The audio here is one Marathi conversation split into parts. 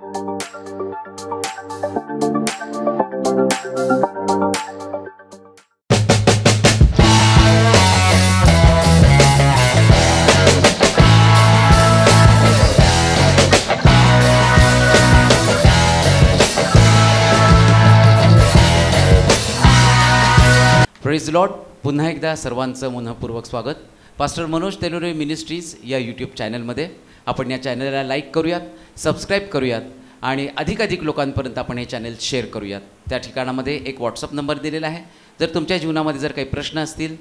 Praise Lord. पुन्हा एकदा सर्वांचं मनःपूर्वक स्वागत. पास्टर मनोज तेलोरे मिनिस्ट्रीज या यूट्यूब चॅनलमध्ये आपण या चॅनलला लाईक करूयात, सबस्क्राईब करूयात आणि अधिकाधिक लोकांपर्यंत आपण हे चॅनल शेअर करूयात. त्या ठिकाणामध्ये एक व्हॉट्सअप नंबर दिलेला आहे. जर तुमच्या जीवनामध्ये जर काही प्रश्न असतील,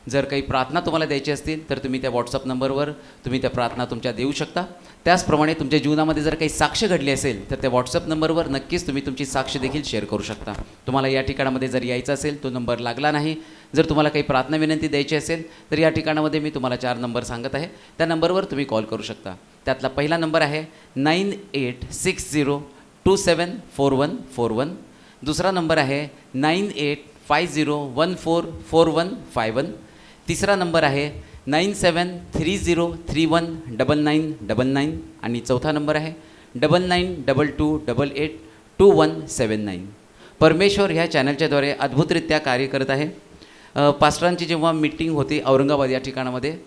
जर काही प्रार्थना तुम्हाला द्यायची असतील तर तुम्ही त्या व्हॉट्सअप नंबरवर तुम्ही त्या प्रार्थना तुमच्या देऊ शकता. त्याचप्रमाणे तुमच्या जीवनामध्ये जर काही साक्ष घडली असेल तर त्या व्हॉट्सअप नंबरवर नक्कीच तुम्ही तुमची साक्ष देखील शेअर करू शकता. तुम्हाला या ठिकाणामध्ये जर यायचं असेल, तो नंबर लागला नाही, जर तुम्हाला काही प्रार्थना विनंती द्यायची असेल तर या ठिकाणामध्ये मी तुम्हाला 4 नंबर सांगत आहे. त्या नंबरवर तुम्ही कॉल करू शकता. त्यातला पहिला नंबर आहे 9860274141. दुसरा नंबर आहे 9850144151. तिसरा नंबर आहे 9730319999 आणि चौथा नंबर आहे 9922882179. परमेश्वर ह्या चॅनलच्याद्वारे अद्भुतरित्या कार्य करत आहे. पास्टरांची जेव्हा मीटिंग होती औरंगाबाद या ठिकाणामध्ये,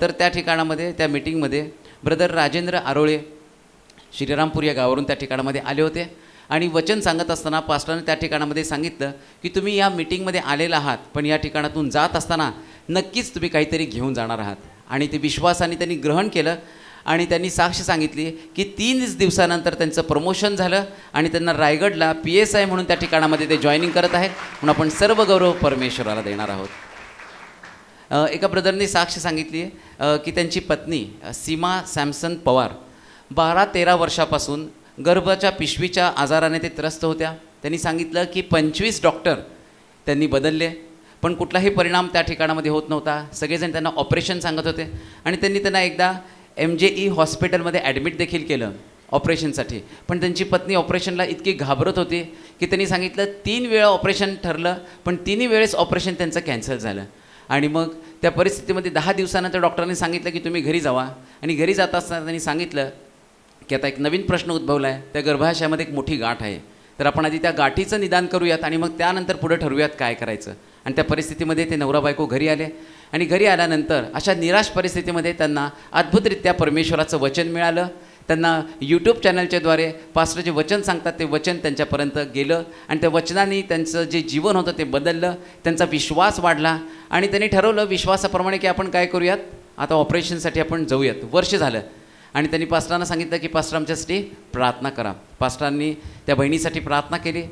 तर त्या ठिकाणामध्ये त्या मीटिंगमध्ये ब्रदर राजेंद्र आरोळे श्रीरामपूर या गावावरून त्या ठिकाणामध्ये आले होते आणि वचन सांगत असताना पास्टरांनी त्या ठिकाणामध्ये सांगितलं की तुम्ही या मीटिंगमध्ये आलेला आहात, पण या ठिकाणातून जात असताना नक्कीच तुम्ही काहीतरी घेऊन जाणार आहात. आणि ते विश्वासाने त्यांनी ग्रहण केलं आणि त्यांनी साक्ष सांगितली की 3 दिवसानंतर त्यांचं प्रमोशन झालं आणि त्यांना रायगडला PSI म्हणून त्या ठिकाणामध्ये ते जॉईनिंग करत आहेत. म्हणून आपण सर्व गौरव परमेश्वराला देणार आहोत. एका ब्रदरने साक्ष सांगितली की त्यांची पत्नी सीमा सॅमसन पवार 12-13 वर्षापासून गर्भाच्या पिशवीच्या आजाराने ते त्रस्त होत्या. त्यांनी सांगितलं की 25 डॉक्टर त्यांनी बदलले, पण कुठलाही परिणाम त्या ठिकाणामध्ये होत नव्हता. सगळेजण त्यांना ऑपरेशन सांगत होते आणि त्यांनी त्यांना एकदा MJE हॉस्पिटलमध्ये ॲडमिट देखील केलं ऑपरेशनसाठी. पण त्यांची पत्नी ऑपरेशनला इतकी घाबरत होती की त्यांनी सांगितलं 3 वेळा ऑपरेशन ठरलं, पण 3ही वेळेस ऑपरेशन त्यांचं कॅन्सल झालं. आणि मग त्या परिस्थितीमध्ये 10 दिवसानंतर डॉक्टरांनी सांगितलं की तुम्ही घरी जावा. आणि घरी जात असताना त्यांनी सांगितलं की आता एक नवीन प्रश्न उद्भवला आहे, त्या गर्भाशयामध्ये एक मोठी गाठ आहे, तर आपण आधी त्या गाठीचं निदान करूयात आणि मग त्यानंतर पुढे ठरवूयात काय करायचं. आणि त्या परिस्थितीमध्ये ते नवरा बायको घरी आले आणि घरी आल्यानंतर अशा निराश परिस्थितीमध्ये त्यांना अद्भुतरित्या परमेश्वराचं वचन मिळालं. त्यांना यूट्यूब चॅनलच्याद्वारे पास्टर जे वचन सांगतात ते वचन त्यांच्यापर्यंत गेलं आणि त्या वचनाने त्यांचं जे जीवन होतं ते बदललं. त्यांचा विश्वास वाढला आणि त्यांनी ठरवलं विश्वासाप्रमाणे की आपण काय करूयात, आता ऑपरेशनसाठी आपण जाऊयात. वर्ष झालं आणि त्यांनी पास्टरांना सांगितलं की पास्टर आमच्यासाठी प्रार्थना करा. पास्टरांनी त्या बहिणीसाठी प्रार्थना केली.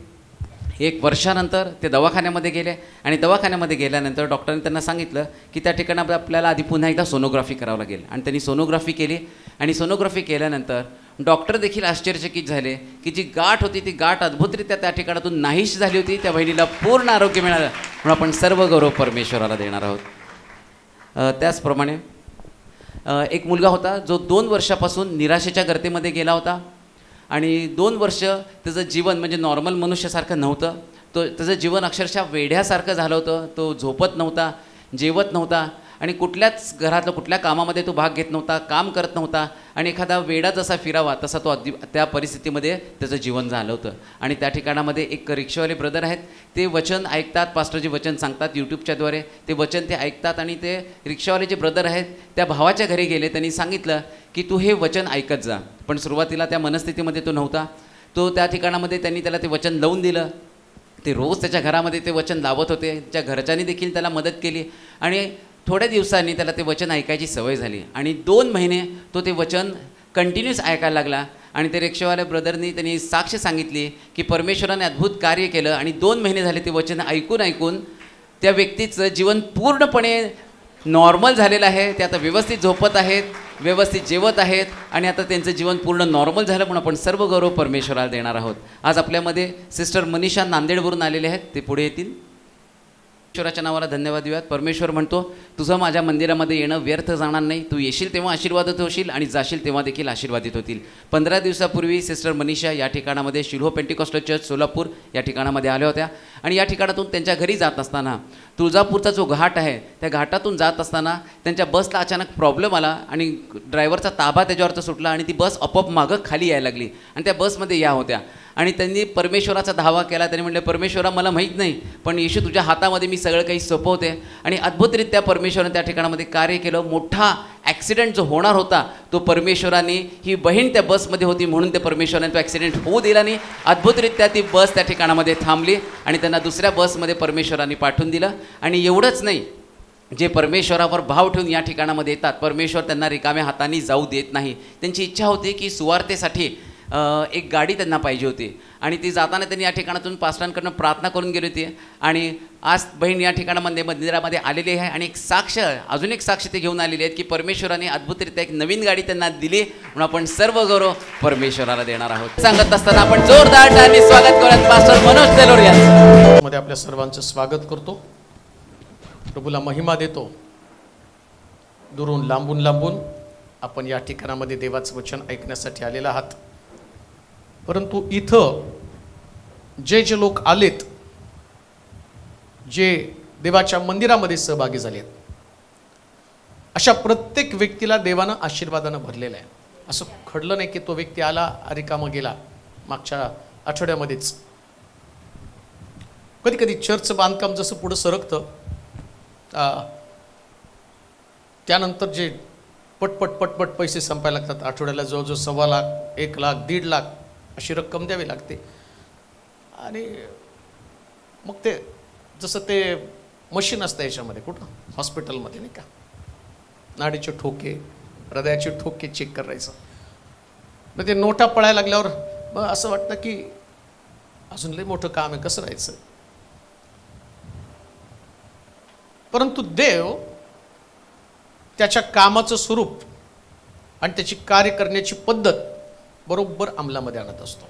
1 वर्षानंतर ते दवाखान्यामध्ये गेले आणि दवाखान्यामध्ये गेल्यानंतर डॉक्टरांनी त्यांना सांगितलं की त्या ठिकाणी आपल्याला आधी पुन्हा एकदा सोनोग्राफी करावं लागेल. आणि त्यांनी सोनोग्राफी केली आणि सोनोग्राफी केल्यानंतर डॉक्टर देखील आश्चर्यचकित झाले की जी गाठ होती ती गाठ अद्भुतरित्या त्या ठिकाणातून नाहीशी झाली होती. त्या बहिणीला पूर्ण आरोग्य मिळालं. म्हणून आपण सर्व गौरव परमेश्वराला देणार आहोत. त्याचप्रमाणे एक मुलगा होता जो 2 वर्षापासून निराशेच्या गर्तेमध्ये गेला होता आणि 2 वर्ष त्याचं जीवन म्हणजे नॉर्मल मनुष्यासारखं नव्हतं. त्याचं जीवन अक्षरशः वेड्यासारखं झालं होतं. तो झोपत नव्हता, जेवत नव्हता आणि कुठल्याच घरातलं कुठल्या कामामध्ये तो भाग घेत नव्हता, काम करत नव्हता आणि एखादा वेडा जसा फिरावा तसा तो त्या परिस्थितीमध्ये त्याचं जीवन झालं होतं. आणि त्या ठिकाणामध्ये एक रिक्षावाले ब्रदर आहेत, ते वचन ऐकतात, पास्टरचे वचन सांगतात यूट्यूबच्याद्वारे, ते वचन ते ऐकतात आणि ते रिक्षावाले जे ब्रदर आहेत त्या भावाच्या घरी गेले. त्यांनी सांगितलं की तू हे वचन ऐकत जा. पण सुरुवातीला त्या मनस्थितीमध्ये तो नव्हता. तो त्या ठिकाणामध्ये त्यांनी त्याला ते वचन लावून दिलं. ते रोज त्याच्या घरामध्ये ते वचन लावत होते. त्याच्या घरच्यांनी देखील त्याला मदत केली आणि थोड्या दिवसांनी त्याला ते वचन ऐकायची सवय झाली आणि 2 महिने तो ते वचन कंटिन्यूस ऐकायला लागला. आणि ते रिक्षावाल्या ब्रदरनी त्यांनी साक्ष सांगितली की परमेश्वराने अद्भुत कार्य केलं आणि 2 महिने झाले ते वचन ऐकून त्या व्यक्तीचं जीवन पूर्णपणे नॉर्मल झालेलं आहे. ते आता व्यवस्थित झोपत आहेत, व्यवस्थित जेवत आहेत आणि आता त्यांचं जीवन पूर्ण नॉर्मल झालं. म्हणून आपण सर्व गौरव परमेश्वराला देणार आहोत. आज आपल्यामध्ये सिस्टर मनीषा नांदेडवरून आलेले आहेत, ते पुढे येतील. परमेश्वराच्या नावाला धन्यवाद देऊयात. परमेश्वर म्हणतो, तुझं माझ्या मंदिरामध्ये येणं व्यर्थ जाणार नाही. तू येशील तेव्हा आशीर्वादित होशील आणि जाशील तेव्हा देखील आशीर्वादित होतील. 15 दिवसापूर्वी सिस्टर मनीषा या ठिकाणामध्ये शिल्हो पेंटिकॉस्टल चर्च सोलापूर या ठिकाणामध्ये आल्या होत्या आणि या ठिकाणातून त्यांच्या घरी जात असताना तुळजापूरचा जो घाट आहे त्या घाटातून जात असताना त्यांच्या बसला अचानक प्रॉब्लेम आला आणि ड्रायव्हरचा ताबा त्याच्यावरचा सुटला आणि ती बस आपोआप मागं खाली यायला लागली आणि त्या बसमध्ये या होत्या आणि त्यांनी परमेश्वराचा धावा केला. त्यांनी म्हटलं, परमेश्वरा मला माहीत नाही, पण येशू तुझ्या हातामध्ये मी सगळं काही सोपवते. आणि अद्भुतरित्या परमेश्वराने त्या ठिकाणामध्ये कार्य केलं. मोठा ॲक्सिडेंट जो होणार होता तो परमेश्वराने, ही बहीण त्या बसमध्ये होती म्हणून ते परमेश्वराने तो ॲक्सिडेंट होऊ दिला नाही. अद्भुतरित्या ती बस त्या ठिकाणामध्ये थांबली आणि त्यांना दुसऱ्या बसमध्ये परमेश्वराने पाठवून दिलं. आणि एवढंच नाही, जे परमेश्वरावर भाव ठेवून या ठिकाणामध्ये येतात, परमेश्वर त्यांना रिकाम्या हाताने जाऊ देत नाही. त्यांची इच्छा होती की सुवार्तेसाठी एक गाडी त्यांना पाहिजे होती आणि ती जाताना त्यांनी या ठिकाणातून पास्टरांकडून प्रार्थना करून गेली होती. आणि आज बहीण या ठिकाणामध्ये मंदिरामध्ये आलेली आहे आणि एक साक्ष, अजून एक साक्ष ते घेऊन आलेली आहेत की परमेश्वराने अद्भुतरित्या एक नवीन गाडी त्यांना दिली म्हणून आपण सर्व गौरव परमेश्वराला देणार आहोत. सांगत असताना आपण जोरदार टाळ्यांनी स्वागत करूयात पास्टर मनोज तेलोर यांचं. मध्ये आपल्या सर्वांचं स्वागत करतो, प्रभूला महिमा देतो. दुरून लांबून लांबून आपण या ठिकाणामध्ये देवाचं वचन ऐकण्यासाठी आलेला आहात. परंतु इथं जे जे लोक आलेत, जे देवाच्या मंदिरामध्ये सहभागी झालेत, अशा प्रत्येक व्यक्तीला देवानं आशीर्वादानं भरलेलं आहे. असं घडलं नाही की तो व्यक्ती आला रिकामा गेला. मागच्या आठवड्यामध्येच कधी कधी चर्चचं बांधकाम जसं पुढं सरकतं त्यानंतर जे पटपट पटपट पैसे संपायला लागतात. आठवड्याला जवळजवळ 1.25 लाख, 1 लाख, 1.5 लाख अशी रक्कम द्यावी लागते. आणि मग ते जसं ते मशीन असतं याच्यामध्ये, कुठं हॉस्पिटलमध्ये नाही का, नाडीचे ठोके, हृदयाचे ठोके चेक करायचं. मग ते नोटा पळायला लागल्यावर मग असं वाटतं की अजून लई मोठं काम आहे, कसं राहायचं. परंतु देव त्याच्या कामाचं स्वरूप आणि त्याची कार्य करण्याची पद्धत बरोबर अंमलामध्ये आणत असतो.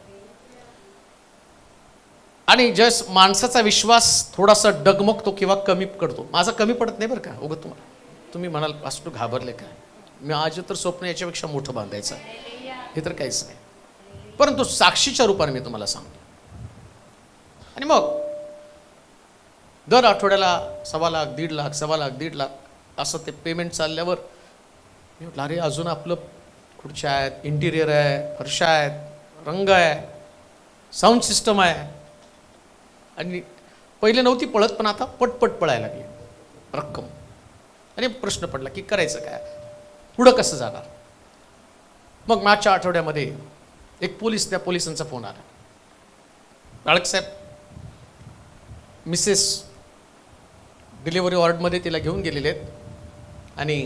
आणि जस माणसाचा विश्वास थोडासा डगमगतो किंवा कमी पडतो. माझा कमी पडत नाही बरं का. उगत तुम्ही म्हणाल पास्टर घाबरले काय, मी आज तर स्वप्न याच्यापेक्षा मोठं बांधायचं, हे तर काहीच नाही. परंतु साक्षीच्या रूपाने मी तुम्हाला सांगतो. आणि मग दर आठवड्याला 1.25 लाख, 1.5 लाख, 1.25 लाख, 1.5 लाख असं ते पेमेंट चालल्यावर मी म्हटलं, अरे अजून आपलं खुर्च्या आहेत, इंटिरियर आहे, फरशा आहेत, रंग आहे, साऊंड सिस्टम आहे. आणि पहिले नव्हती पळत, पण आता पटपट पळायला लागली रक्कम. आणि प्रश्न पडला की करायचं काय, पुढं कसं जाणार. मग मागच्या आठवड्यामध्ये एक त्या पोलिसांचा फोन आला. बाळकसाहेब, मिसेस डिलिव्हरी वॉर्डमध्ये तिला घेऊन गेलेले आहेत आणि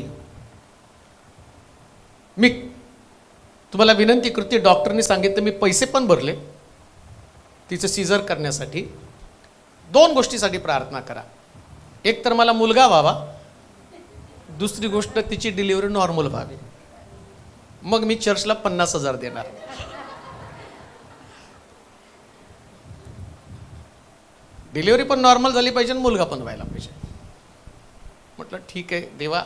मी तुम्हाला विनंती करते, डॉक्टरनी सांगितलं, मी पैसे पण भरले तिचं सीझर करण्यासाठी. 2 गोष्टीसाठी प्रार्थना करा. एक तर मला मुलगा व्हावा, दुसरी गोष्ट तिची डिलिव्हरी नॉर्मल व्हावी. मग मी चर्चला 50,000 देणार. डिलिव्हरी पण नॉर्मल झाली पाहिजे आणि मुलगा पण व्हायला पाहिजे. म्हटलं ठीक आहे देवा,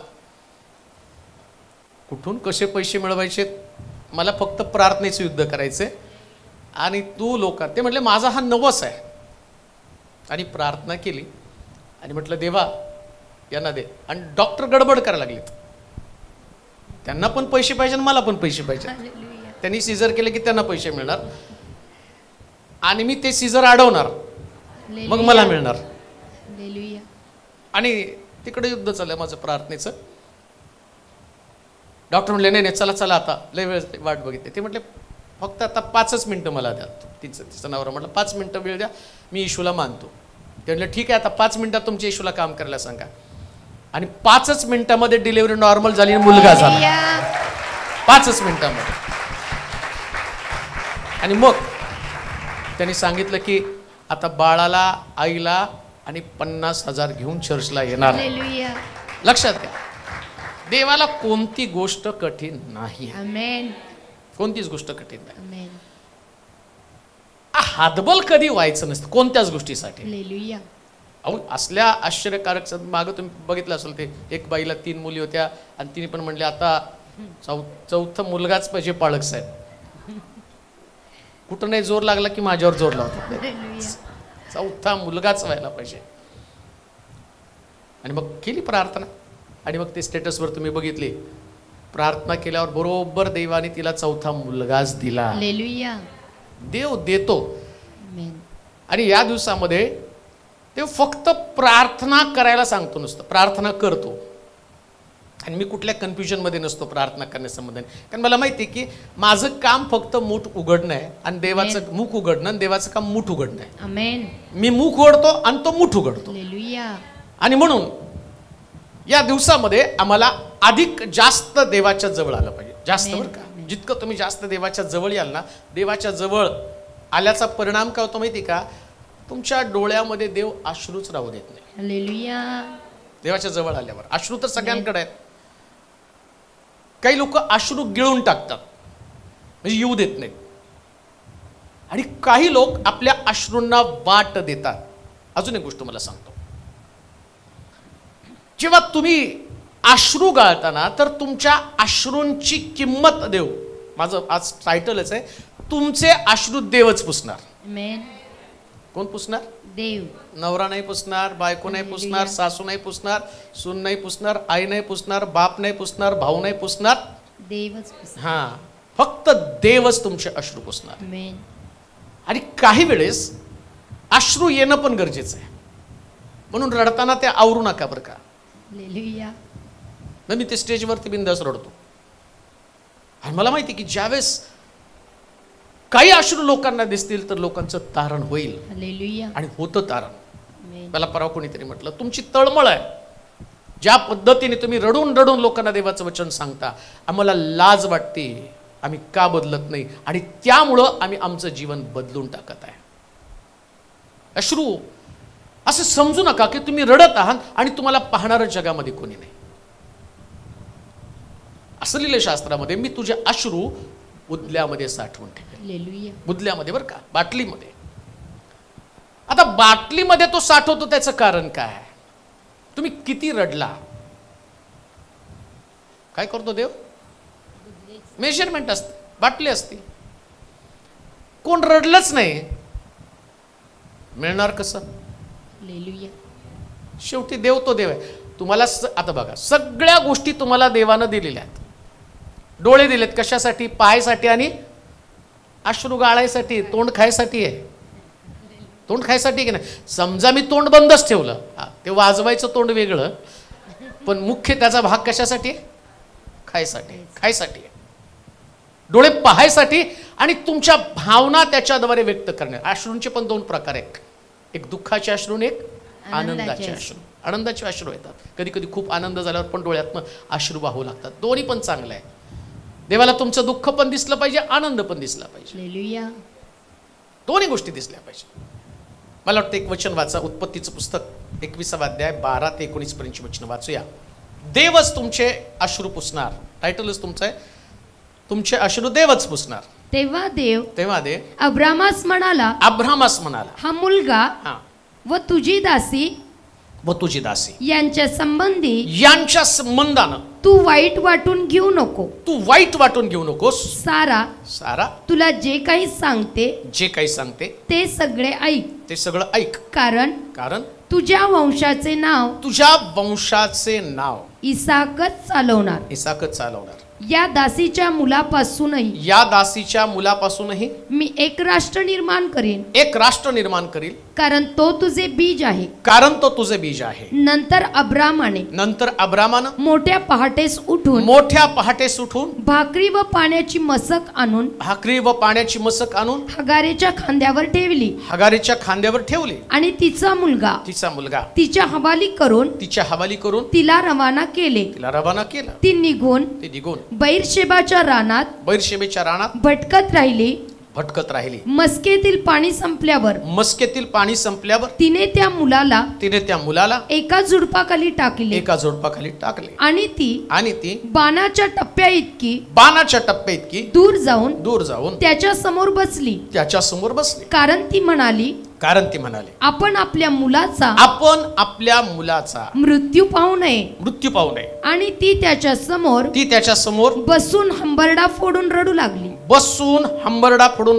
कुठून कसे पैसे मिळवायचे, मला फक्त प्रार्थनेचं युद्ध करायचे आणि तू लोकांना. ते म्हटले माझा हा नवस आहे. आणि प्रार्थना केली आणि म्हटलं देवा यांना दे. आणि डॉक्टर गडबड करायला लागलेत, त्यांना पण पैसे पाहिजे आणि मला पण पैसे पाहिजे. त्यांनी सीझर केले की त्यांना पैसे मिळणार आणि मी ते सीझर अडवणार, मग मला मिळणार. आणि तिकडे युद्ध चाललं माझं प्रार्थनेचं. डॉक्टर म्हटले नाही नाही, चला चला आता लय वेळ वाट बघितली. ते म्हटले फक्त आता 5 मिनटं मला द्या. तिचं नवरा म्हटलं 5 मिनटं वेळ द्या, मी येशूला मानतो. ते म्हटलं ठीक आहे, आता 5 मिनटात तुमच्या येशूला काम करायला सांगा. आणि 5 मिनिटामध्ये डिलिव्हरी नॉर्मल झाली आणि मुलगा झाला. 5 मिनिटामध्ये. आणि मग त्यांनी सांगितलं की आता बाळाला, आईला आणि 50,000 घेऊन चर्चला येणार. लक्षात घ्या, देवाला कोणती गोष्ट कठीण नाही. कोणतीच गोष्ट कठीण नाही. हातबल कधी व्हायचं नसतं कोणत्याच गोष्टीसाठी. अहो असल्या आश्चर्यकारक मागं तुम्ही बघितलं असेल ते एक बाईला 3 मुली होत्या आणि तिने पण म्हणले आता चौथं मुलगाच पाहिजे पाळक साहेब. कुठं नाही जोर लागला की माझ्यावर जोर लावतात. चौथा मुलगाच व्हायला पाहिजे. आणि मग केली प्रार्थना आणि मग ते स्टेटसवर तुम्ही बघितले प्रार्थना केल्यावर बरोबर देवाने तिला चौथा मुलगाच दिला. देव देतो. आणि या दिवसामध्ये ते फक्त प्रार्थना करायला सांगतो, नुसतं प्रार्थना करतो. आणि मी कुठल्या कन्फ्युजनमध्ये नसतो प्रार्थना करण्यासंबंधाने, कारण मला माहिती आहे की माझं काम फक्त मूठ उघडणं आहे आणि देवाचं मुख उघडणं, आणि देवाचं काम मूठ उघडणं आहे. आमेन. मी मुख उघडतो आणि तो मूठ उघडतो. आणि म्हणून या दिवसामध्ये आम्हाला अधिक जास्त देवाच्या जवळ आलं पाहिजे. जास्त बरं का, जितकं तुम्ही जास्त देवाच्या जवळ याल ना, देवाच्या जवळ आल्याचा परिणाम काय होतो माहिती का, तुमच्या डोळ्यामध्ये देव अश्रूच राहू देत नाही. देवाच्या जवळ आल्यावर अश्रू तर सगळ्यांकडे आहेत. काही लोक अश्रू गिळून टाकतात, म्हणजे येऊ देत नाहीत. आणि काही लोक आपल्या अश्रूंना वाट देतात. अजून एक गोष्ट मला सांगतो, जेव्हा तुम्ही अश्रू गाळताना तर तुमच्या अश्रूंची किंमत देव, माझं आज टायटलच आहे, तुमचे अश्रू देवच पुसणार. कोण पुसणार? देव. नवरा नाही पुसणार, बायको नाही पुसणार, सासू नाही पुसणार, सून नाही पुसणार, आई नाही पुसणार, बाप नाही पुसणार, भाऊ नाही पुसणार, देवच पुसणार. हा, फक्त देवच तुमचे अश्रू पुसणार. आणि काही वेळेस अश्रू येणं पण गरजेचं आहे, म्हणून रडताना ते आवरू नका बरं का. मी ते स्टेजवरती बिंदास रडतो. आणि मला माहिती की ज्यावेळेस काही अश्रू लोकांना दिसतील तर लोकांचं तारण होईल. आणि होतं तारण. मला परवा कोणीतरी म्हटलं, तुमची तळमळ आहे, ज्या पद्धतीने तुम्ही रडून रडून लोकांना देवाचं वचन सांगता, आम्हाला लाज वाटते, आम्ही का बदलत नाही, आणि त्यामुळं आम्ही आमचं जीवन बदलून टाकत आहे. अश्रू असं समजू नका की तुम्ही रडत आहात आणि तुम्हाला पाहणारं जगामध्ये कोणी नाही. असं लिहिलं शास्त्रामध्ये, मी तुझे अश्रू बुदल्यामध्ये साठवून ठेवेल. बुदल्यामध्ये बरं का, बाटलीमध्ये. आता बाटलीमध्ये तो साठवतो त्याचं कारण काय? तुम्ही किती रडला, काय करतो देव? मेजरमेंट असते, बाटली असते. कोण रडलंच नाही, मिळणार कसं? शेवटी देव तो देव आहे. तुम्हाला आता बघा, सगळ्या गोष्टी तुम्हाला देवानं दिलेल्या आहेत. डोळे दिलेत कशासाठी? पाहायसाठी आणि अश्रू गाळायसाठी, तोंड खायसाठी आहे. तोंड खायसाठी की नाही? समजा मी तोंड बंदच ठेवलं, ते वाजवायचं तोंड वेगळं, पण मुख्य त्याचा भाग कशासाठी? खायसाठी. खायसाठी आहे. डोळे पाहायसाठी आणि तुमच्या भावना त्याच्याद्वारे व्यक्त करणे. अश्रूंचे पण 2 प्रकार आहेत, एक दुःखाचे अश्रू, एक आनंदाचे अश्रू. आनंदाचे अश्रू येतात, कधी कधी खूप आनंद झाल्यावर पण डोळ्यातनं अश्रू वाहू लागतात. दोन्ही पण चांगलं आहे. देवाला तुमचं दुःख पण दिसलं पाहिजे, आनंद पण दिसला पाहिजे, दोन्ही गोष्टी दिसल्या पाहिजे. मला वाटतं एक वचन वाचा, उत्पत्तीचं पुस्तक 21वा अध्याय 12 ते 19 पर्यंतची वचन वाचूया. देवच तुमचे अश्रू पुसणार. टायटलच तुमचं आहे, तुमचे अश्रू देवच पुसणार. तेव्हा देव अब्रामास म्हणाला, हा मुलगा व तुझी दासी यांच्या संबंधानं तू वाईट वाटून घेऊ नकोस. सारा तुला जे काही सांगते ते सगळं ऐक. कारण तुझ्या वंशाचे नाव इसाकच चालवणार. या दासीच्या मुलापासूनही मी एक राष्ट्र निर्माण करीन, कारण तो तुझे बीज आहे. नंतर अब्रामानं मोठ्या पहाटेस उठून भाकरी व पाण्याची मसक आणून हगारेच्या खांद्यावर ठेवली आणि तिचा मुलगा तिच्या हवाली करून तिला रवाना केले. ती निघून बैरशेबाच्या रानात भटकत राहिली. मस्केतील पाणी संपल्यावर तिने त्या मुलाला एका झुडपाखाली टाकले. आणि ती बाणाच्या टप्प्या इतकी दूर जाऊन त्याच्या समोर बसली. कारण ती म्हणाली, कारण ती म्हणाले, आपण आपल्या मुलाचा मृत्यू पाहू नये. आणि ती त्याच्या समोर बसून हंबरडा फोडून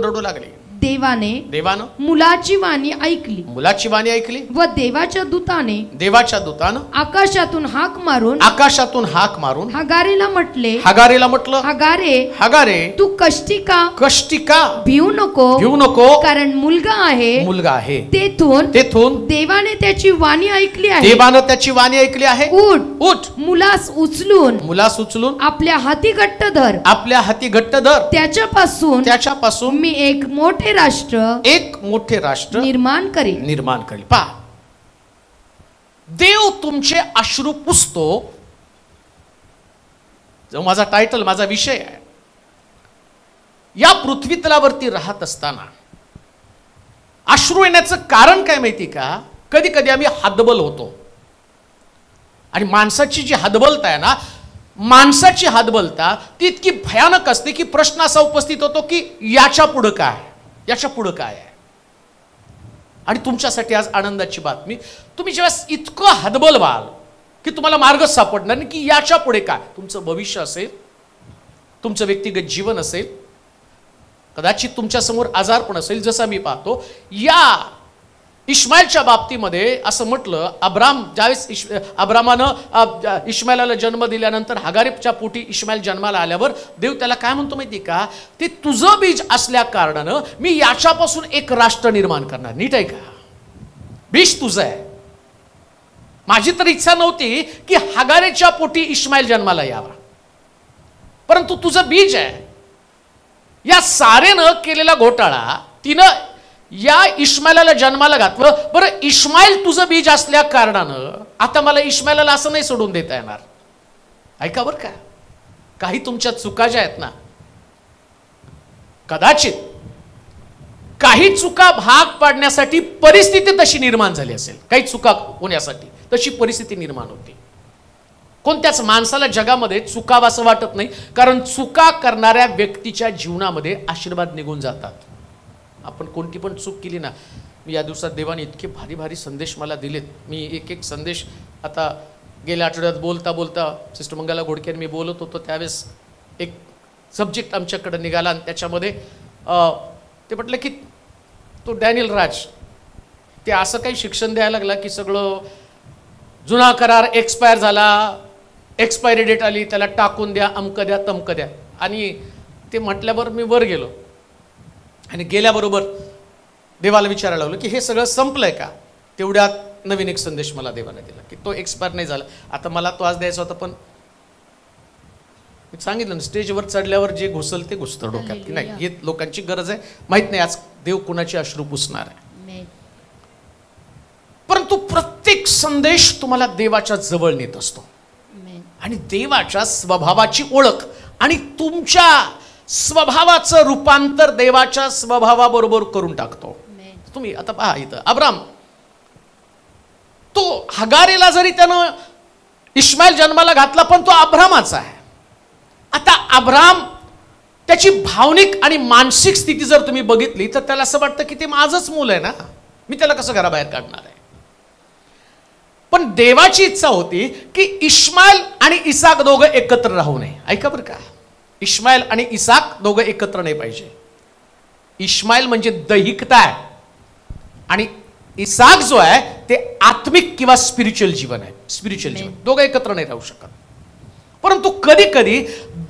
रडू लागली. देवानं मुलाची वाणी ऐकली व देवाच्या दूतानं आकाशातून हाक मारून हगारेला म्हटले, हगारे तू कष्टी का भिवू नको, कारण मुलगा आहे. तेथून देवाने त्याची वाणी ऐकली आहे. उठ मुलास उचलून आपल्या हाती घट्ट धर. त्याच्यापासून मी एक मोठे राष्ट्र निर्माण करेल. पहा, देव तुमचे अश्रू पुसतो. जो माझा टायटल, माझा विषय आहे, या पृथ्वी तलावरती राहत असताना अश्रू येण्याचं कारण काय माहिती का? कधी कधी आम्ही हतबल होतो. आणि माणसाची जी हतबलता आहे ना, माणसाची हतबलता ती इतकी भयानक असते की प्रश्न असा उपस्थित होतो की याच्या पुढं काय आहे. आणि तुमच्यासाठी आज आनंदाची बातमी, तुम्ही जेव्हा इतकं हतबल व्हाल की तुम्हाला मार्ग सापडणार नाही की याच्या पुढे काय, तुमचं भविष्य असेल, तुमचं व्यक्तिगत जीवन असेल, कदाचित तुमच्या समोर आजारपण असेल. जसं मी पाहतो या इश्माईलच्या बाबतीमध्ये असं म्हटलं, ज्यावेळेस अब्रामानं इश्माईलाला जन्म दिल्यानंतर हगारेच्या पोटी इश्माईल जन्माला आल्यावर देव त्याला काय म्हणतो माहिती का? ते तुझं बीज असल्या कारणानं मी याच्यापासून एक राष्ट्र निर्माण करणार. नीट आहे का? बीज तुझं आहे. माझी तर इच्छा नव्हती की हगारेच्या पोटी इश्माईल जन्माला यावा, परंतु तुझं बीज आहे. या सारेनं केलेला घोटाळा, तिनं या इश्माईलाला जन्माला घातलं. बरं, इश्माईल तुझं बीज असल्या कारणानं आता मला इश्माईलाला असं नाही सोडून देता येणार. ऐका बरं का, काही तुमच्या चुका ज्या आहेत ना, कदाचित काही चुका भाग पाडण्यासाठी परिस्थिती तशी निर्माण झाली असेल. काही चुका होण्यासाठी तशी परिस्थिती निर्माण होती. कोणत्याच माणसाला जगामध्ये चुकावं असं वाटत नाही, कारण चुका करणाऱ्या व्यक्तीच्या जीवनामध्ये आशीर्वाद निघून जातात. आपण कोणती पण चूक केली ना, मी या दिवसात देवाने इतके भारी भारी संदेश मला दिलेत. मी एक संदेश आता गेल्या आठवड्यात बोलता सिस्टर मंगला घोडके मी बोलत होतो त्यावेळेस एक सब्जेक्ट आमच्याकडे निघाला आणि त्याच्यामध्ये ते म्हटलं की तो डॅनियल राज ते असं काही शिक्षण द्यायला लागला की सगळं जुना करार एक्सपायर झाला, एक्सपायरी डेट आली, त्याला टाकून द्या, अमकं द्या, तमकं द्या. आणि ते म्हटल्यावर मी वर गेलो आणि गेल्याबरोबर देवाला विचारायला लागलो की हे सगळं संपलंय का? तेवढ्यात नवीन एक संदेश मला देवाने दिला की तो एक्सपायर नाही झाला. आता मला तो आज द्यायचा होता, पण मी सांगितलं ना, स्टेजवर चढल्यावर जे घुसल ते घुसतं डोक्यात की नाही, हे लोकांची गरज आहे. माहित नाही आज देव कुणाची अश्रू पुसणार आहे, परंतु प्रत्येक संदेश तुम्हाला देवाच्या जवळ नेत असतो. आणि देवाच्या स्वभावाची ओळख आणि तुमच्या स्वभावाचं रूपांतर देवाच्या स्वभावाबरोबर करून टाकतो. तुम्ही आता पहा, इथं अब्राम, तो हगारेला जरी त्यानं इश्माईल जन्माला घातला, पण तो अब्रामाचा आहे. आता अब्राम त्याची भावनिक आणि मानसिक स्थिती जर तुम्ही बघितली तर त्याला असं वाटतं की ते माझंच मूल आहे ना, मी त्याला कसं घराबाहेर काढणार आहे. पण देवाची इच्छा होती की इश्माईल आणि इसाक दोघं एकत्र राहू नये. ऐका बरं का, इश्माईल आणि इसाक दोघं एकत्र नाही पाहिजे. इश्माईल म्हणजे दैहिकता आहे आणि इसाक जो आहे ते आत्मिक किंवा स्पिरिच्युअल जीवन आहे. स्पिरिच्युअल जीवन दोघं एकत्र नाही राहू शकत. परंतु कधी कधी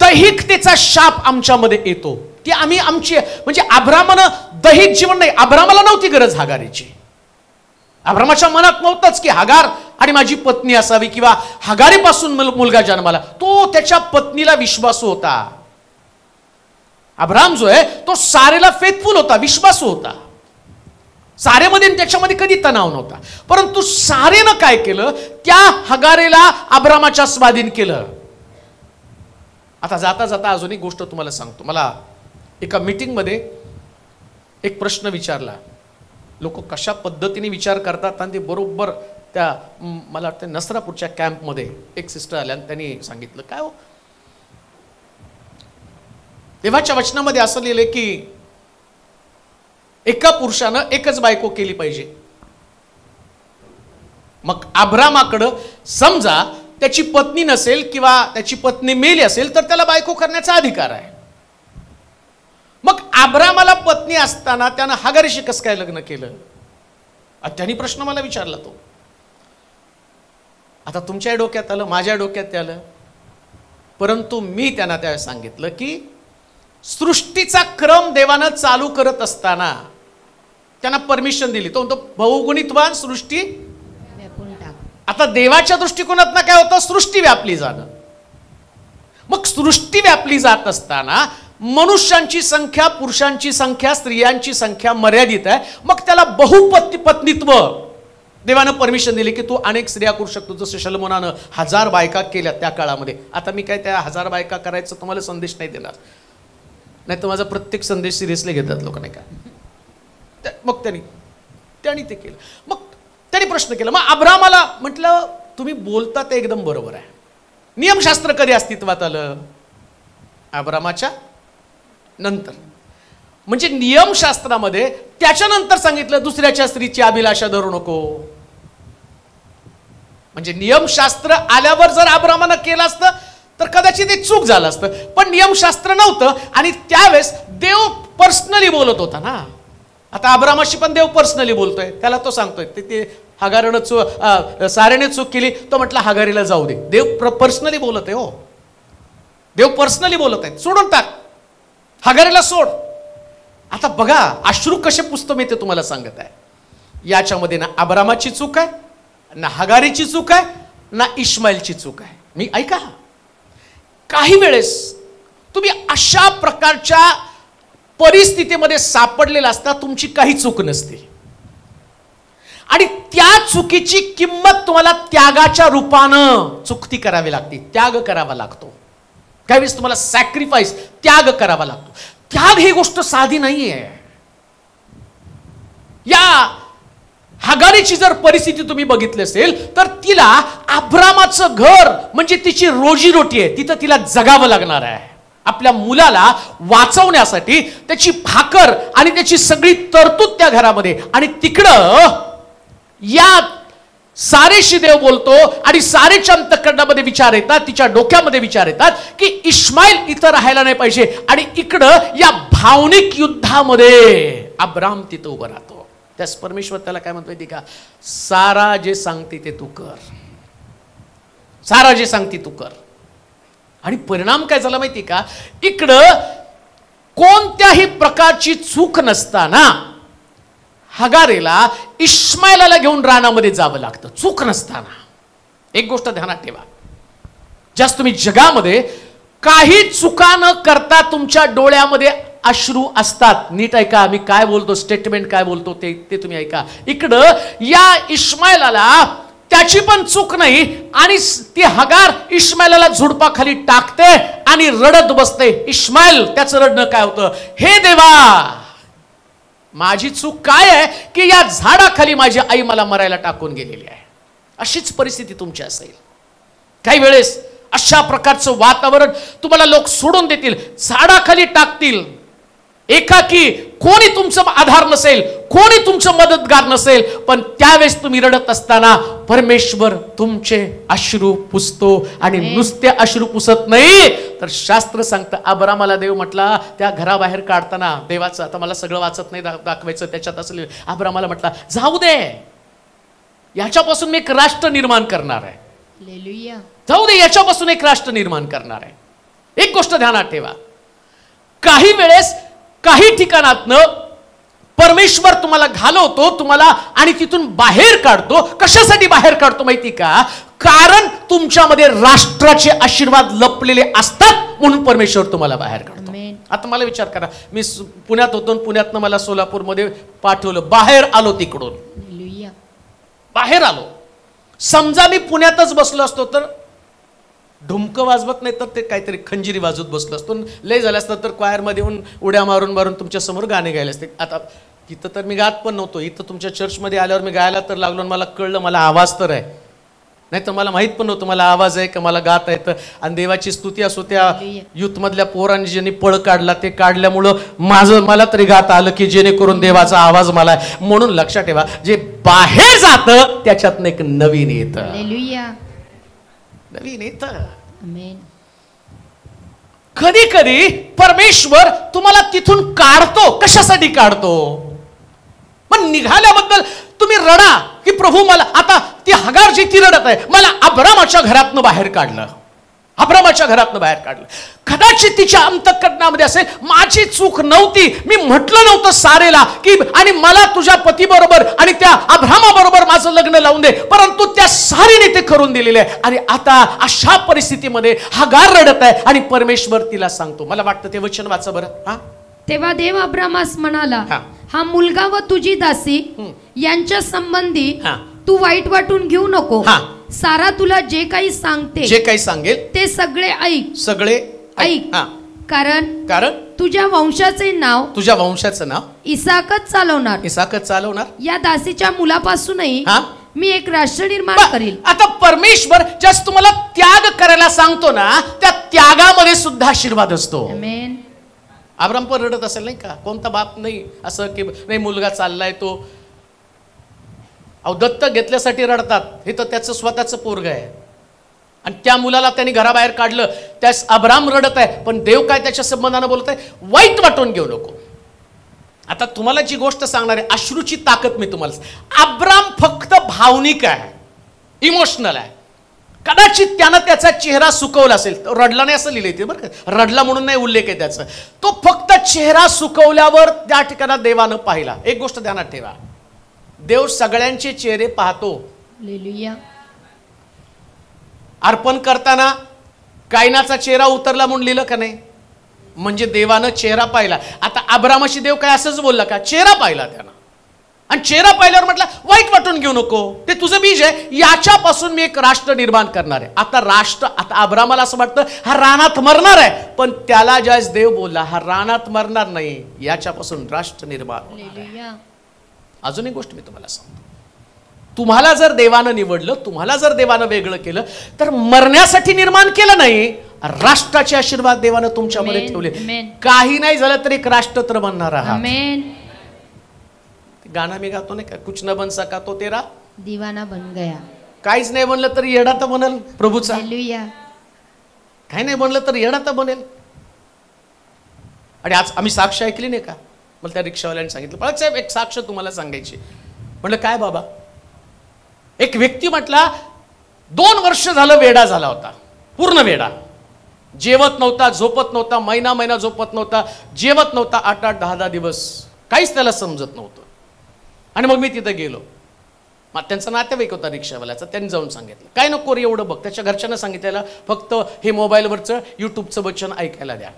दैहिकतेचा शाप आमच्यामध्ये येतो की आम्ही आमची, म्हणजे अब्रामानं दैहिक जीवन नाही, अब्रामाला नव्हती गरज हगारीची. अब्रामाच्या मनात नव्हतंच की हगार आणि माझी पत्नी असावी किंवा हगारीपासून मुलगा जन्माला. तो त्याच्या पत्नीला विश्वासू होता. अब्राम जो आहे तो सारेला फेथफुल होता, विश्वासू होता. सारेमध्ये त्याच्यामध्ये कधी तणाव नव्हता. परंतु सारेनं काय केलं, त्या हगारेला अब्रामाच्या स्वाधीन केलं. आता जाता जाता अजून एक गोष्ट तुम्हाला सांगतो. मला एका मीटिंगमध्ये एक प्रश्न विचारला. लोक कशा पद्धतीने विचार करतात आणि ते बरोबर त्या, मला वाटतं नसरापूरच्या कॅम्पमध्ये एक सिस्टर आल्या आणि त्यांनी सांगितलं, काय हो, देवाच्या वचनामध्ये असं लिहिलंय की एका पुरुषानं एकच बायको केली पाहिजे. मग अब्रामाकडं समजा त्याची पत्नी नसेल किंवा त्याची पत्नी मेली असेल तर त्याला बायको करण्याचा अधिकार आहे. मग अब्रामाला पत्नी असताना त्यानं हगारीशी कसं काय लग्न केलं? त्यांनी प्रश्न मला विचारला तो. आता तुमच्या डोक्यात आलं, माझ्या डोक्यात आलं, परंतु मी त्यांना त्यावेळेस सांगितलं की सृष्टीचा क्रम देवानं चालू करत असताना त्यांना परमिशन दिली. तो म्हणतो बहुगुणितवान सृष्टी. आता देवाच्या दृष्टिकोनातनं काय होतं? सृष्टी व्यापली जाणं. मग सृष्टी व्यापली जात असताना मनुष्यांची संख्या, पुरुषांची संख्या, स्त्रियांची संख्या मर्यादित आहे. मग त्याला बहुपत्नीत्व देवानं परमिशन दिली की तू अनेक स्त्रिया करू शकतो. जसं शलोमोनानं 1000 बायका केल्या त्या काळामध्ये. आता मी काय त्या 1000 बायका करायचं तुम्हाला संदेश नाही देणार, नाही तर माझा प्रत्येक संदेश सिरियसली घेतात लोक, नाही का? मग त्यांनी ते केलं. मग त्यांनी प्रश्न केला. मग अब्रामाला म्हटलं तुम्ही बोलता ते एकदम बरोबर आहे. नियमशास्त्र कधी अस्तित्वात आलं? अब्रामाच्या नंतर. म्हणजे नियमशास्त्रामध्ये त्याच्यानंतर सांगितलं दुसऱ्याच्या स्त्रीची अभिलाषा धरू नको. म्हणजे नियमशास्त्र आल्यावर जर अब्रामानं केलं असतं तर कदाचित एक चूक झालं असतं. पण नियमशास्त्र नव्हतं आणि त्यावेळेस देव पर्सनली बोलत होता ना. आता अब्रामाशी पण देव पर्सनली बोलतोय. त्याला तो सांगतोय ते हगारीनं सारेने चूक केली, तो म्हटलं हगारीला जाऊ दे. देव पर्सनली बोलत आहे. हो, देव पर्सनली बोलत आहे. सोडून टाक, हगारीला सोड. आता बघा अश्रू कसे पुसतो मी ते तुम्हाला सांगत आहे. याच्यामध्ये ना अब्रामाची चूक आहे, ना हगारीची चूक आहे, ना इश्माईलची चूक आहे. मी ऐका, काही वेळेस तुम्ही अशा प्रकारच्या परिस्थितीमध्ये सापडलेला असता, तुमची काही चूक नसते आणि त्या चुकीची किंमत तुम्हाला त्यागाच्या रूपानं चुकती करावी लागते. त्याग करावा लागतो. काही वेळेस तुम्हाला सॅक्रिफाईस, त्याग करावा लागतो. त्याग ही गोष्ट साधी नाहीये. या हगारीची जर परिस्थिती तुम्ही बघितली असेल तर तिला अब्रामाचं घर म्हणजे तिची रोजीरोटी आहे, तिथं तिला जगावं लागणार आहे. आपल्या मुलाला वाचवण्यासाठी त्याची भाकर आणि त्याची सगळी तरतूद त्या घरामध्ये. आणि तिकडं या सारेशी देव बोलतो आणि सारेच्या अंतःकरणामध्ये विचार येतात, तिच्या डोक्यामध्ये विचार येतात की इश्माईल इथं राहायला नाही पाहिजे. आणि इकडं या भावनिक युद्धामध्ये अब्राम तिथं उभं राहतो. त्यास परमेश्वर त्याला काय म्हणतोय ती का, सारा जे सांगते ते तू कर, सारा जे सांगते तू कर. आणि परिणाम काय झाला माहिती का, इकडं कोणत्याही प्रकारची चूक नसताना हगारेला इश्माईलाला घेऊन रानामध्ये जावं लागतं, चूक नसताना. एक गोष्ट ध्यानात ठेवा, जास्त तुम्ही जगामध्ये काही चुका न करता तुमच्या डोळ्यामध्ये अश्रू असतात. नीट ऐका मी काय बोलतो, स्टेटमेंट काय बोलतो ते तुम्ही ऐका. इकडं या इश्माईलाला त्याची पण चूक नाही आणि ती हगार इश्माईलाला झुडपाखाली टाकते आणि रडत बसते. इश्माईल त्याचं रडणं काय होतं, हे देवा माझी चूक काय आहे की या झाडाखाली माझी आई मला मरायला टाकून गेलेली आहे. अशीच परिस्थिती तुमची असेल. काही वेळेस अशा प्रकारचं वातावरण तुम्हाला लोक सोडून देतील, झाडाखाली टाकतील. एकाकी कोणी तुमचं आधार नसेल, कोणी तुमचं मदतगार नसेल, पण त्यावेळेस तुम्ही रडत असताना परमेश्वर तुमचे अश्रू पुसतो. आणि नुसते अश्रू पुसत नाही तर शास्त्र सांगतं, अब्रामाला देव म्हटला त्या घराबाहेर काढताना देवाचं, आता मला सगळं वाचत नाही दाखवायचं त्याच्यात असलं, अब्रामाला म्हटला जाऊ दे, याच्यापासून मी एक राष्ट्र निर्माण करणार आहे. जाऊ दे, याच्यापासून एक राष्ट्र निर्माण करणार आहे. एक गोष्ट ध्यानात ठेवा, काही वेळेस काही ठिकाणातनं परमेश्वर तुम्हाला घालवतो तुम्हाला आणि तिथून बाहेर काढतो. कशासाठी बाहेर काढतो माहिती का, कारण तुमच्यामध्ये राष्ट्राचे आशीर्वाद लपलेले असतात म्हणून परमेश्वर तुम्हाला बाहेर काढतो. आता मला विचार करा, मी पुण्यात होतो, पुण्यातनं मला सोलापूरमध्ये पाठवलं, बाहेर आलो, तिकडून बाहेर आलो. समजा मी पुण्यातच बसलो असतो तर ढुमकं वाजवत नाही तर ते काहीतरी खंजिरी वाजवत बसलो असतो. लय झालं असतं तर क्वायरमध्ये येऊन उड्या मारून मारून तुमच्या समोर गाणे गायले असते. आता इथं तर मी गात पण नव्हतो, इथं तुमच्या चर्चमध्ये आल्यावर मी गायला तर लागलो, मला कळलं मला आवाज तर आहे, नाही तर मला माहित पण नव्हतं मला आवाज आहे का मला गाता येतं. आणि देवाची स्तुती असो त्या युथ मधल्या पोरांनी ज्यांनी पळ काढला ते काढल्यामुळं मला तरी गाता आलं की जेणेकरून देवाचा आवाज मला आहे. म्हणून लक्षात ठेवा, जे बाहेर जातं त्याच्यातनं एक नवीन येतं. नवीन येतं. कधी कधी परमेश्वर तुम्हाला तिथून काढतो. कशासाठी काढतो? पण निघाल्याबद्दल तुम्ही रडा की प्रभू मला, आता ती हगार जी ती रडत आहे, मला अब्रामाच्या घरातनं बाहेर काढलं, अब्रामाच्या घरातनं बाहेर काढलं. कदाचित तिच्या अंतःकरणामध्ये असेल, माझी चूक नव्हती, मी म्हटलं नव्हतं सारेला की आणि मला तुझ्या पतीबरोबर आणि त्या अब्रामाबरोबर माझं लग्न लावून दे, परंतु त्या सारीने ते करून दिलेले आहे. आणि आता अशा परिस्थितीमध्ये हगार रडत आहे आणि परमेश्वर तिला सांगतो. मला वाटतं ते वचन वाचा बरं. हा, तेव्हा देव अब्रामास म्हणाला, हा मुलगा व तुझी दासी यांच्या संबंधी तू वाईट वाटून घेऊ नको. सारा तुला जे काही सांगते, जे काही सांगेल ते सगळे ऐक, सगळे ऐक. कारण तुझ्या वंशाचे नाव इसाकच चालवणार. इसाकच चालवणार. या दासीच्या मुलापासूनही मी एक राष्ट्र निर्माण करील. आता परमेश्वर ज्यास तुम्हाला त्याग करायला सांगतो ना, त्या त्यागामध्ये सुद्धा आशीर्वाद असतो. आमेन. अब्राम पण रडत असेल नाही का? कोणता बाप नाही असं की नाही मुलगा चाललाय तो. अहो, दत्तक घेतल्यासाठी रडतात. हे तर त्याचं स्वतःचं पोरग आहे आणि त्या मुलाला त्यांनी घराबाहेर काढलं. त्यास अब्राम रडत आहे, पण देव काय त्याच्या संबंधानं बोलत आहे, वाईट वाटून घेऊ नको. आता तुम्हाला जी गोष्ट सांगणार आहे, अश्रूची ताकद मी तुम्हाला. अब्राम फक्त भावनिक आहे, इमोशनल आहे. कदाचित त्यानं त्याचा चेहरा सुकवला असेल. तो रडला नाही असं लिहिलंय ते बरं का, रडला म्हणून नाही उल्लेख आहे त्याचा. तो फक्त चेहरा सुकवल्यावर त्या ठिकाणी देवानं पाहिला. एक गोष्ट ध्यानात ठेवा, देव सगळ्यांचे चेहरे पाहतो. हालेलुया. अर्पण करताना कायनाचा चेहरा उतरला म्हणून लिहिलं का नाही? म्हणजे देवानं चेहरा पाहिला. आता अब्रामाशी देव काय असंच बोलला का? चेहरा पाहिला त्यानं. आणि चेहरा पाहिल्यावर म्हटलं वाईट वाटून घेऊ नको, ते तुझं बीज आहे, याच्यापासून मी एक राष्ट्र निर्माण करणार आहे. आता राष्ट्र, आता अब्रामाला असं वाटतं हा रानात मरणार आहे, पण त्याला ज्यावेळेस देव बोलला हा रानात मरणार नाही, याच्यापासून राष्ट्र निर्माण. अजून एक गोष्ट मी तुम्हाला सांगतो, तुम्हाला जर देवानं निवडलं, तुम्हाला जर देवानं वेगळं केलं, तर मरण्यासाठी निर्माण केलं नाही, राष्ट्राचे आशीर्वाद देवानं तुमच्यामध्ये ठेवले. काही नाही झालं तरी एक राष्ट्र तर बनणार आहात. गाणं मी गातो नाही का, कुछ न बन सका तो तेरा दीवाना बन गया. काहीच नाही बनलं तरी येडा तर बनेल प्रभूचा. काही नाही बनलं तर येडा तर बनेल. आणि आज आम्ही साक्ष ऐकली नाही का? मला त्या रिक्षावाल्याने सांगितलं, पळत साहेब एक साक्ष तुम्हाला सांगायची. म्हटलं काय बाबा? एक व्यक्ती म्हटला 2 वर्ष झालं वेडा झाला होता, पूर्ण वेडा. जेवत नव्हता, झोपत नव्हता, महिना झोपत नव्हता, जेवत नव्हता, 8-8, 10-10 दिवस, काहीच त्याला समजत नव्हतं. आणि मग मी तिथं गेलो. मग त्यांचा नातेवाईक होता रिक्षावाल्याचा, त्यांनी जाऊन सांगितलं काय नको रे एवढं बघ. त्याच्या घरच्यांना सांगितलेलं फक्त हे मोबाईलवरचं यूट्यूबचं वचन ऐकायला द्या.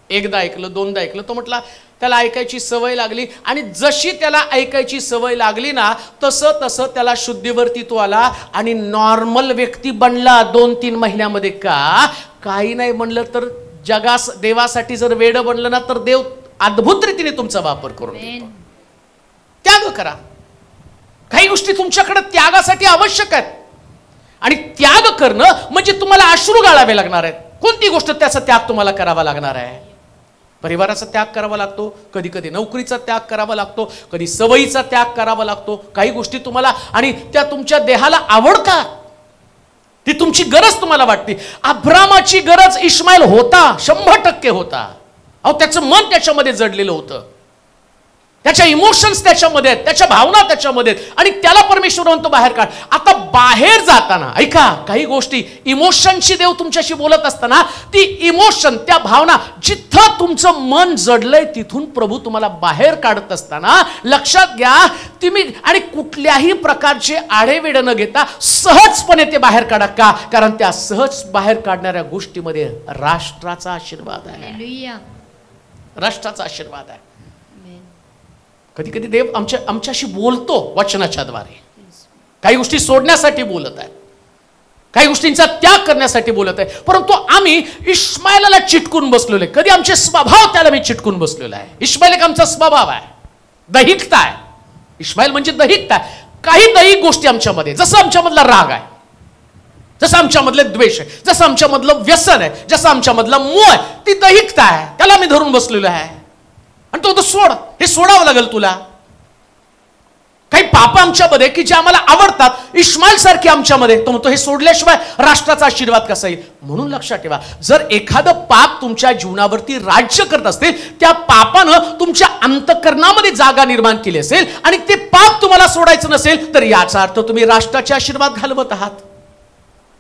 एकदा ऐकलं, 2दा ऐकलं. तो म्हटला त्याला ऐकायची सवय लागली, आणि जशी त्याला ऐकायची सवय लागली ना, तसं तसं त्याला शुद्धीवरती तो आला आणि नॉर्मल व्यक्ती बनला 2-3 महिन्यामध्ये. का? काही नाही म्हणलं तर देवासाठी जर वेड बनलं ना, तर देव अद्भुत रीतीने तुमचा वापर करून देतो. त्याग करा. काही गोष्टी तुमच्याकडे त्यागासाठी आवश्यक आहेत, आणि त्याग करणं म्हणजे तुम्हाला अश्रू गाळावे लागणार आहेत. कोणती गोष्ट त्याचा त्याग तुम्हाला करावा लागणार आहे? परिवाराचा त्याग करावा लागतो, कधी कधी नोकरीचा त्याग करावा लागतो, कधी सवयीचा त्याग करावा लागतो. काही गोष्टी तुम्हाला, आणि त्या तुमच्या देहाला आवडतात, ती तुमची गरज तुम्हाला वाटते. अब्रामाची गरज इश्माईल होता, 100% होता. अहो, त्याचं मन त्याच्यामध्ये जडलेलं होतं, त्याच्या इमोशन्स त्याच्यामध्ये आहेत, त्याच्या भावना त्याच्यामध्ये आहेत, आणि त्याला परमेश्वर म्हणतो बाहेर काढ. आता बाहेर जाताना ऐका, काही गोष्टी इमोशनशी देव तुमच्याशी बोलत असताना, ती इमोशन, त्या भावना, जिथं तुमचं मन जडलंय तिथून प्रभू तुम्हाला बाहेर काढत असताना लक्षात घ्या, तुम्ही आणि कुठल्याही प्रकारचे आढेवेढे न घेता सहजपणे ते बाहेर काढा. का? कारण त्या सहज बाहेर काढणाऱ्या गोष्टीमध्ये राष्ट्राचा आशीर्वाद आहे. राष्ट्राचा आशीर्वाद आहे. कधी कधी देव आमच्याशी बोलतो वचनाच्या द्वारे. काही गोष्टी सोडण्यासाठी बोलत आहे, काही गोष्टींचा त्याग करण्यासाठी बोलत आहे. परंतु आम्ही इश्माईलला चिटकून बसलेलो आहे. कधी आमचे स्वभाव त्याला मी चिटकून बसलेलो आहे. इश्माईल एक आमचा स्वभाव आहे, दैहिकता आहे. इश्माईल म्हणजे दैहिकता आहे. काही दैहिक गोष्टी आमच्यामध्ये, जसं आमच्यामधला राग आहे, जसं आमच्यामधले द्वेष आहे, जसं आमच्यामधलं व्यसन आहे, जसं आमच्यामधला मोह आहे, ती दैहिकता आहे, त्याला मी धरून बसलेलो आहे. आणि तो सोड, हे सोडावं लागेल तुला. काही पाप आमच्यामध्ये की जे आम्हाला आवडतात, इस्माईल सारखे आमच्यामध्ये, तो म्हणतो हे सोडल्याशिवाय राष्ट्राचा आशीर्वाद कसा येईल. म्हणून लक्षात ठेवा, जर एखादं पाप तुमच्या जीवनावरती राज्य करत असतील, त्या पापानं तुमच्या अंतःकरणामध्ये जागा निर्माण केली असेल आणि ते पाप तुम्हाला सोडायचं नसेल, तर याचा अर्थ तुम्ही राष्ट्राचे आशीर्वाद घालवत आहात.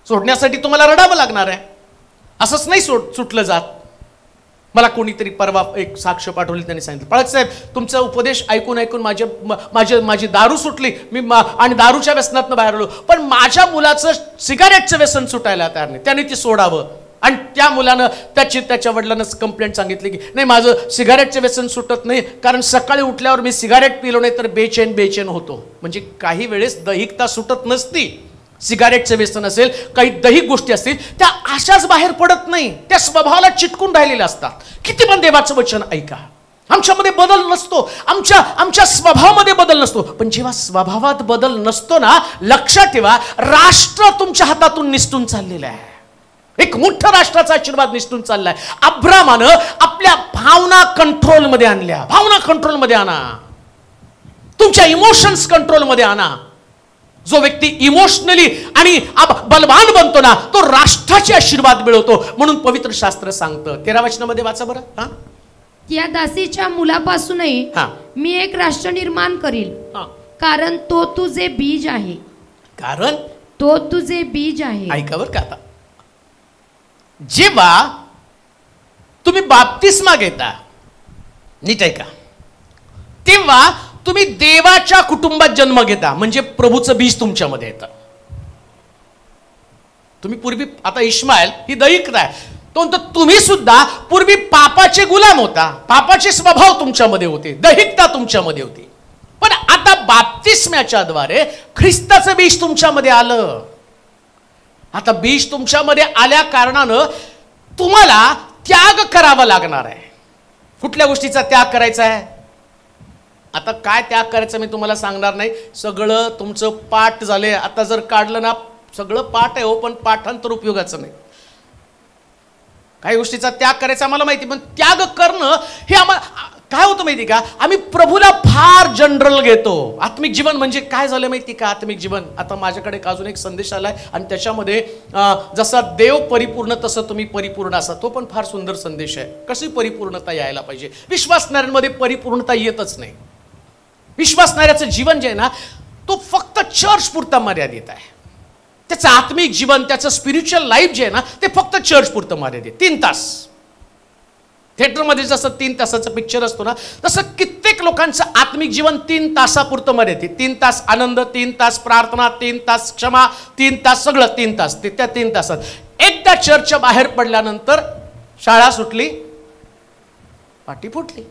सोडण्यासाठी तुम्हाला रडावं लागणार आहे. असंच नाही सुटलं जात. मला कोणीतरी परवा एक साक्ष पाठवली, त्यांनी सांगितलं, पळत साहेब तुमचा उपदेश ऐकून ऐकून माझी दारू सुटली, मी आणि दारूच्या व्यसनातनं बाहेर आलो, पण माझ्या मुलाचं सिगारेटचं व्यसन सुटायला तयार नाही, त्याने ती सोडावं. आणि त्या मुलानं त्याच्या वडिलांना कंप्लेंट सांगितली की नाही माझं सिगारेटचं व्यसन सुटत नाही, कारण सकाळी उठल्यावर मी सिगारेट पिलो नाही तर बेचैन होतो. म्हणजे काही वेळेस दैहिकता सुटत नसती. सिगारेटचं व्यसन असेल, काही दैहिक गोष्टी असतील, त्या अशाच बाहेर पडत नाही, त्या स्वभावाला चिटकून राहिलेल्या असतात. किती पण देवाचं वचन ऐका, आमच्यामध्ये बदल नसतो, आमच्या स्वभावामध्ये बदल नसतो. पण जेव्हा स्वभावात बदल नसतो ना, लक्षात ठेवा, राष्ट्र तुमच्या हातातून निसटून चाललेलं आहे. एक मोठा राष्ट्राचा आशीर्वाद निसटून चाललाय. अब्रामानं आपल्या भावना कंट्रोलमध्ये आणल्या. भावना कंट्रोलमध्ये आणा, तुमच्या इमोशन्स कंट्रोलमध्ये आणा. जो व्यक्ती इमोशनली आणि बलवान बनतो ना, तो राष्ट्राचे आशीर्वाद मिळवतो. म्हणून पवित्र शास्त्र सांगतं, 13 वचनामध्ये वाचा बरं. या दासीच्या मुलापासूनही मी एक राष्ट्र निर्माण करील, कारण तो तुझे बीज आहे. कारण तो तुझे बीज आहे. ऐका बरं का, आता जेव्हा तुम्ही बाप्तिस्मा घेता, नीट ऐका, तेव्हा तुम्ही देवाच्या कुटुंबात जन्म घेता. म्हणजे प्रभूचं बीज तुमच्यामध्ये येतं. तुम्ही पूर्वी, आता इस्माईल ही दैहिकता आहे, तो तुम्ही सुद्धा पूर्वी पापाचे गुलाम होता. पापाचे स्वभाव तुमच्यामध्ये होते, दैहिकता तुमच्यामध्ये होती. पण आता बाप्तिस्म्याच्या द्वारे ख्रिस्ताचं बीज तुमच्यामध्ये आलं. आता बीज तुमच्यामध्ये आल्या कारणानं तुम्हाला त्याग करावा लागणार आहे. कुठल्या गोष्टीचा त्याग करायचा आहे? आता काय त्याग करायचं मी तुम्हाला सांगणार नाही. सगळं तुमचं पाठ झाले. आता जर काढलं ना, सगळं पाठ आहे हो, पण पाठांतर उपयोगाचं नाही. काही गोष्टीचा त्याग करायचा आम्हाला माहिती, पण त्याग करणं हे आम्हाला काय होतं माहिती का, आम्ही प्रभूला फार जनरल घेतो. आत्मिक जीवन म्हणजे काय झालं माहिती का, आत्मिक जीवन. आता माझ्याकडे अजून एक संदेश आलाय आणि त्याच्यामध्ये जसा देव परिपूर्ण तसं तुम्ही परिपूर्ण असा, तो पण फार सुंदर संदेश आहे. कशी परिपूर्णता यायला पाहिजे. विश्वासणाऱ्यांमध्ये परिपूर्णता येतच नाही. विश्वासणाऱ्याचं जीवन जे आहे ना, तो फक्त चर्च पुरता मर्यादित आहे. त्याचं आत्मिक जीवन, त्याचं स्पिरिच्युअल लाईफ जे आहे ना, ते फक्त चर्च पुरतं मर्यादित. 3 तास थिएटरमध्ये जसं 3 तासाचं पिक्चर असतो ना, तसं कित्येक लोकांचं आत्मिक जीवन 3 तासापुरतं मर्यादित. 3 तास आनंद, 3 तास प्रार्थना, 3 तास क्षमा, 3 तास सगळं 3 तास. त्या 3 तासात एकदा चर्चच्या बाहेर पडल्यानंतर शाळा सुटली, पाठी फुटली.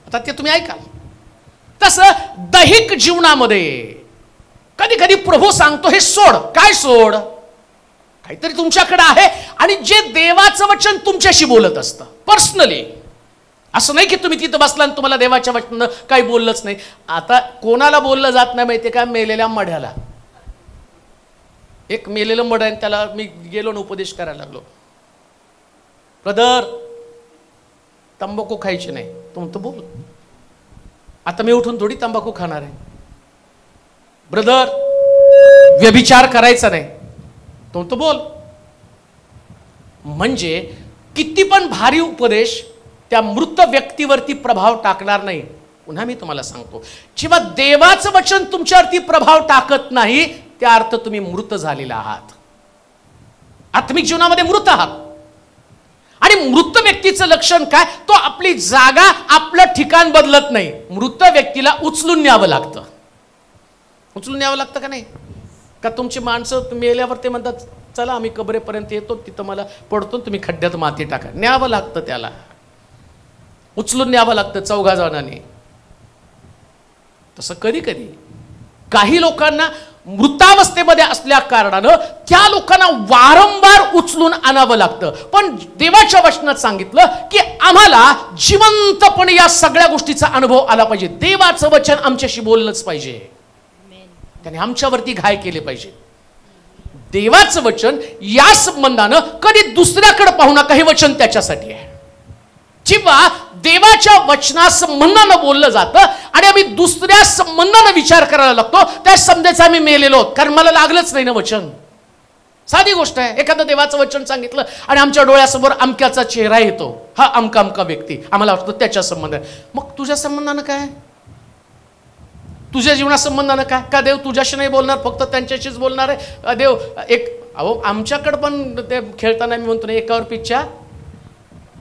आता ते तुम्ही ऐकाल. तसं दैहिक जीवनामध्ये कधी कधी प्रभू सांगतो हे सोड. काय सोड? काहीतरी तुमच्याकडे आहे आणि जे देवाचं वचन तुमच्याशी बोलत असतं पर्सनली. असं नाही की तुम्ही तिथं बसला आणि तुम्हाला देवाच्या वचनानं काही बोललंच नाही. आता कोणाला बोललं जात नाही माहितीये का? मेलेल्या मढ्याला. एक मेलेलं मढ आहे, त्याला मी गेलो ना उपदेश करायला लागलो, ब्रदर तंबाखू खायची नाही. तो बोल, आता मी उठून थोडी तंबाखू खाणार आहे. ब्रदर व्यभिचार करायचा नाही. तो बोल. म्हणजे किती पण भारी उपदेश त्या मृत व्यक्तीवरती प्रभाव टाकणार नाही. पुन्हा मी तुम्हाला सांगतो, जेव्हा देवाचं वचन तुमच्यावरती प्रभाव टाकत नाही, त्या अर्थ तुम्ही मृत झालेला आहात. आत्मिक जीवनामध्ये मृत आहात. आणि मृत व्यक्तीचं लक्षण काय? तो आपली जागा, आपलं ठिकाण बदलत नाही. मृत व्यक्तीला उचलून न्यावं लागतं. उचलून न्यावं लागतं का नाही? का तुमची माणसं मेल्यावर ते म्हणतात चला आम्ही कबरेपर्यंत येतो, तिथं मला पडतो, तुम्ही खड्ड्यात माती टाका. न्यावं लागतं, त्याला उचलून न्यावं लागतं 4 जणांनी. तसं कधी कधी काही लोकांना मृतावस्थेमध्ये असल्या कारणानं त्या लोकांना वारंवार उचलून आणावं लागतं. पण देवाच्या वचनात सांगितलं की आम्हाला जिवंतपणे या सगळ्या गोष्टीचा अनुभव आला पाहिजे. देवाचं वचन आमच्याशी बोललंच पाहिजे, त्याने आमच्यावरती घाय केले पाहिजे. देवाचं वचन या संबंधानं कधी दुसऱ्याकडे पाहू नका, हे वचन त्याच्यासाठी आहे. जेव्हा देवाच्या वचना संबंधानं बोललं जातं आणि आम्ही दुसऱ्या संबंधानं विचार करायला लागतो, त्या समजायचं आम्ही मेलेलो आहोत, कारण मला लागलंच नाही ना वचन. साधी गोष्ट आहे, एखादं देवाचं वचन सांगितलं आणि आमच्या डोळ्यासमोर अमक्याचा चेहरा येतो, हा अमका अमका व्यक्ती, आम्हाला वाटतं त्याच्या संबंध आहे. मग तुझ्या संबंधानं काय, तुझ्या जीवना संबंधानं काय? का देव तुझ्याशी नाही बोलणार, फक्त त्यांच्याशीच बोलणार आहे? देव अहो आमच्याकडं पण ते खेळताना मी म्हणतो ना, एकावर पिच्चा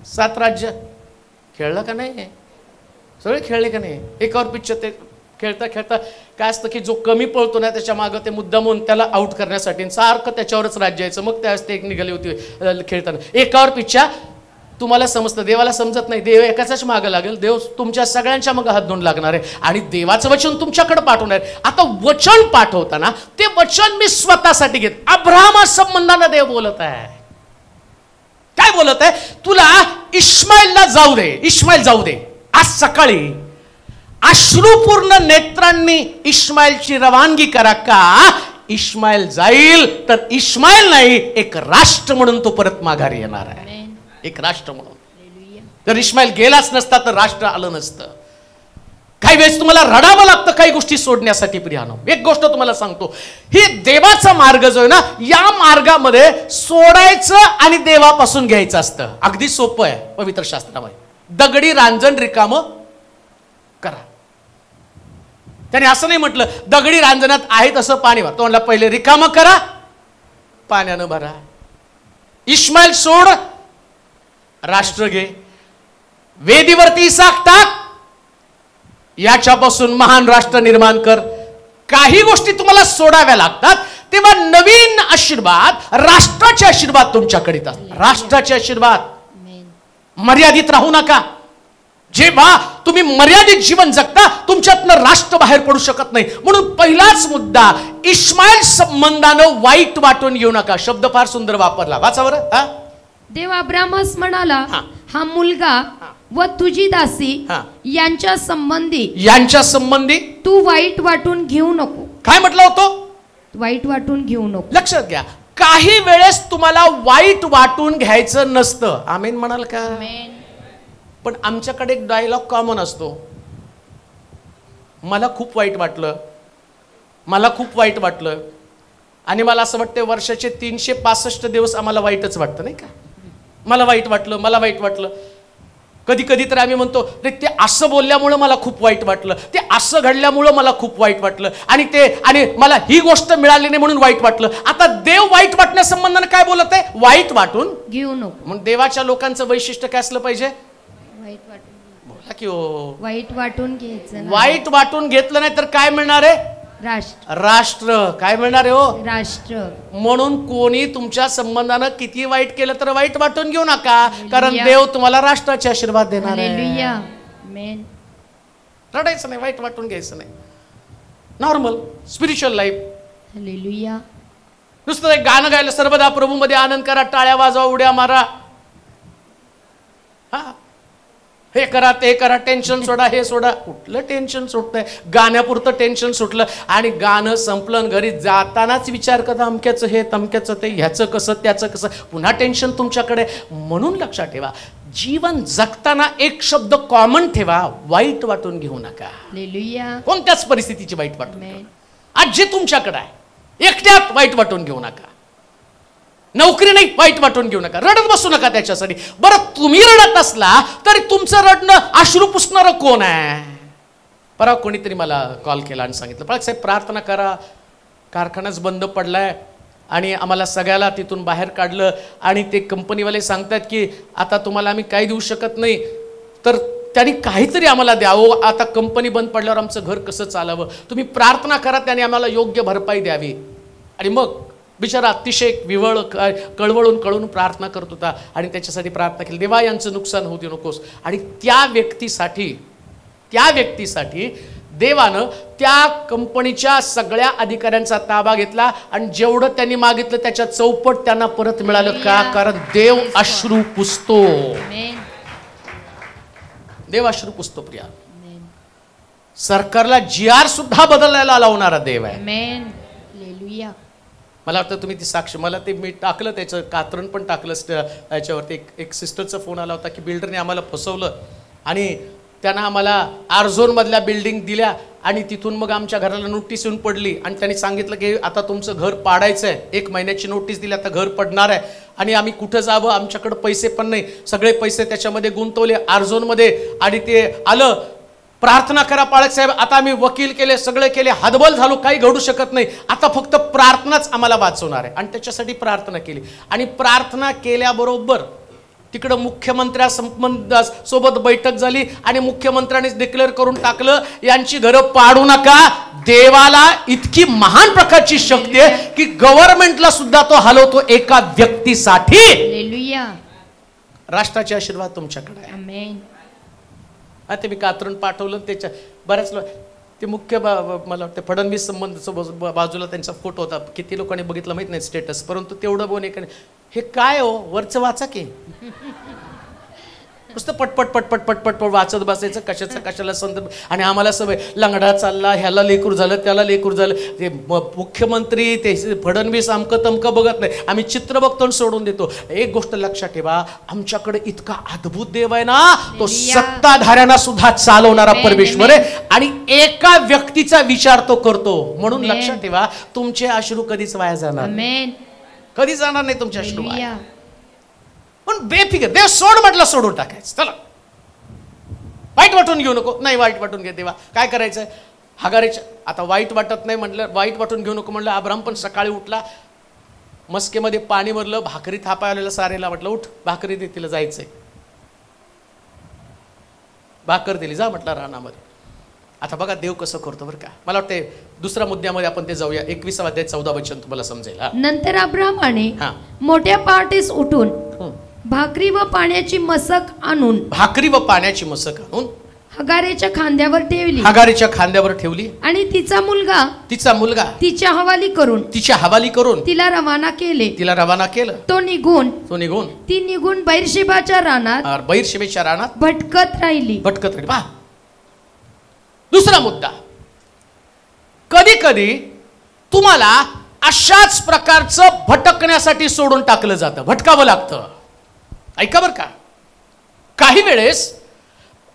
7 राज्य खेळलं का नाही, सगळे खेळले का नाही? एकावर पिच्चा ते खेळता खेळता काय असतं की जो कमी पळतो ना त्याच्या मागं ते मुद्दामून त्याला आउट करण्यासाठी सारखं त्याच्यावरच राज्य यायचं. मग त्यावेळेस ते एक निघाली होती खेळताना, एकावर पिच्चा. तुम्हाला समजतं, देवाला समजत नाही. देव एकाच मागं लागेल, देव तुमच्या सगळ्यांच्या मागं हात धुवून लागणार आहे आणि देवाचं वचन तुमच्याकडे पाठवणार आहे. आता वचन पाठवताना ते वचन मी स्वतःसाठी घेत, अब्राहमा संबंधानं देव बोलत आहे. काय बोलत आहे? तुला इश्माईलला जाऊ दे, इश्माईल जाऊ दे. आज सकाळी अश्रुपूर्ण नेत्रांनी इश्माईलची रवानगी करा, का इश्माईल जाईल तर इश्माईल नाही, एक राष्ट्र म्हणून तो परत माघारी येणार आहे. एक राष्ट्र म्हणून. जर इश्माईल गेलाच नसता तर राष्ट्र आलं नसतं. काही वेळेस तुम्हाला रडावं लागतं काही गोष्टी सोडण्यासाठी. प्रियानो, एक गोष्ट तुम्हाला सांगतो, ही देवाचा मार्ग जो आहे ना, या मार्गामध्ये सोडायचं आणि देवापासून घ्यायचं असतं. अगदी सोपं आहे पवित्र शास्त्रामध्ये. दगडी रांजण रिकामं करा. त्याने असं नाही म्हटलं दगडी रांजणात आहे तसं पाणी भर, तो म्हणला पहिले रिकामं करा, पाण्यानं भरा. इश्माईल सोड, राष्ट्र घे. वेदीवरती इसाक टाक, याच्यापासून महान राष्ट्र निर्माण कर. काही गोष्टी तुम्हाला सोडाव्या लागतात, तेव्हा नवीन आशीर्वाद, राष्ट्राचे आशीर्वाद तुमच्याकडे येतात. राष्ट्राचे आशीर्वाद. मर्यादित राहू नका. जेव्हा तुम्ही मर्यादित जीवन जगता, तुमच्यातनं राष्ट्र बाहेर पडू शकत नाही. म्हणून पहिलाच मुद्दा, इश्माईल संबंधानं वाईट वाटून घेऊ नका. शब्द फार सुंदर वापरला, वाचा बरं. देव अब्राहमास म्हणाला, हा मुलगा व तुझी दासी यांच्या संबंधी तू वाईट वाटून घेऊ नको. काय म्हटलं होतं? वाईट वाटून घेऊ नको. लक्षात घ्या, काही वेळेस तुम्हाला वाईट वाटून घ्यायचं नसतं. आमेन म्हणाल का? पण आमच्याकडे एक डायलॉग कॉमन असतो, मला खूप वाईट वाटलं, मला खूप वाईट वाटलं. आणि मला असं वाटतं वर्षाचे 365 दिवस आम्हाला वाईटच वाटतं, नाही का? मला वाईट वाटलं, मला वाईट वाटलं. कधी कधी तर आम्ही म्हणतो रे, ते असं बोलल्यामुळं मला खूप वाईट वाटलं, ते असं घडल्यामुळं मला खूप वाईट वाटलं, आणि मला ही गोष्ट मिळाली नाही म्हणून वाईट वाटलं. आता देव वाईट वाटण्या संबंधाने काय बोलत आहे? वाईट वाटून घेऊ नको. म्हणून देवाच्या लोकांचं वैशिष्ट्य काय असलं पाहिजे? वाईट वाटून. बोला की हो, वाईट वाटून घ्यायचं. वाईट वाटून घेतलं नाही तर काय मिळणार आहे? राष्ट्र. काय मिळणार आहे हो? राष्ट्र. म्हणून कोणी तुमच्या संबंधानं किती वाईट केलं तर वाईट वाटून घेऊ नका, कारण देव तुम्हाला राष्ट्राचे आशीर्वाद देणार आहे. रडायचं नाही, वाईट वाटून घ्यायचं नाही. Normal spiritual life. हालेलुया. नुसतं एक गाणं गायलं, सर्वदा प्रभू मध्ये आनंद करा, टाळ्या वाजवा, उड्या मारा, हे करा ते करा, टेन्शन सोडा, हे सोडा. कुठलं टेन्शन सुटतंय? गाण्यापुरतं टेन्शन सुटलं आणि गाणं संपलं. घरी जातानाच विचार करा, अमक्याचं हे, तमक्याचं ते, ह्याचं कसं, त्याचं कसं, पुन्हा टेन्शन तुमच्याकडे. म्हणून लक्षात ठेवा, जीवन जगताना एक शब्द कॉमन ठेवा, वाईट वाटून घेऊ नका. कोणत्याच परिस्थितीची वाईट वाटून. आज जे तुमच्याकडे आहे, एकट्यात वाईट वाटून घेऊ नका. नोकरी नाही, वाईट वाटून घेऊ नका. रडत बसू नका त्याच्यासाठी. बरं, तुम्ही रडत असला तरी तुमचं रडणं अश्रू पुसणारं कोण आहे? परवा कोणीतरी मला कॉल केला आणि सांगितलं, पळक साहेब प्रार्थना करा, कारखानाच बंद पडलाय आणि आम्हाला सगळ्याला तिथून बाहेर काढलं आणि ते कंपनीवाले सांगतात की आता तुम्हाला आम्ही काही देऊ शकत नाही, तर त्यांनी काहीतरी आम्हाला द्यावं. आता कंपनी बंद पडल्यावर आमचं घर कसं चालावं? तुम्ही प्रार्थना करा, त्याने आम्हाला योग्य भरपाई द्यावी. आणि मग बिचारा अतिशय विवळ कळवळून प्रार्थना करत होता आणि त्याच्यासाठी प्रार्थना केली, देवा यांचं नुकसान होऊ देऊ नकोस. आणि त्या व्यक्तीसाठी देवानं त्या कंपनीच्या सगळ्या अधिकाऱ्यांचा ताबा घेतला आणि जेवढं त्यांनी मागितलं त्याच्या चौपट त्यांना परत मिळालं. का? कारण देव अश्रू पुसतो. देव अश्रू पुसतो. प्रिया, सरकारला GR सुद्धा बदलायला लावणारा देव आहे. मला वाटतं तुम्ही ती साक्ष, मला ते मी टाकलं त्याचं कात्रण पण टाकलं याच्यावरती. एक सिस्टरचा फोन आला होता की बिल्डरने आम्हाला फसवलं आणि त्यांना आम्हाला आरझोनमधल्या बिल्डिंग दिल्या आणि तिथून मग आमच्या घराला नोटीस येऊन पडली आणि त्यांनी सांगितलं की आता तुमचं घर पाडायचं आहे, 1 महिन्याची नोटीस दिली, आता घर पडणार आहे आणि आम्ही कुठं जावं, आमच्याकडे पैसे पण नाही, सगळे पैसे त्याच्यामध्ये गुंतवले आरझोनमध्ये आणि ते आलं. प्रार्थना करा पाळक साहेब, आता आम्ही वकील केले, सगळे केले, हतबल झालो, काही घडू शकत नाही, आता फक्त प्रार्थनाच आम्हाला वाचवणार आहे. आणि त्याच्यासाठी प्रार्थना केली आणि प्रार्थना केल्याबरोबर तिकडं मुख्यमंत्र्या सोबत बैठक झाली आणि मुख्यमंत्र्यांनीच डिक्लेअर करून टाकलं यांची घरं पाडू नका. देवाला इतकी महान प्रकारची शक्ती आहे की गव्हर्नमेंटला सुद्धा तो हलवतो एका व्यक्तीसाठी. हालेलुया. राष्ट्राचे आशीर्वाद तुमच्याकडे आहे. आमेन. आता मी कात्रण पाठवलं त्याच्या बऱ्याच ते मुख्य मला वाटतं फडणवीस संबंध बाजूला त्यांचा फोटो होता, किती लोकांनी बघितलं माहित नाही स्टेटस, परंतु तेवढं बोन एक हे काय हो वरचं वाचा की नुसतं पटपट पटपट पटपट वाचत बसायचं कशाचा कशाला संदर्भ. आणि आम्हाला सवय लंगडा चालला, ह्याला लेकूर झालं, त्याला लेकूर झालं, ते मुख्यमंत्री ते फडणवीस अमकं तमकं बघत नाही, आम्ही चित्र बघतो आणि सोडून देतो. एक गोष्ट लक्षात ठेवा, आमच्याकडे इतका अद्भुत देव आहे ना, तो सत्ताधाऱ्यांना सुद्धा चालवणारा परमेश्वर आहे आणि एका व्यक्तीचा विचार तो करतो. म्हणून लक्षात ठेवा, तुमचे अश्रू कधीच वाया जाणार नाही, कधी जाणार नाही तुमचे अश्रू वाया. पण बेफिकर देव सोड म्हटलं सोडून टाकायचं. चला वाईट वाटून घेऊ नको, नाही वाईट वाटून घे देवा, काय करायचंय हगारेच्या, आता वाईट वाटत नाही म्हटलं, वाईट वाटून घेऊ नको म्हटलं. अब्राम पण सकाळी उठला, मस्केमध्ये पाणी भरलं, भाकरी थापायला सारेला म्हटलं उठ भाकरी दे, तिला जायचंय, भाकर दिली, जा म्हटलं रानामध्ये. आता बघा देव कसं करतो बरं का. मला वाटते दुसऱ्या मुद्द्यामध्ये आपण ते जाऊया. 21 अध्याय 14 वचन तुम्हाला समजेल. नंतर अब्रामाने मोठ्या पहाटेस उठून भाकरी व पाण्याची मसक आणून हगारेच्या खांद्यावर ठेवली आणि तिचा मुलगा तिच्या हवाली करून तिला रवाना केलं. तो निघून ती बैरशेबाच्या रानात भटकत राहिली. दुसरा मुद्दा, कधी कधी तुम्हाला अशाच प्रकारचं भटकण्यासाठी सोडून टाकलं जातं, भटकावं लागतं. ऐका बरं का, काही वेळेस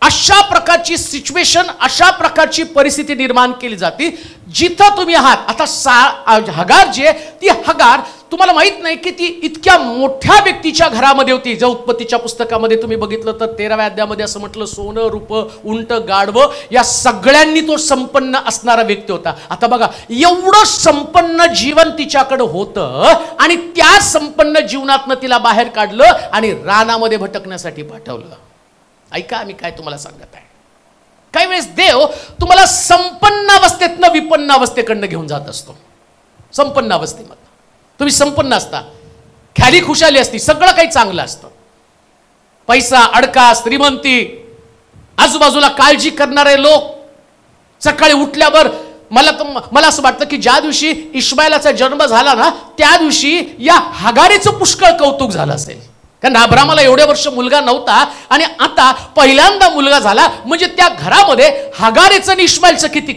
अशा प्रकारची सिच्युएशन, अशा प्रकारची परिस्थिती निर्माण केली जाते जिथं तुम्ही आहात. आता हगार जी आहे ती हगार तुम्हाला माहित नाही की ती इतक्या मोठ्या व्यक्तीच्या घरामध्ये होती. ज्या उत्पत्तीच्या पुस्तकामध्ये तुम्ही बघितलं तर 13व्या अध्यायामध्ये असं म्हटलं, सोनं रूप उंट गाढवं या सगळ्यांनी तो संपन्न असणारा व्यक्ती होता. आता बघा, एवढं संपन्न जीवन तिच्याकडे होतं आणि त्या संपन्न जीवनातनं तिला बाहेर काढलं आणि रानामध्ये भटकण्यासाठी पाठवलं. ऐका मी काय तुम्हाला सांगत आहे, काही वेळेस देव तुम्हाला संपन्न अवस्थेतनं विपन्न अवस्थेकडनं घेऊन जात असतो. संपन्न अवस्थेमध्ये तुम्ही संपन्न असता, ख्याली खुशाली असती, सगळं काही चांगलं असतं, पैसा अडका, श्रीमंती, आजूबाजूला काळजी करणारे लोक. सकाळी उठल्यावर मला असं वाटतं की ज्या दिवशी इश्माएलाचा जन्म झाला ना, त्या दिवशी या हगारेचं पुष्कळ कौतुक झालं असेल. कारण अब्रामाला एवढे वर्ष मुलगा नव्हता आणि आता पहिल्यांदा मुलगा झाला, म्हणजे त्या घरामध्ये हगारेचं आणि इश्माएलचं किती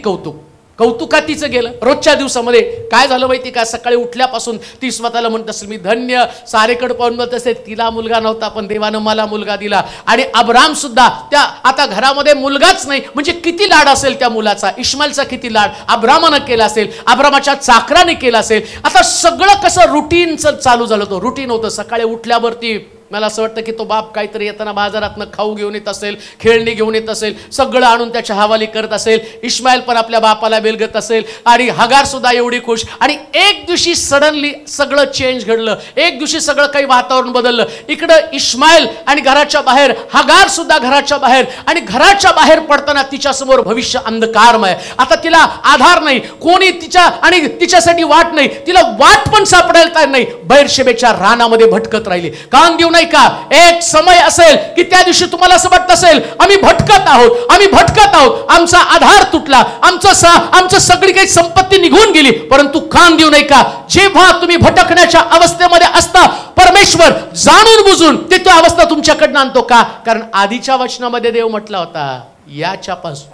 कौतुकातीचं गेलं. रोजच्या दिवसामध्ये काय झालं माहिती का, सकाळी उठल्यापासून ती स्वतःला म्हणत असेल मी धन्य, सारेकडे पाहून म्हणत असेल तिला मुलगा नव्हता पण देवानं मला मुलगा दिला. आणि अब्राम सुद्धा त्या आता घरामध्ये मुलगाच नाही, म्हणजे किती लाड असेल त्या मुलाचा, इश्माएलचा किती लाड अब्रामानं केला असेल, अब्रामाच्या चाकराने केला असेल. आता सगळं कसं रुटीनचं चालू झालं, तो रुटीन होतं. सकाळी उठल्यावरती मला असं वाटतं की तो बाप काहीतरी येताना बाजारातनं खाऊ घेऊन येत असेल, खेळणी घेऊन येत असेल, सगळं आणून त्याच्या हवाली करत असेल. इश्माएल पण आपल्या बापाला बेलगत असेल आणि हगार सुद्धा एवढी खुश. आणि एक दिवशी सडनली सगळं चेंज घडलं, एक दिवशी सगळं काही वातावरण बदललं. इकडं इश्माएल आणि घराच्या बाहेर हगार सुद्धा घराच्या बाहेर, आणि घराच्या बाहेर पडताना तिच्यासमोर भविष्य अंधकारमय. आता तिला आधार नाही, कोणी तिच्या आणि तिच्यासाठी वाट नाही, तिला वाट पण सापडायला नाही, बैरशेबेच्या रानामध्ये भटकत राहिली. कान देऊ का एक समय असेल की त्या दिवशी तुम्हाला असं वाटत असेल आम्ही भटकत आहोत, आमचा आधार तुटला, आमचं सगळी काही संपत्ती निघून गेली. परंतु कान देऊ नये का, जेव्हा तुम्ही भटकण्याच्या अवस्थेमध्ये असता परमेश्वर जाणून बुजून ते तो अवस्था तुमच्याकडनं आणतो. का? कारण आधीच्या वचनामध्ये देव म्हटला होता याच्यापासून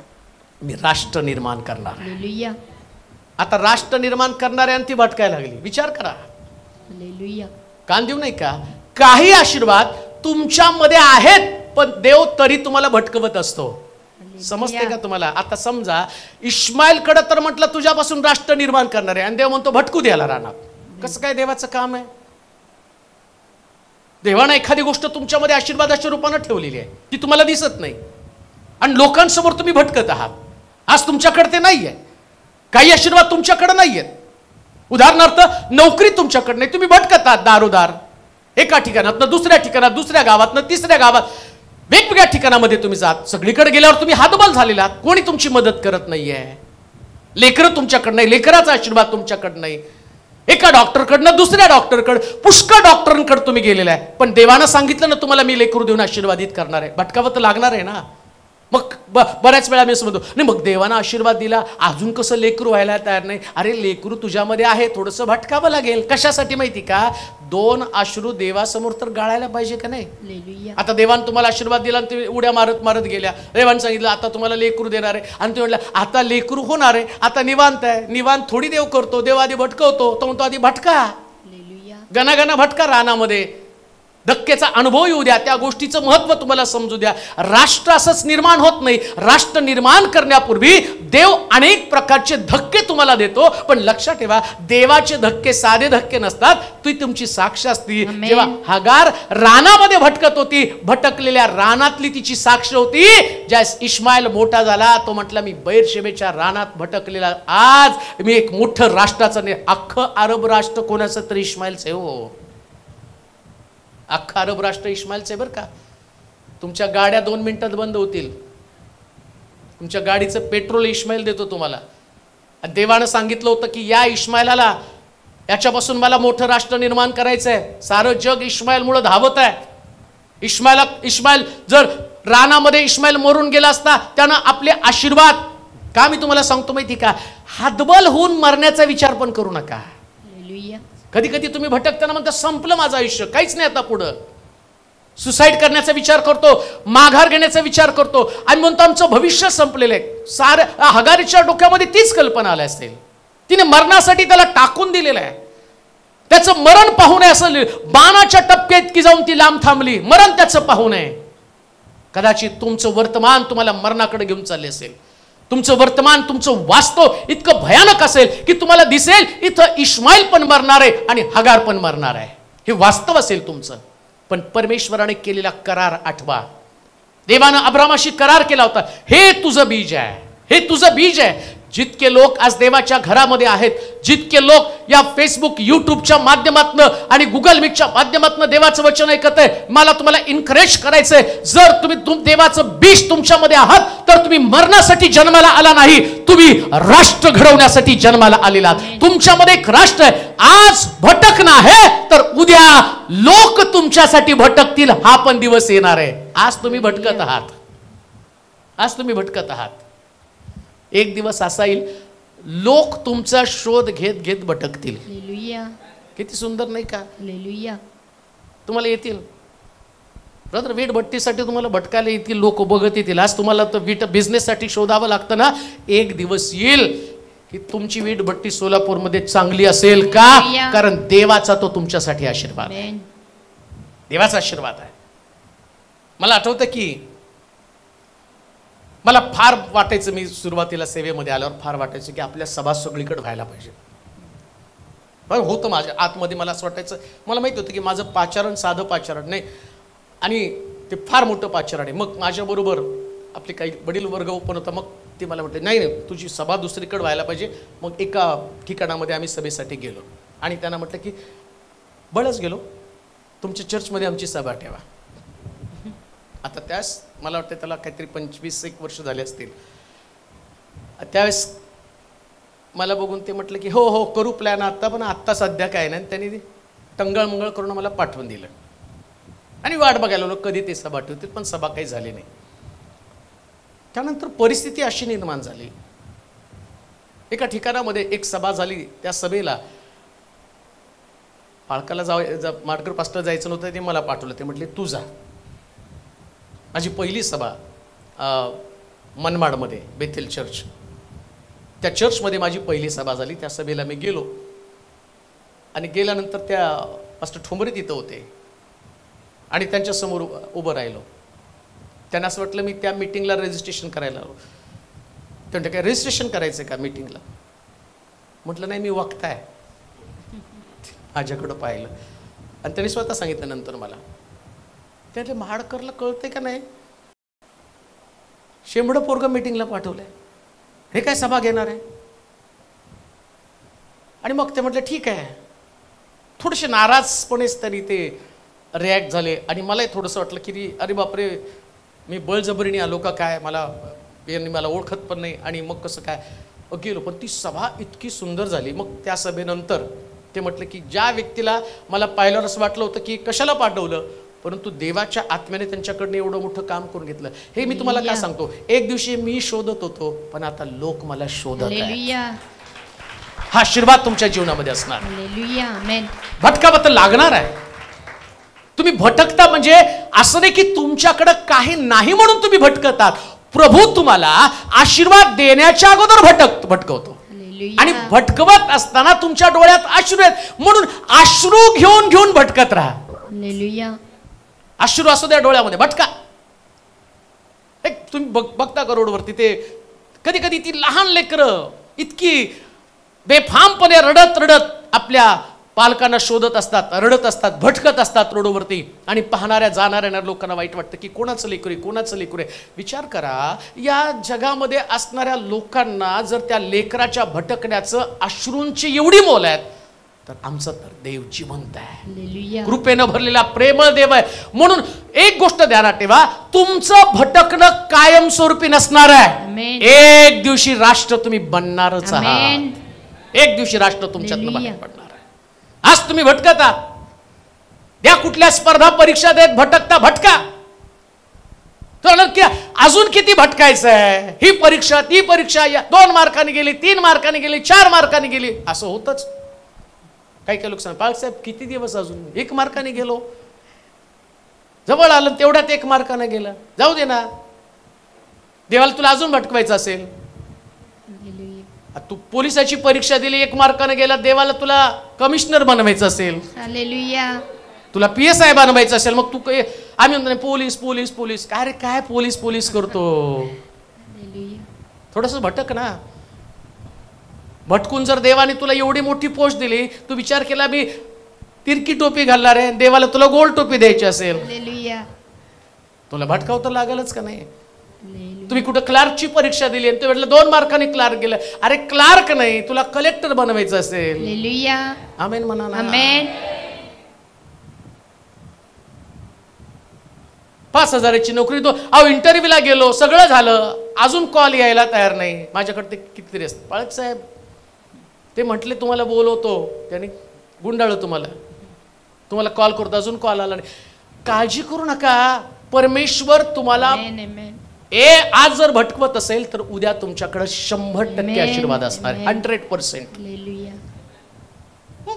मी राष्ट्र निर्माण करणार. आता राष्ट्र निर्माण करणाऱ्यांती भटकायला लागली. विचार करा, हालेलुया. कान देऊ नाही का? काही आशीर्वाद तुमच्यामध्ये आहेत, पण देव तरी तुम्हाला भटकवत असतो. समजते का तुम्हाला? आता समजा इस्माईल कडे तर म्हटलं तुझ्यापासून राष्ट्र निर्माण करणार आहे, आणि देव म्हणतो भटकू द्यायला राहणार. कसं काय देवाचं काम आहे? देवानं एखादी गोष्ट तुमच्यामध्ये आशीर्वादाच्या रूपानं ठेवलेली आहे, ती तुम्हाला दिसत नाही, आणि लोकांसमोर तुम्ही भटकत आहात. आज तुमच्याकडे ते नाहीये. काही आशीर्वाद तुमच्याकडे नाहीयेत. उदाहरणार्थ नोकरी तुमच्याकडे नाही, तुम्ही भटकत आहात दारोदार. एका ठिकाणात दुसऱ्या ठिकाणात, दुसऱ्या गावात तिसऱ्या गावात, वेगवेगळ्या ठिकाणामध्ये तुम्ही जात. सगळीकडे गेल्यावर तुम्ही हातबल झालेला आहात. कोणी तुमची मदत करत नाहीये. लेकरं तुमच्याकडे नाही, लेकराचा आशीर्वाद तुमच्याकडे नाही. एका डॉक्टरकडनं दुसऱ्या डॉक्टरकडे, पुष्कळ डॉक्टरांकडे तुम्ही गेलेला आहे, पण देवानं सांगितलं ना तुम्हाला मी लेकरू देऊन आशीर्वादित करणार आहे. भटकावं तर लागणार आहे ना. मग बऱ्याच वेळा मी असं म्हणतो, नाही मग देवानं आशीर्वाद दिला, अजून कसं लेकरू व्हायला तयार नाही. अरे लेकरू तुझ्यामध्ये आहे, थोडंसं भटकावं लागेल. कशासाठी माहिती का? 2 अश्रू देवासमोर तर गाळायला पाहिजे का नाही? हालेलुया. आता देवानं तुम्हाला आशीर्वाद दिला आणि ते उड्या मारत मारत गेल्या. देवानं सांगितलं आता तुम्हाला लेकरू देणार आहे, आणि ते म्हटलं आता लेकरू होणार आहे, आता निवांत आहे. निवांत थोडी देव करतो, देव आधी भटकवतो. तो म्हणतो आधी भटका, हालेलुया. गणागणा भटका रानामध्ये. धक्केचा अनुभव येऊ द्या, त्या गोष्टीचं महत्व तुम्हाला समजू द्या. राष्ट्र असंच निर्माण होत नाही. राष्ट्र निर्माण करण्यापूर्वी देव अनेक प्रकारचे धक्के तुम्हाला देतो, पण लक्षात ठेवा देवाचे धक्के साधे धक्के नसतात. ती तुमची साक्ष असती. आमेन. जेव्हा हगार रानामध्ये भटकत होती, भटकलेल्या रानातली तिची साक्ष होती. ज्या इस्माईल मोठा झाला, तो म्हटला मी बैरशेबेच्या रानात भटकलेला, आज मी एक मोठं राष्ट्राचं, अख्खं अरब राष्ट्र कोणाचं तरी इस्माईलचं आहे हो. अख्खा अरब राष्ट्र इस्माईलचे बरं का. तुमच्या गाड्या 2 मिनिटात बंद होतील. तुमच्या गाडीचं पेट्रोल इस्माईल देतो तुम्हाला. देवानं सांगितलं होतं की या इस्माईलाला, याच्यापासून मला मोठं राष्ट्र निर्माण करायचं आहे. सारं जग इस्माईलमुळे धावत आहे. इस्माईल जर रानामध्ये इस्माईल मरून गेला असता, त्यानं आपले आशीर्वाद, का मी तुम्हाला सांगतो माहिती का, हातबल होऊन मरण्याचा विचार पण करू नका. हालेलुया. कधी कधी तुम्ही भटकताना म्हणता संपलं माझं आयुष्य, काहीच नाही आता पुढं. सुसाईड करण्याचा विचार करतो, माघार घेण्याचा विचार करतो, आणि म्हणतो आमचं भविष्य संपलेलं आहे. साऱ्या हगारीच्या डोक्यामध्ये तीच कल्पना आली असेल. तिने मरणासाठी त्याला टाकून दिलेलं आहे. त्याचं मरण पाहू नये असं बाणाच्या टप्प्यात की जाऊन ती लांब थांबली. मरण त्याचं पाहू नये. कदाचित तुमचं वर्तमान तुम्हाला मरणाकडे घेऊन चालले असेल. तुमचं वर्तमान, तुमचं वास्तव इतकं भयानक असेल की तुम्हाला दिसेल इथं इस्माईल पण मरणार आहे आणि हगार पण मरणार आहे. हे वास्तव असेल तुमचं. पण परमेश्वराने केलेला करार आठवा. देवानं अब्रामाशी करार केला होता, हे तुझं बीज आहे, हे तुझं बीज आहे. जितके लोक आज देवाच्या घरामध्ये आहेत, जितके लोक या फेसबुक यूट्यूबच्या माध्यमातून आणि गुगल मीटच्या माध्यमातून देवाचं वचन ऐकत आहे, मला तुम्हाला इन्करेज करायचंय, जर तुम्ही देवाचं बीज तुमच्यामध्ये आहात तर तुम्ही मरण्यासाठी जन्माला आला नाही, तुम्ही राष्ट्र घडवण्यासाठी जन्माला आलेला आहात. तुमच्यामध्ये एक राष्ट्र आहे. आज भटकणं आहे तर उद्या लोक तुमच्यासाठी भटकतील, हा पण दिवस येणार आहे. आज तुम्ही भटकत आहात, आज तुम्ही भटकत आहात. एक दिवस असा येईल लोक तुमचा शोध घेत घेत भटकतील. हालेलुया. किती सुंदर नाही का? हालेलुया. तुम्हाला येतील ब्रदर, वीटभट्टीसाठी तुम्हाला भटकायला येतील, लोक बघत येतील. आज तुम्हाला तर वीट बिझनेससाठी शोधावं लागतं ना. एक दिवस येईल की तुमची वीटभट्टी सोलापूरमध्ये चांगली असेल का? हालेलुया. कारण देवाचा तो तुमच्यासाठी आशीर्वाद आहे. आमेन. देवाचा आशीर्वाद आहे. मला आठवतं की मला फार वाटायचं, मी सुरुवातीला सेवेमध्ये आल्यावर फार वाटायचं की आपल्या सभा सगळीकडे व्हायला पाहिजे. होतं माझ्या आतमध्ये, मला असं वाटायचं, मला माहिती होतं की माझं पाचारण साधं पाचारण नाही आणि ते फार मोठं पाचारण आहे. मग माझ्याबरोबर आपले काही वडील वर्ग ओपन होता. मग ते मला म्हटले नाही नाही तुझी सभा दुसरीकडे व्हायला पाहिजे. मग एका ठिकाणामध्ये आम्ही सभेसाठी गेलो आणि त्यांना म्हटलं की बळच गेलो, तुमच्या चर्चमध्ये आमची सभा ठेवा. आता त्यास मला वाटतं त्याला काहीतरी 25-1 वर्ष झाले असतील. त्यावेळेस मला बघून ते म्हटलं की हो हो करू प्लॅन आत्ता, पण आत्ता सध्या काय नाही. त्यांनी टंगळमंगळ करून मला पाठवून दिलं आणि वाट बघायला लागलो कधी ते सभा ठेवतील, पण सभा काही झाली नाही. त्यानंतर परिस्थिती अशी निर्माण झाली, एका ठिकाणामध्ये एक सभा झाली. त्या सभेला पाळकाला माडकर पास्टर जायचं नव्हतं, ते मला पाठवलं. ते म्हटले तू जा. माझी पहिली सभा मनमाडमध्ये बेथेल चर्च. त्या चर्चमध्ये माझी पहिली सभा झाली. त्या सभेला मी गेलो आणि गेल्यानंतर त्या पास्टर ठोंबरे तिथं होते आणि त्यांच्यासमोर उभं राहिलो. त्यांना असं वाटलं मी त्या मीटिंगला रजिस्ट्रेशन करायला आलो. ते म्हणते काय रजिस्ट्रेशन करायचं का मीटिंगला? म्हटलं नाही, मी वक्ता आहे. माझ्याकडं पाहिलं आणि त्यांनी स्वतः सांगितलं नंतर मला, त्याने महाडकरला कळतंय का नाही, शेंबडं पोरगं मीटिंगला पाठवलंय, हे काय सभा घेणार आहे? आणि मग ते म्हटलं ठीक आहे. थोडेसे नाराजपणेच त्यांनी ते रिॲक्ट झाले आणि मलाही थोडंसं वाटलं की अरे बापरे, मी बळजबरीने आलो का काय, मला ओळखत पण नाही आणि मग कसं काय गेलो. पण ती सभा इतकी सुंदर झाली. मग त्या सभेनंतर ते म्हटलं की ज्या व्यक्तीला मला पाहिल्यावर असं वाटलं होतं की कशाला पाठवलं, परंतु देवाच्या आत्म्याने त्यांच्याकडनं एवढं मोठं काम करून घेतलं. हे मी तुम्हाला काय सांगतो, एक दिवशी मी शोधत होतो पण आता लोक मला शोधत आहेत. हा आशीर्वाद तुमच्या जीवनामध्ये असणार. भटकावं लागणार आहे. तुम्ही भटकता म्हणजे असं नाही की तुमच्याकडे काही नाही म्हणून तुम्ही भटकतात. प्रभू तुम्हाला आशीर्वाद देण्याच्या अगोदर भटकवतो आणि भटकवत असताना तुमच्या डोळ्यात अश्रू आहेत म्हणून अश्रू घेऊन घेऊन भटकत राहा. अश्रू असू द्या डोळ्यामध्ये, भटका. तुम्ही बघता का रोडवरती ते कधी कधी ती लहान लेकरं इतकी बेफामपणे रडत रडत आपल्या पालकांना शोधत असतात, रडत असतात, भटकत असतात रोडवरती आणि पाहणाऱ्या जाणाऱ्या लोकांना वाईट वाटतं की कोणाचं लेकरू आहे, कोणाचं लेकरू आहे. विचार करा, या जगामध्ये असणाऱ्या लोकांना जर त्या लेकराच्या भटकण्याचं अश्रूंची एवढी मोल आहेत, तर आमचं तर देव जिवंत आहे, कृपेनं भरलेला प्रेमळ देव आहे. म्हणून एक गोष्ट ध्यानात ठेवा, तुमचं भटकणं कायमस्वरूपी नसणार आहे. एक दिवशी राष्ट्र तुम्ही बनणारच आहात. एक दिवशी राष्ट्र तुमच्यातनं बाहेर पडणार. आज तुम्ही भटकता, त्या कुठल्या स्पर्धा परीक्षा देत भटकता, भटका. अजून किती भटकायचं आहे? ही परीक्षा ती परीक्षा, 2 मार्काने गेली, 3 मार्काने गेली, 4 मार्काने गेली, असं होतच. काही काही लोक सांग, पालसाहेब किती दिवस अजून, 1 मार्काने गेलो, जवळ आलं तेवढ्यात 1 मार्काने गेलं, जाऊ दे ना. देवाला तुला अजून भटकवायचं असेल, तू पोलिसाची परीक्षा दिली, 1 मार्काने गेला, देवाला तुला कमिशनर बनवायचं असेल, तुला PSI बनवायचं असेल, मग तू आम्ही म्हणतो पोलीस पोलीस पोलीस, काय रे काय पोलीस पोलीस करतो? थोडस भटक ना. भटकून जर देवाने तुला एवढी मोठी पोस्ट दिली, तू विचार केला मी तिरकी टोपी घालणार आहे, देवाला तुला गोल टोपी द्यायची असेल, तुला भटकाव तर लागेलच का नाही? तुम्ही कुठं क्लार्कची परीक्षा दिली आणि म्हटलं 2 मार्काने क्लार्क गेलं, अरे क्लार्क नाही, तुला कलेक्टर बनवायचं असेल. आमेन म्हणा ना. 5,000ची नोकरी, तो इंटरव्ह्यूला गेलो, सगळं झालं, अजून कॉल यायला तयार नाही. माझ्याकडे ते कितीतरी असतं, पाळक साहेब ते म्हटले तुम्हाला बोलवतो, त्याने गुंडाळलं तुम्हाला कॉल करतो, अजून कॉल आला नाही. काळजी करू नका, परमेश्वर तुम्हाला आज जर भटकवत असेल तर उद्या तुमच्याकडे 100% आशीर्वाद असणार, 100%.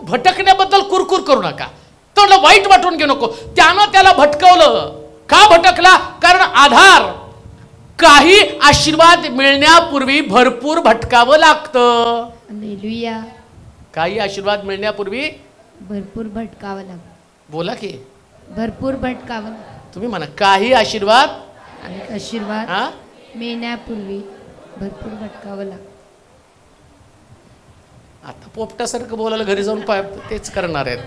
भटकण्याबद्दल कुरकुर करू नका, त्याला वाईट वाटून घेऊ नको. त्यानं त्याला भटकवलं, का भटकला? कारण आधार, काही आशीर्वाद मिळण्यापूर्वी भरपूर भटकावं लागतं. काही आशीर्वाद मिळण्यापूर्वी भरपूर भटकावं लागतं. बोला की, भरपूर भटकावं. तुम्ही म्हणा, काही आशीर्वाद मिळण्यापूर्वी भरपूर भटकावं लागतं. आता पोपटासारखं बोलायला घरी जाऊन तेच करणार आहेत.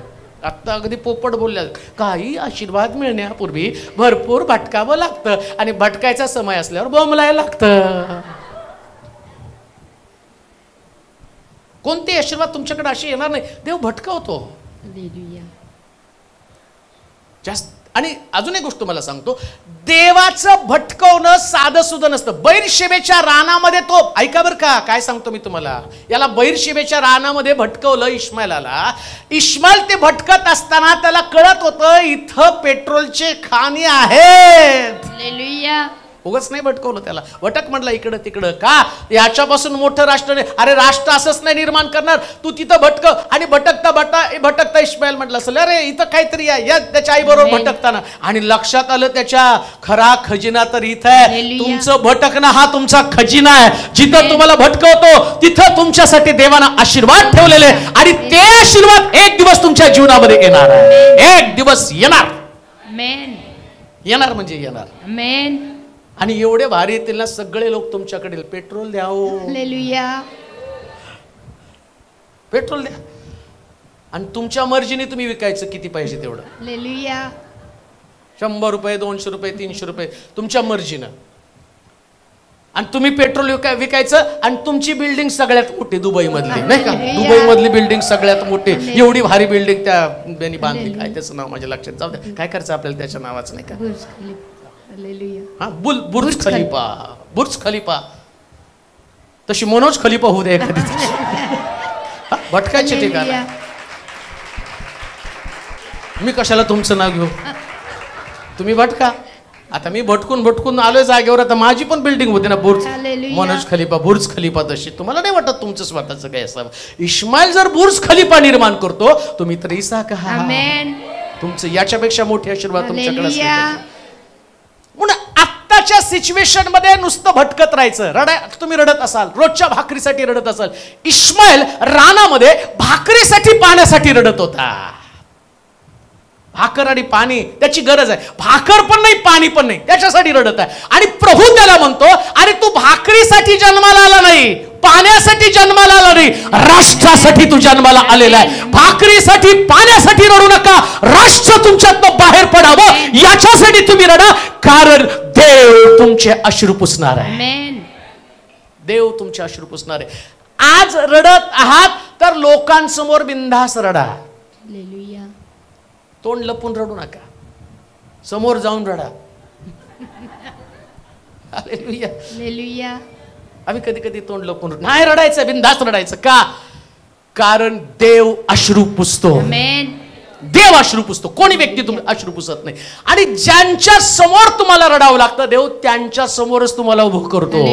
आता अगदी पोपट बोलल्या, काही आशीर्वाद मिळण्यापूर्वी भरपूर भटकावं लागतं आणि भटकायचा समय असल्यावर बोंबलायला लागतं. कोणते आशीर्वाद तुमच्याकडे असे येणार नाही, देव भटकावतो जास्त. आणि अजून एक गोष्ट तुम्हाला सांगतो, देवाचं भटकवणं साधं सुद्धा नसतं. बैरशेबेच्या रानामध्ये तो, ऐका बरं का काय सांगतो मी तुम्हाला, याला बैरशेबेच्या रानामध्ये भटकवलं इश्माएलाला. इश्माएल ते भटकत असताना त्याला कळत होतं इथं पेट्रोलचे खाणी आहेत. उगाच नाही भटकवलं त्याला. भटक म्हटलं इकडं तिकडं का? याच्यापासून मोठं राष्ट्र नाही. अरे राष्ट्र असंच नाही निर्माण करणार, तू तिथं भटक. आणि भटकता इस्माईल म्हटलं असेल अरे इथं काहीतरी या त्याच्या आई बरोबर भटकताना. आणि लक्षात आलं त्याच्या खरा खजिना तर इथं आहे. तुमचं भटकणं हा तुमचा खजिना आहे. जिथं तुम्हाला भटकवतो तिथं तुमच्यासाठी देवानं आशीर्वाद ठेवलेले, आणि ते आशीर्वाद एक दिवस तुमच्या जीवनामध्ये येणार आहे. एक दिवस येणार. येणार म्हणजे येणार. आणि एवढे भारी येतील ना सगळे लोक तुमच्याकडे पेट्रोल द्या, पेट्रोल द्या. आणि तुमच्या मर्जीने तुम्ही विकायचं किती पाहिजे तेवढं. 100 रुपये 200 रुपये 300 रुपये तुमच्या मर्जीनं. आणि तुम्ही पेट्रोल विकायचं. आणि तुमची बिल्डिंग सगळ्यात मोठी दुबई मधली, नाही का? दुबई मधली बिल्डिंग सगळ्यात मोठी, एवढी भारी बिल्डिंग त्या त्यांनी बांधली. काय त्याचं नाव माझ्या लक्षात जाऊ द्या, काय करायचं आपल्याला त्याच्या नावाचं, नाही का? बुर्ज खलिफा. बुर्ज खलिफा. तशी मनोज खलिफा होऊ दे एखादी. भटकायचे ठिकाण. मी कशाला तुमचं नाव घेऊ, तुम्ही भटका. आता मी भटकून आलोय जागेवर. आता माझी पण बिल्डिंग होती ना बुर्ज मनोज खलिफा, बुर्ज खलिफा. तशी तुम्हाला नाही वाटत तुमचं स्वतःचं काय असावं? इस्माईल जर बुर्ज खलिफा निर्माण करतो, तुम्ही तर इसाक आहात. तुमचं याच्यापेक्षा मोठे आशीर्वाद तुमच्याकडे असतील. म्हणून आत्ताच्या सिच्युएशन मध्ये नुसतं भटकत राहायचं. तुम्ही रडत असाल, रोजच्या भाकरीसाठी रडत असाल. इस्माईल रानामध्ये भाकरीसाठी पाण्यासाठी रडत होता. भाकर आणि पाणी त्याची गरज आहे. भाकर पण नाही पाणी पण नाही, त्याच्यासाठी रडत आहे. आणि प्रभू त्याला म्हणतो अरे तू भाकरीसाठी जन्माला आला नाही, पाण्यासाठी जन्माला आला नाही, राष्ट्रासाठी तू जन्माला आलेला आहे. भाकरीसाठी पाण्यासाठी रडू नका, राष्ट्र तुमच्यातनं बाहेर पडावं याच्यासाठी तुम्ही रडा. कारण देव तुमचे अश्रू पुसणार आहे. देव तुमचे अश्रू पुसणार आहे. आज रडत आहात तर लोकांसमोर बिनधास्त रडा. तोंड लपून रडू नका, समोर जाऊन रडा. हालेलुया. आम्ही कधी कधी तोंड लपून नाही रडायचं, बिनधास्त रडायचं. का? कारण देव अश्रू पुसतो. देव अश्रू पुसतो. कोणी व्यक्ती तुम्ही अश्रू पुसत नाही. आणि ज्यांच्या समोर तुम्हाला रडावं लागतं देव त्यांच्या समोरच तुम्हाला उभं करतो.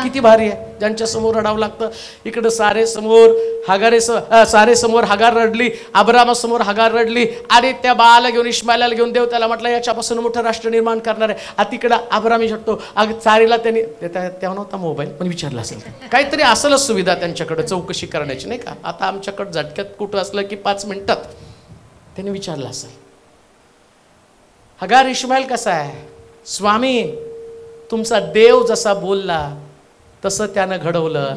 किती भारी आहे. ज्यांच्या समोर रडावं लागतं. इकडं सारे समोर हगार रडली, अब्रामासमोर हगार रडली. आणि त्या बाळाला घेऊन इश्माईलला घेऊन देव त्याला म्हटलं याच्यापासून मोठं राष्ट्र निर्माण करणार आहे. तिकडं अब्रामी शकतो. चारीला त्यांनी तेव्हा नव्हता मोबाईल पण विचारला असेल, काहीतरी असेलच सुविधा त्यांच्याकडे चौकशी करण्याची, नाही का? आता आमच्याकडे झटक्यात कुठं असलं की 5 मिनिटात त्याने विचारलं असेल हगार इश्माईल कसा आहे? स्वामी तुमचा देव जसा बोलला तसं त्यानं घडवलं.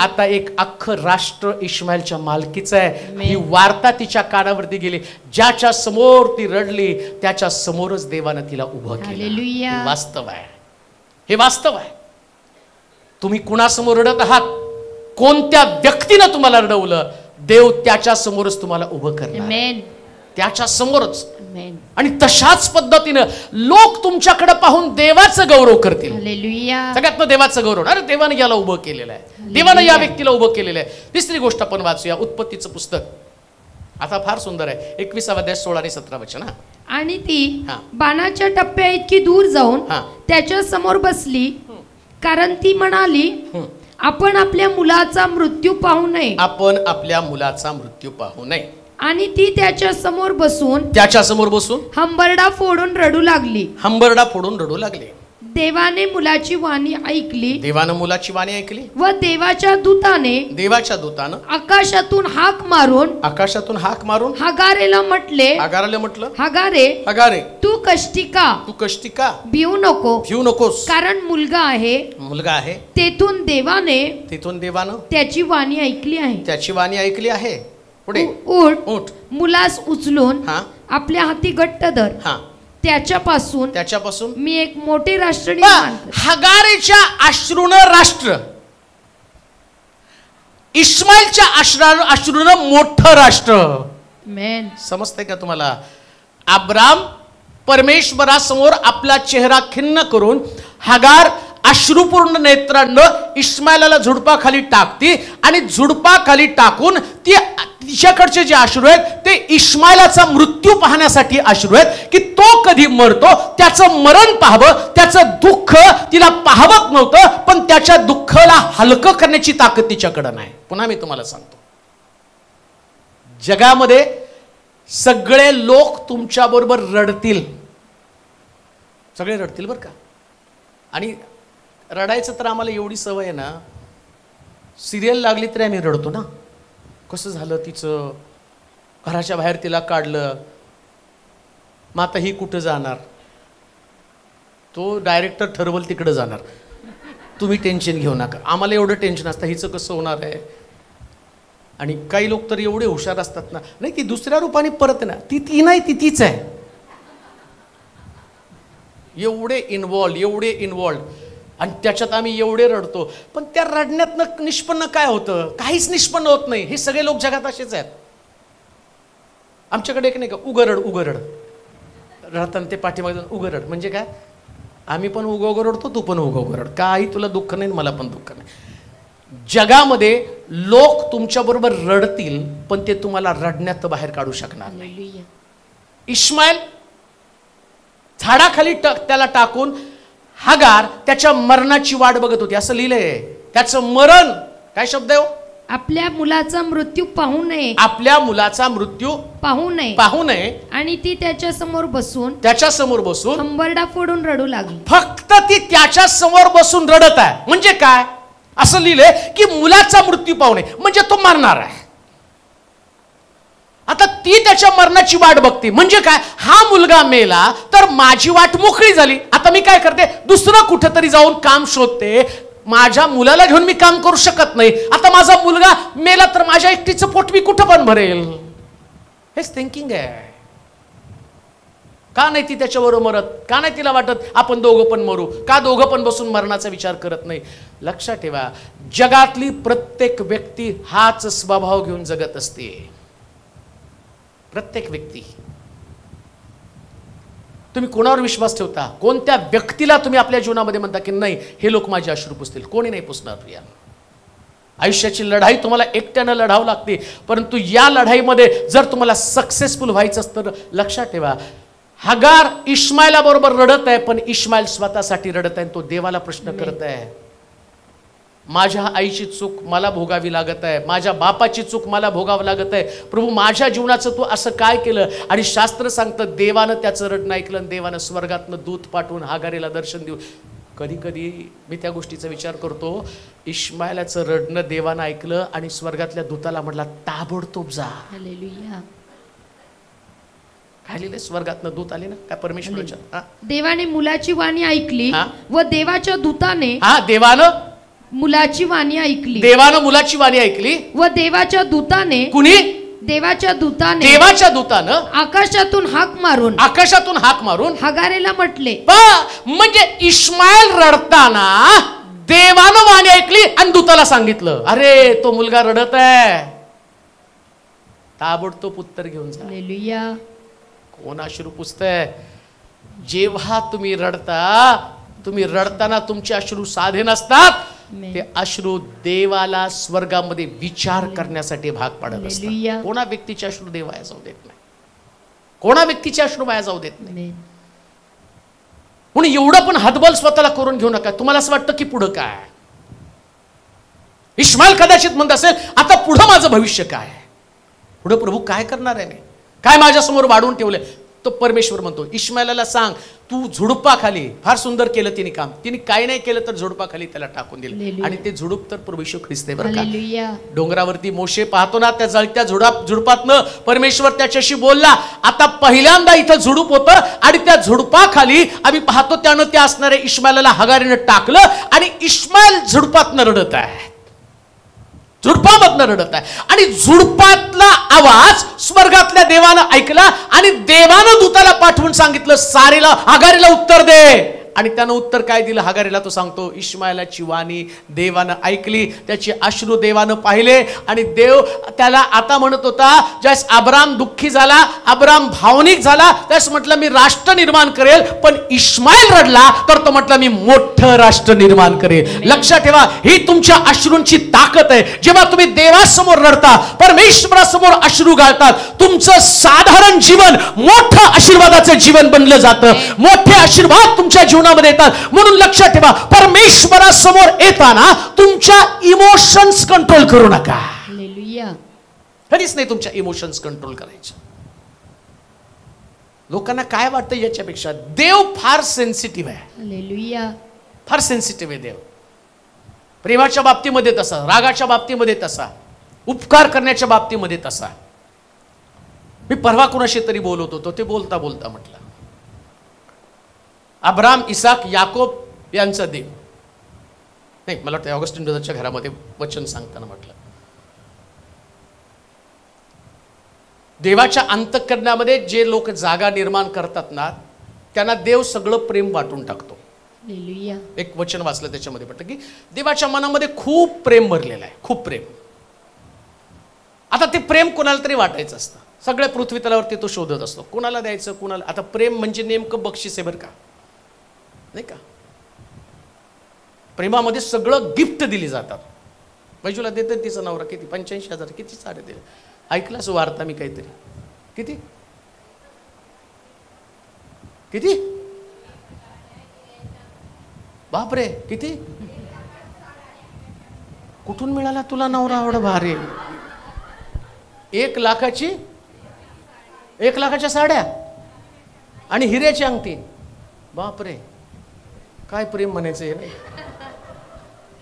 आता एक अख्खं राष्ट्र इश्माईलच्या मालकीचं आहे. ही वार्ता तिच्या कानावरती गेली. ज्याच्या समोर ती रडली त्याच्या समोरच देवानं तिला उभं केलं. वास्तव आहे, हे वास्तव आहे. तुम्ही कुणासमोर रडत आहात, कोणत्या व्यक्तीनं तुम्हाला रडवलं, देव त्याच्या समोरच तुम्हाला उभं करणार. त्याच्या समोरच. आणि तशाच पद्धतीनं लोक तुमच्याकडे पाहून देवाचं गौरव करतील. सगळ्यात देवाचं गौरव. अरे देवाने याला उभं केलेलं आहे, देवानं या व्यक्तीला उभं केलेलं आहे. तिसरी गोष्ट आपण वाचूया, उत्पत्तीचं पुस्तक. आता फार सुंदर आहे. 21 अध्याय 16 आणि 17 वचन. आणि ती बाणाच्या टप्प्या इतकी दूर जाऊन त्याच्या समोर बसली, कारण ती म्हणाली आपण आपल्या मुलाचा मृत्यू पाहू नये. आपण आपल्या मुलाचा मृत्यू पाहू नये. आणि ती त्याच्या समोर बसून हंबरडा फोडून रडू लागली. देवाने मुलाची वाणी ऐकली. व देवाच्या दूतानं आकाशातून हाक मारून हगारेला म्हटले, हगारे तू कष्टिका भिवू नकोस, कारण मुलगा आहे. तेथून देवाने त्याची वाणी ऐकली आहे. उठ मुलास उचलून आपल्या हाती घट्ट धर. त्याच्यापासून मी एक मोठे राष्ट्र निर्माण करेन. हगारेच्या अश्रूनं राष्ट्र, इस्माईलच्या अश्रूनं मोठं राष्ट्र. समजतंय का तुम्हाला? अब्राम परमेश्वरासमोर आपला चेहरा खिन्न करून हगार अश्रुपूर्ण नेत्रांनं इस्माईलला झुडपाखाली टाकती आणि झुडपाखाली टाकून ती तिच्याकडचे जे अश्रू आहेत ते इस्माईलाचा मृत्यू पाहण्यासाठी अश्रू आहेत की तो कधी मरतो, त्याचं मरण पाहावं, त्याचं दुःख तिला पाहावत नव्हतं, पण त्याच्या दुःखाला हलकं करण्याची ताकद तिच्याकडे नाही. पुन्हा मी तुम्हाला सांगतो, जगामध्ये सगळे लोक तुमच्या बरोबर रडतील, सगळे रडतील बरं का. आणि रडायचं तर आम्हाला एवढी सवय आहे ना, सिरियल लागली तरी आम्ही रडतो ना. कसं झालं तिचं, घराच्या बाहेर तिला काढलं, मग आता ही कुठं जाणार, तो डायरेक्टर ठरवल तिकडं जाणार, तुम्ही टेन्शन घेऊ नका. आम्हाला एवढं टेन्शन असतं हिचं कसं होणार आहे. आणि काही लोक तर एवढे हुशार असतात ना, नाही ती दुसऱ्या रूपाने परत ना, ती नाही ती तीच आहे. एवढे इन्व्हॉल्ड आणि त्याच्यात आम्ही एवढे रडतो. पण त्या रडण्यातनं निष्पन्न काय होतं, काहीच निष्पन्न होत नाही. हे सगळे लोक जगात असेच आहेत. आमच्याकडे एक नाही का उगरड रडताना ते पाठीमागे उगरड म्हणजे काय, आम्ही पण उगं रडतो, तू पण उगं रड, काही तुला दुःख नाही मला पण दुःख नाही. जगामध्ये लोक तुमच्या बरोबर रडतील पण ते तुम्हाला रडण्यात बाहेर काढू शकणार नाही. इस्माईल झाडाखाली त्याला टाकून हगार त्याच्या मरणाची वाट बघत होती, असं लिहिलंय. त्याचं मरण काय शब्द आहे, आपल्या मुलाचा मृत्यू पाहू नये, आपल्या मुलाचा मृत्यू पाहू नये. आणि ती त्याच्या समोर बसून हंबरडा फोडून रडू लागली. फक्त ती त्याच्या समोर बसून रडत आहे. म्हणजे काय, असं लिहिलंय की मुलाचा मृत्यू पाहू नये म्हणजे तो मरणार आहे. आता ती त्याच्या मरणाची वाट बघते. म्हणजे काय, हा मुलगा मेला तर माझी वाट मोकळी झाली. आता मी काय करते, दुसरं कुठेतरी जाऊन काम शोधते. माझ्या मुलाला घेऊन मी काम करू शकत नाही. आता माझा मुलगा मेला तर माझ्या एकटीचं पोट मी कुठं पण भरेल. हेच थिंकिंग आहे. का नाही ती त्याच्याबरोबर मरत, का नाही तिला वाटत आपण दोघं पण मरू, का दोघं पण बसून मरणाचा विचार करत नाही. लक्षात ठेवा, जगातली प्रत्येक व्यक्ती हाच स्वभाव घेऊन जगत असते. प्रत्येक व्यक्ती. तुम्ही कोणावर विश्वास ठेवता, कोणत्या व्यक्तीला तुम्ही आपल्या जीवनामध्ये म्हणता की नाही हे लोक माझे अश्रू पुसतील, कोणी नाही पुसणार. या आयुष्याची लढाई तुम्हाला एकट्यानं लढावं लागते. परंतु या लढाईमध्ये जर तुम्हाला सक्सेसफुल व्हायचं असतं, लक्षात ठेवा, हगार इस्माईला बरोबर रडत आहे पण इस्माईल स्वतःसाठी रडत आहे. तो देवाला प्रश्न करत आहे, माझ्या आईची चूक मला भोगावी लागत आहे, माझ्या बापाची चूक मला भोगावं लागत आहे. प्रभू माझ्या जीवनाचं तू असं काय केलं. आणि शास्त्र सांगतं देवानं त्याचं रडणं ऐकलं आणि देवानं स्वर्गातनं दूत पाठवून हागारेला दर्शन देऊ. कधी कधी मी त्या गोष्टीचा विचार करतो, इस्माईलाचं रडणं देवानं ऐकलं आणि स्वर्गातल्या दूताला म्हटला ताबडतोब जा. हालेलुया. काय लिहिलंय, स्वर्गातनं दूत आले ना, काय परमेश्वराच्या. देवाने मुलाची वाणी ऐकली व देवाच्या दूताने देवानं मुलाची वाणी ऐकली व देवाच्या दूताने कुणी, देवाच्या दूतानं आकाशातून हाक मारून हगारेला म्हटले. म्हणजे इस्माईल रडताना देवानं वाणी ऐकली आणि दूताला सांगितलं, अरे तो मुलगा रडत आहे, ताबडतोब उत्तर घेऊन जा. हालेलुया. कोण अश्रू पुसतंय. जेव्हा तुम्ही रडताना तुमचे अश्रू साधे नसतात, ते अश्रू देवाला स्वर्गामध्ये विचार करण्यासाठी भाग पाडत असतात. कोणा व्यक्तीचे अश्रू देव वाया जाऊ देत नाही, कोणा व्यक्तीचे अश्रू वाया जाऊ देत नाही. म्हणून एवढं पण हातबल स्वतःला करून घेऊ नका. तुम्हाला असं वाटतं की पुढं काय, इस्माईल कदाचित म्हणत असेल आता पुढं माझं भविष्य काय, पुढं प्रभू काय करणार आहे, मी काय माझ्यासमोर वाढवून ठेवलंय. तो परमेश्वर म्हणतो इस्माईलाला सांग, तू झुडपाखाली, फार सुंदर केलं तिने काम, तिने काय नाही केलं तर झुडपाखाली त्याला टाकून दिलं. आणि ते झुडूप तर प्रभू येशू ख्रिस्त आहे बरं का. डोंगरावरती मोशे पाहतो ना, त्या जळत्या झुडपातनं परमेश्वर त्याच्याशी बोलला. आता पहिल्यांदा इथं झुडूप होतं आणि त्या झुडपाखाली आम्ही पाहतो त्यानं त्या असणाऱ्या इस्माईलाला हगारीनं टाकलं आणि इस्माईल झुडपातनं रडत आहे, झुडपामधनं रडत आहे. आणि झुडपातला आवाज स्वर्गातल्या देवानं ऐकला आणि देवानं दूताला पाठवून सांगितलं, सारेला हगारीला उत्तर दे. आणि त्यानं उत्तर काय दिलं हागारीला तो सांगतो, इश्माएलाची वाणी देवानं ऐकली, त्याची अश्रू देवानं पाहिले आणि देव त्याला आता म्हणत होता, ज्यास अब्राम दुःखी झाला, अब्राम भावनिक झाला, त्यास म्हटलं मी राष्ट्र निर्माण करेल, पण इश्माएल रडला तर तो म्हटलं मी मोठं राष्ट्र निर्माण करेल. लक्षात ठेवा, ही तुमच्या अश्रूंची ताकद आहे. जेव्हा तुम्ही देवासमोर रडता, परमेश्वरासमोर अश्रू घालतात, तुमचं साधारण जीवन मोठं आशीर्वादाचं जीवन बनलं जातं. मोठे आशीर्वाद तुमच्या जीवनामध्ये येतात. म्हणून लक्षात ठेवा, परमेश्वरासमोर येताना तुमच्या इमोशन्स कंट्रोल करू नका. कधीच नाही तुमच्या इमोशन्स कंट्रोल करायचे. लोकांना काय वाटतं याच्यापेक्षा देव फार सेन्सिटिव्ह आहे. फार सेन्सिटिव्ह आहे देव. प्रेमाच्या बाबतीमध्ये तसा, रागाच्या बाबतीमध्ये तसा, उपकार करण्याच्या बाबतीमध्ये तसा. मी परवा कुणाशी तरी बोलत होतो, ते बोलता बोलता म्हटलं, अब्राम, इसाक, याकोब यांचा देव नाही, मला वाटतं ऑगस्टिन ब्रदरच्या घरामध्ये वचन सांगताना म्हटलं, देवाच्या अंतःकरणामध्ये जे लोक जागा निर्माण करतात ना, त्यांना देव सगळं प्रेम वाटून टाकतो. एक वचन वाचलं त्याच्यामध्ये म्हटलं की देवाच्या मनामध्ये खूप प्रेम भरलेलं आहे, खूप प्रेम. आता ते प्रेम कोणाला तरी वाटायचं असतं. सगळ्या पृथ्वी तलावरती तो शोधत असतो, कोणाला द्यायचं, कोणाला. आता प्रेम म्हणजे नेमकं बक्षीस आहे बरं का, नाही का. प्रेमामध्ये सगळं गिफ्ट दिली जातात. बैजूला देतात तिचा नवरा किती 85,000 किती साडे दिले. ऐकलास वार्ता मी काहीतरी, किती किती बापरे, किती कुठून मिळाला तुला नवरा एवढा भारी? 1 लाखाची 1 लाखाच्या साड्या आणि हिऱ्याची अंगठी. बापरे, काय प्रेम म्हणायचं हे. नाही,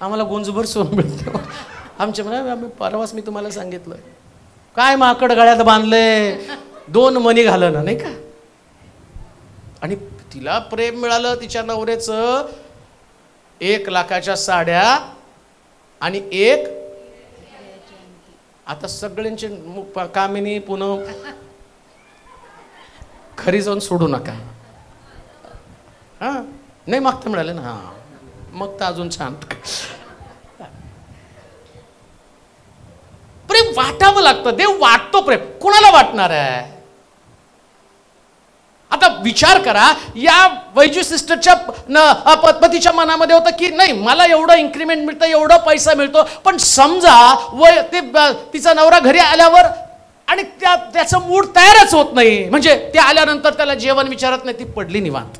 आम्हाला गुंजभर सोनं मिळतं आमच्या म्हणा. परवाच मी तुम्हाला सांगितलं, काय माकड गळ्यात बांधले, 2 मणी घालणं, नाही का. आणि तिला प्रेम मिळालं तिच्या नवऱ्याचं 1 लाखाच्या साड्या आणि 1. आता सगळ्यांचे कामिनी पूनम खरी जाऊन सोडू नका. हा, नाही मागता मिळालं ना, हा मग तर अजून छान. प्रेम वाटावं लागतं. देव वाटतो प्रेम. कुणाला वाटणार आहे? आता विचार करा, या वैजू सिस्टरच्या पतीच्या मनामध्ये होतं की नाही, मला एवढं इन्क्रीमेंट मिळतं, एवढा पैसा मिळतो, पण समजा तिचा नवरा घरी आल्यावर आणि त्याचं मूड तयारच होत नाही, म्हणजे ते आल्यानंतर त्याला जेवण विचारत नाही, ती पडली निवांत.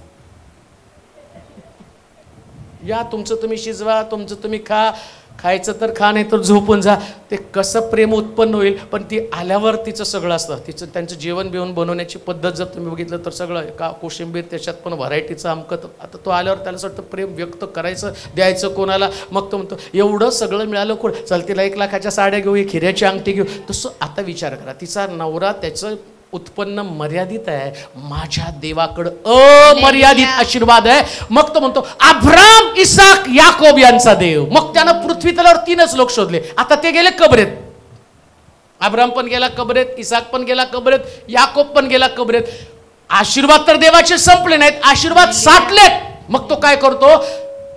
या तुमचं तुम्ही शिजवा, तुमचं तुम्ही खा, खायचं तर खा, नाही तर झोपून जा. ते कसं प्रेम उत्पन्न होईल? पण ती आल्यावर तिचं सगळं असतं. तिचं त्यांचं जेवण बिवण बनवण्याची पद्धत जर तुम्ही बघितलं तर सगळं का कोशिंबीर, त्याच्यात पण व्हरायटीचं अमकत. आता तो आल्यावर त्याला असं वाटतं प्रेम व्यक्त करायचं, द्यायचं कोणाला. मग तो म्हणतो एवढं सगळं मिळालं कोण, चल तिला 1 लाखाच्या साड्या घेऊ, एक हिऱ्याची अंगठी घेऊ. तसं आता विचार करा, तिचा नवरा त्याचं उत्पन्न मर्यादित आहे, माझ्या देवाकडं अमर्यादित आशीर्वाद आहे. मग तो म्हणतो अब्राम, इसाक, याकोब यांचा देव. मग त्यानं पृथ्वी तलावर 3च लोक शोधले. आता ते गेले कबरेत. अब्राम पण गेला कबरेत, इसाक पण गेला कबरेत, याकोब पण गेला कबरेत. आशीर्वाद तर देवाचे संपले नाहीत, आशीर्वाद साठलेत. मग तो काय करतो?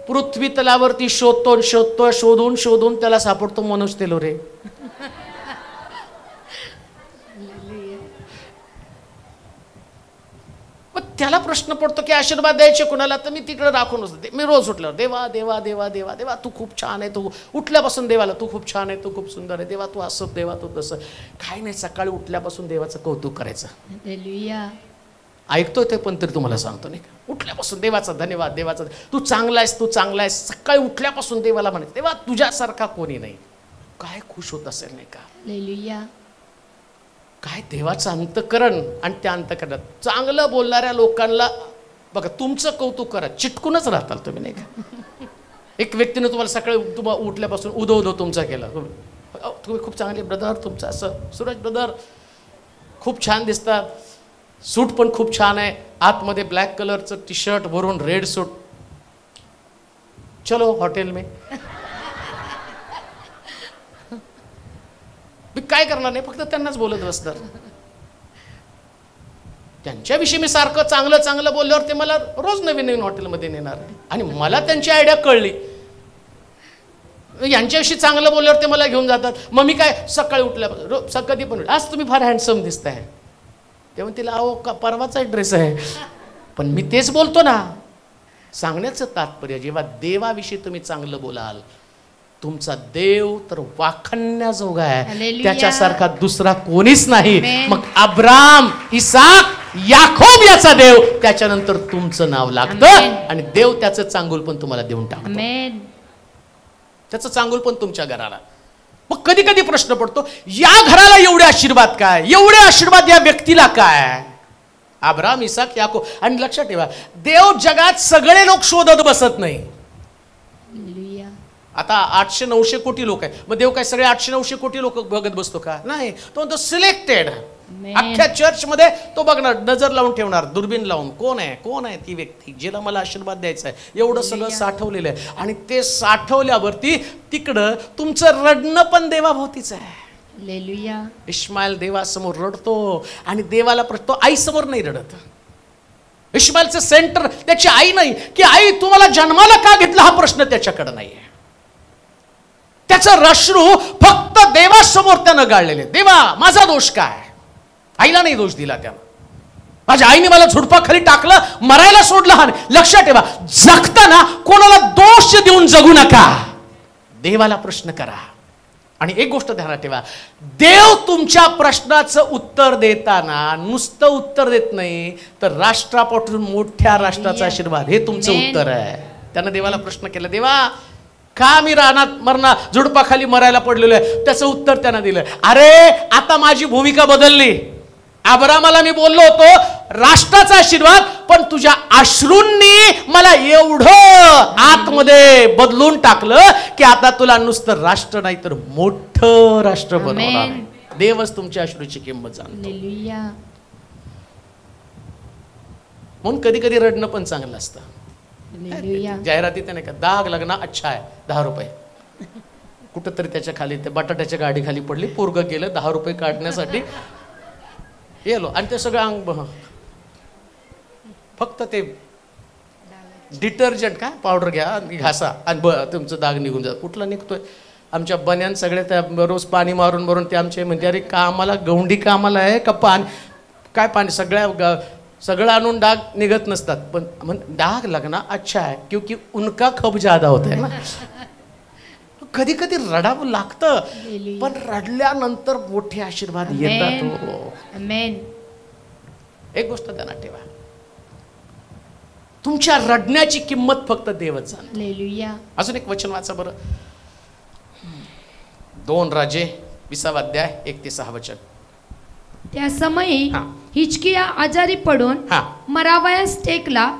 पृथ्वी तलावरती शोधतो, शोधून त्याला सापडतो मनोज तेलोरे. मग त्याला प्रश्न पडतो की आशीर्वाद द्यायचे कोणाला? तर मी तिकडे राखून असते. मी रोज उठल्यावर देवा देवा देवा देवा देवा तू खूप छान आहे, तू उठल्यापासून देवाला तू खूप छान आहे, तू खूप सुंदर आहे, देवा तू असं, देवा तू तसं. काय नाही, सकाळी उठल्यापासून देवाचं कौतुक करायचं. ऐकतोय ते पण तरी तुम्हाला सांगतो, नाही का, उठल्यापासून देवाचा धन्यवाद, देवाचा तू चांगला आहेस, तू चांगला आहेस. सकाळी उठल्यापासून देवाला म्हणायचं देवा तुझ्यासारखा कोणी नाही. काय खुश होत असेल, नाही का. काय देवाचं अंतःकरण. आणि त्या अंतःकरणात चांगलं बोलणाऱ्या लोकांना बघा, तुमचं कौतुक करा, चिटकूनच राहताल तुम्ही, नाही का. एक व्यक्तीनं तुम्हाला सकाळी तुम्हाला उठल्यापासून उदो तुमचा केला, तुम्ही खूप चांगले ब्रदर, तुमचं असं, सूरज ब्रदर खूप छान दिसतात, सूट पण खूप छान आहे, आतमध्ये ब्लॅक कलरचं टी शर्ट वरून रेड सूट, चलो हॉटेल में. मी काय करणार नाही, फक्त त्यांनाच बोलत बसणार. यांच्याविषयी मी सारखं चांगलं चांगलं बोलल्यावर ते मला रोज नवीन नवीन हॉटेलमध्ये नेणार आणि मला त्यांची आयडिया कळली. यांच्याविषयी चांगलं बोलल्यावर ते मला घेऊन जातात. मग मी काय सकाळी उठल्या कधी पण आज तुम्ही फार हँडसम दिसताय, तेव्हा तिला अहो का परवाचा ड्रेस आहे. पण मी तेच बोलतो ना. सांगण्याचं तात्पर्य जेव्हा देवाविषयी तुम्ही चांगलं बोलाल, तुमचा देव तर वाखाणण्याजोगा आहे, त्याच्यासारखा दुसरा कोणीच नाही. मग अब्राम, इसाक, याकोब याचा देव, त्याच्यानंतर तुमचं नाव लागतं आणि देव त्याचं चांगुल पण तुम्हाला देऊन टाकतो. त्याचं चांगुल पण तुमच्या घराला. मग कधी कधी प्रश्न पडतो, या घराला एवढे आशीर्वाद काय, एवढे आशीर्वाद या व्यक्तीला काय? अब्राम, इसाक, याकोब. आणि लक्षात ठेवा, देव जगात सगळे लोक शोधत बसत नाही. आता 800-900 कोटी लोक आहे, मग देव काय सगळे 800-900 कोटी लोक बघत बसतो का? नाही. तो म्हणतो सिलेक्टेड. अख्ख्या चर्च मध्ये तो बघणार, नजर लावून ठेवणार, दुर्बीन लावून, कोण आहे ती व्यक्ती जिला मला आशीर्वाद द्यायचा आहे. एवढं सगळं साठवलेलं आहे. आणि ते साठवल्यावरती तिकडं तुमचं रडणं पण देवाभोवतीच आहे. इश्माईल देवासमोर रडतो आणि देवाला तो आई समोर नाही रडत. इश्माईलचं सेंटर त्याची आई नाही, की आई तुम्हाला जन्माला का घेतला हा प्रश्न त्याच्याकडे नाहीये. त्याचं अश्रू फक्त देवासमोर त्यानं गाळलेले. देवा माझा दोष काय? आईला नाही दोष दिला त्यानं. माझ्या आईने मला झुडपाखाली टाकलं, मरायला सोडलं. हा लक्षात ठेवा, जगताना कोणाला दोष देऊन जगू नका, देवाला प्रश्न करा. आणि एक गोष्ट ध्यानात ठेवा, देव तुमच्या प्रश्नाचं उत्तर देताना नुसतं उत्तर देत नाही, तर राष्ट्रापासून मोठ्या राष्ट्राचा आशीर्वाद, हे तुमचं उत्तर आहे. त्यानं देवाला प्रश्न केला, देवा का मी रानात मरणार, झुडपाखाली मरायला पडलेलो आहे? त्याचं उत्तर त्यानं दिलं, अरे आता माझी भूमिका बदलली. अब्रामाला मी बोललो होतो राष्ट्राचा आशीर्वाद, पण तुझ्या अश्रूंनी मला एवढं आतमध्ये बदलून टाकलं की आता तुला नुसतं राष्ट्र नाही तर मोठं राष्ट्र बनवणार. देवच तुमच्या अश्रूची किंमत जाणतो. म्हणून कधी कधी रडणं पण चांगलं असतं. जाहिरातीत नाही का, दाग लग्न अच्छा आहे, 10 रुपये. कुठंतरी त्याच्या खाली ते बटाट्याच्या गाडी खाली पडली, पोरगं गेलं 10 रुपये काढण्यासाठी येलो आणि ते सगळं अंग फक्त ते डिटर्जंट काय पावडर घ्या आणि घासा आणि तुमचं दाग निघून जात. कुठला निघतोय? आमच्या बन्यान सगळे त्या रोज पाणी मारून मारून ते आमचे म्हणजे अरे का आम्हाला गौंडी कामाला आहे का पाणी काय पाणी सगळं आणून डाग निघत नसतात. पण डाग लगना अच्छा है क्योंकि उनका खब ज्यादा होता है ना. कधी कधी रडावं लागतं, पण रडल्यानंतर मोठे आशीर्वाद येतात. एक गोष्ट ध्यानात ठेवा, तुमच्या रडण्याची किंमत फक्त देवच जाणतो. अजून एक वचन वाचा बरं, 2 राजे 20 अध्याय 1-6 वचन. त्या समयी हिजकिया आजारी पडून मरावयास टेकला.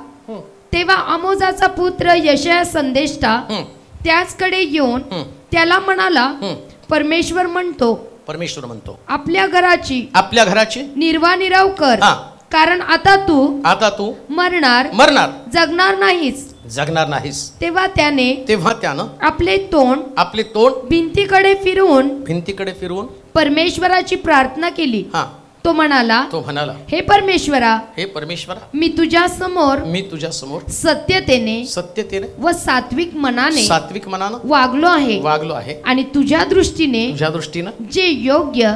तेव्हा आमोजाचा पुत्र यशाया संदेष्टा त्याचकडे येऊन त्याला म्हणाला, परमेश्वर म्हणतो आपल्या घराची निर्वानिराव कर, कारण आता तू मरणार जगणार नाहीस. तेव्हा त्यानं आपले तोंड भिंतीकडे फिरवून परमेश्वराची प्रार्थना केली. तो म्हणाला, हे परमेश्वरा मी तुझ्या समोर सत्यतेने व सात्विक मनाने वागलो आहे आणि तुझ्या दृष्टीने जे योग्य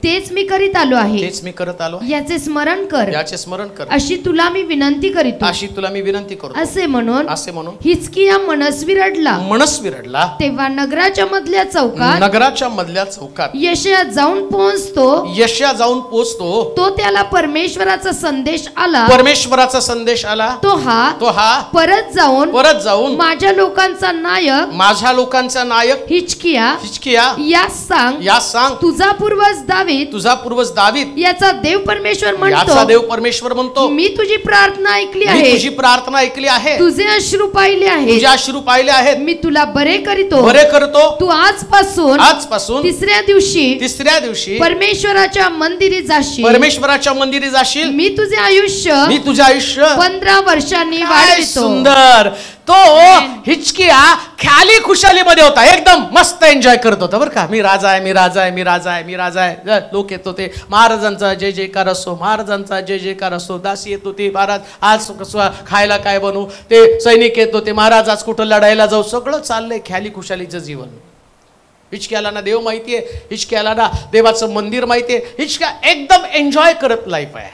तेच मी करीत आलो आहे, याचे स्मरण कर अशी तुला मी विनंती करीतो. असे म्हणून हिजकिया मनस्वी रडला. तेव्हा नगराच्या मधल्या चौकात यशाया जाऊन पोहोचतो. तो त्याला परमेश्वराचा संदेश आला. तो हा परत जाऊन माझ्या लोकांचा नायक हिजकिया यास सांग तुझा पूर्वज दावीद याचा देव परमेश्वर म्हणतो, मी तुझी प्रार्थना ऐकली आहे, तुझे अश्रू पाहिले आहेत, मी तुला बरे करतो. तू आजपासून तिसऱ्या दिवशी परमेश्वराच्या मंदिरी मंदिरी जाशील, परमेश्वराच्या मंदिरी जाशील, मी तुझे आयुष्य, मी तुझे आयुष्य 15 वर्षांनी काय वाढवितो. सुंदर. तो हिचकिया ख्याली खुशाली मध्ये होता, एकदम मस्त एन्जॉय करत होता बरं का. मी राजा आहे, मी राजा आहे, मी राजा आहे, मी राजा आहे. लोक येत होते, महाराजांचा जय जयकार असो, महाराजांचा जय जयकार असो. दासी येत होती, महाराज आज खायला काय बनवू. ते सैनिक येत होते, महाराज आज कुठं लढायला जाऊ. सगळं चाललंय ख्याली खुशालीचं जीवन. हिचक्याला ना देव माहितीये, हिचक्याला ना देवाचं मंदिर माहितीये. हिचक्या एकदम एन्जॉय करत लाईफ आहे.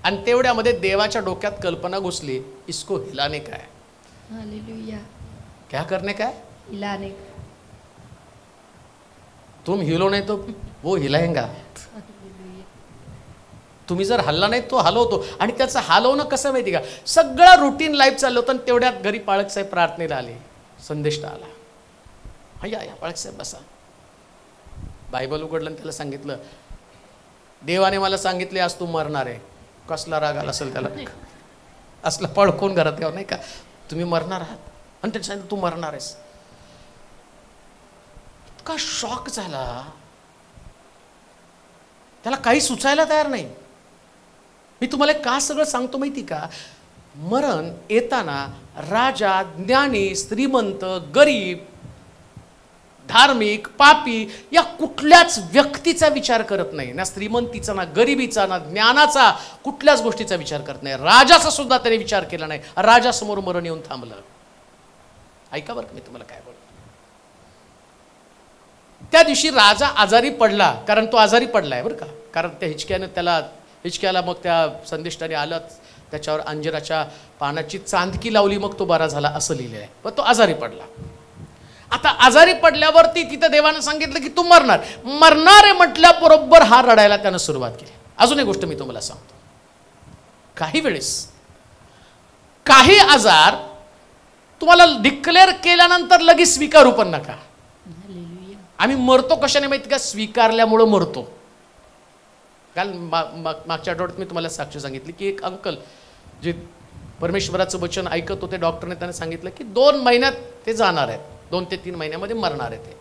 आणि तेवढ्यामध्ये देवाच्या डोक्यात कल्पना घुसली, इसको हिलाने का है. हालेलुया. क्या करने का है. हिलाने. तुम हिलो नाही तो वो हिलाएंगा. तुम्ही जर हल्ला नाही तो हलवतो. आणि त्याचं हलवणं कसं माहिती का, सगळं रुटीन लाईफ चाललं होतं आणि तेवढ्यात घरी पाळक साहेब प्रार्थनेला आले, संदेष्टा आला. या पाळक साहेब बसा. बायबल उघडलं आणि त्याला सांगितलं, देवाने मला सांगितले आज तू मरणार आहे. कसला राग आला असेल त्याला, असला पळकून घरात यावं नाही का, तुम्ही मरणार आहात. आणि त्याने सांगितलं तू मरणार आहेस. इतका शॉक झाला, त्याला काही सुचायला तयार नाही. मी तुम्हाला का सगळं सांगतो माहिती का, मरण येताना राजा, ज्ञानी, श्रीमंत, गरीब, धार्मिक, पापी या कुठल्याच व्यक्तीचा विचार करत नाही. ना श्रीमंतीचा, ना गरिबीचा, ना ज्ञानाचा, कुठल्याच गोष्टीचा विचार करत नाही. राजाचा सुद्धा त्याने विचार केला नाही. राजासमोर मरण येऊन थांबलं. ऐका बरं मी तुम्हाला काय बोलतो. त्या दिवशी राजा आजारी पडला, कारण तो आजारी पडलाय बरं का. कारण त्या हिचक्याला मग त्या संदेष्टाने आलं, त्याच्यावर अंजिराच्या पानाची चांदकी लावली, मग तो बरा झाला असं लिहिलेलं आहे. पण तो आजारी पडला. आता आजारी पडल्यावरती तिथं देवानं सांगितलं की तू मरणार. मरणार आहे म्हटल्याबरोबर हा रडायला त्यानं सुरुवात केली. अजून एक गोष्ट मी तुम्हाला सांगतो, काही वेळेस काही आजार तुम्हाला डिक्लेअर केल्यानंतर लगेच स्वीकारू पण नका. आम्ही मरतो कशाने माहिती का, स्वीकारल्यामुळं मरतो. काल मागच्या आठवड्यात मी तुम्हाला साक्ष सांगितली की एक अंकल जे परमेश्वराचं वचन ऐकत होते, डॉक्टरने त्यांना सांगितलं की 2 महिन्यात ते जाणार आहेत, 2 ते 3 महिन्यामध्ये मरणार आहे ते.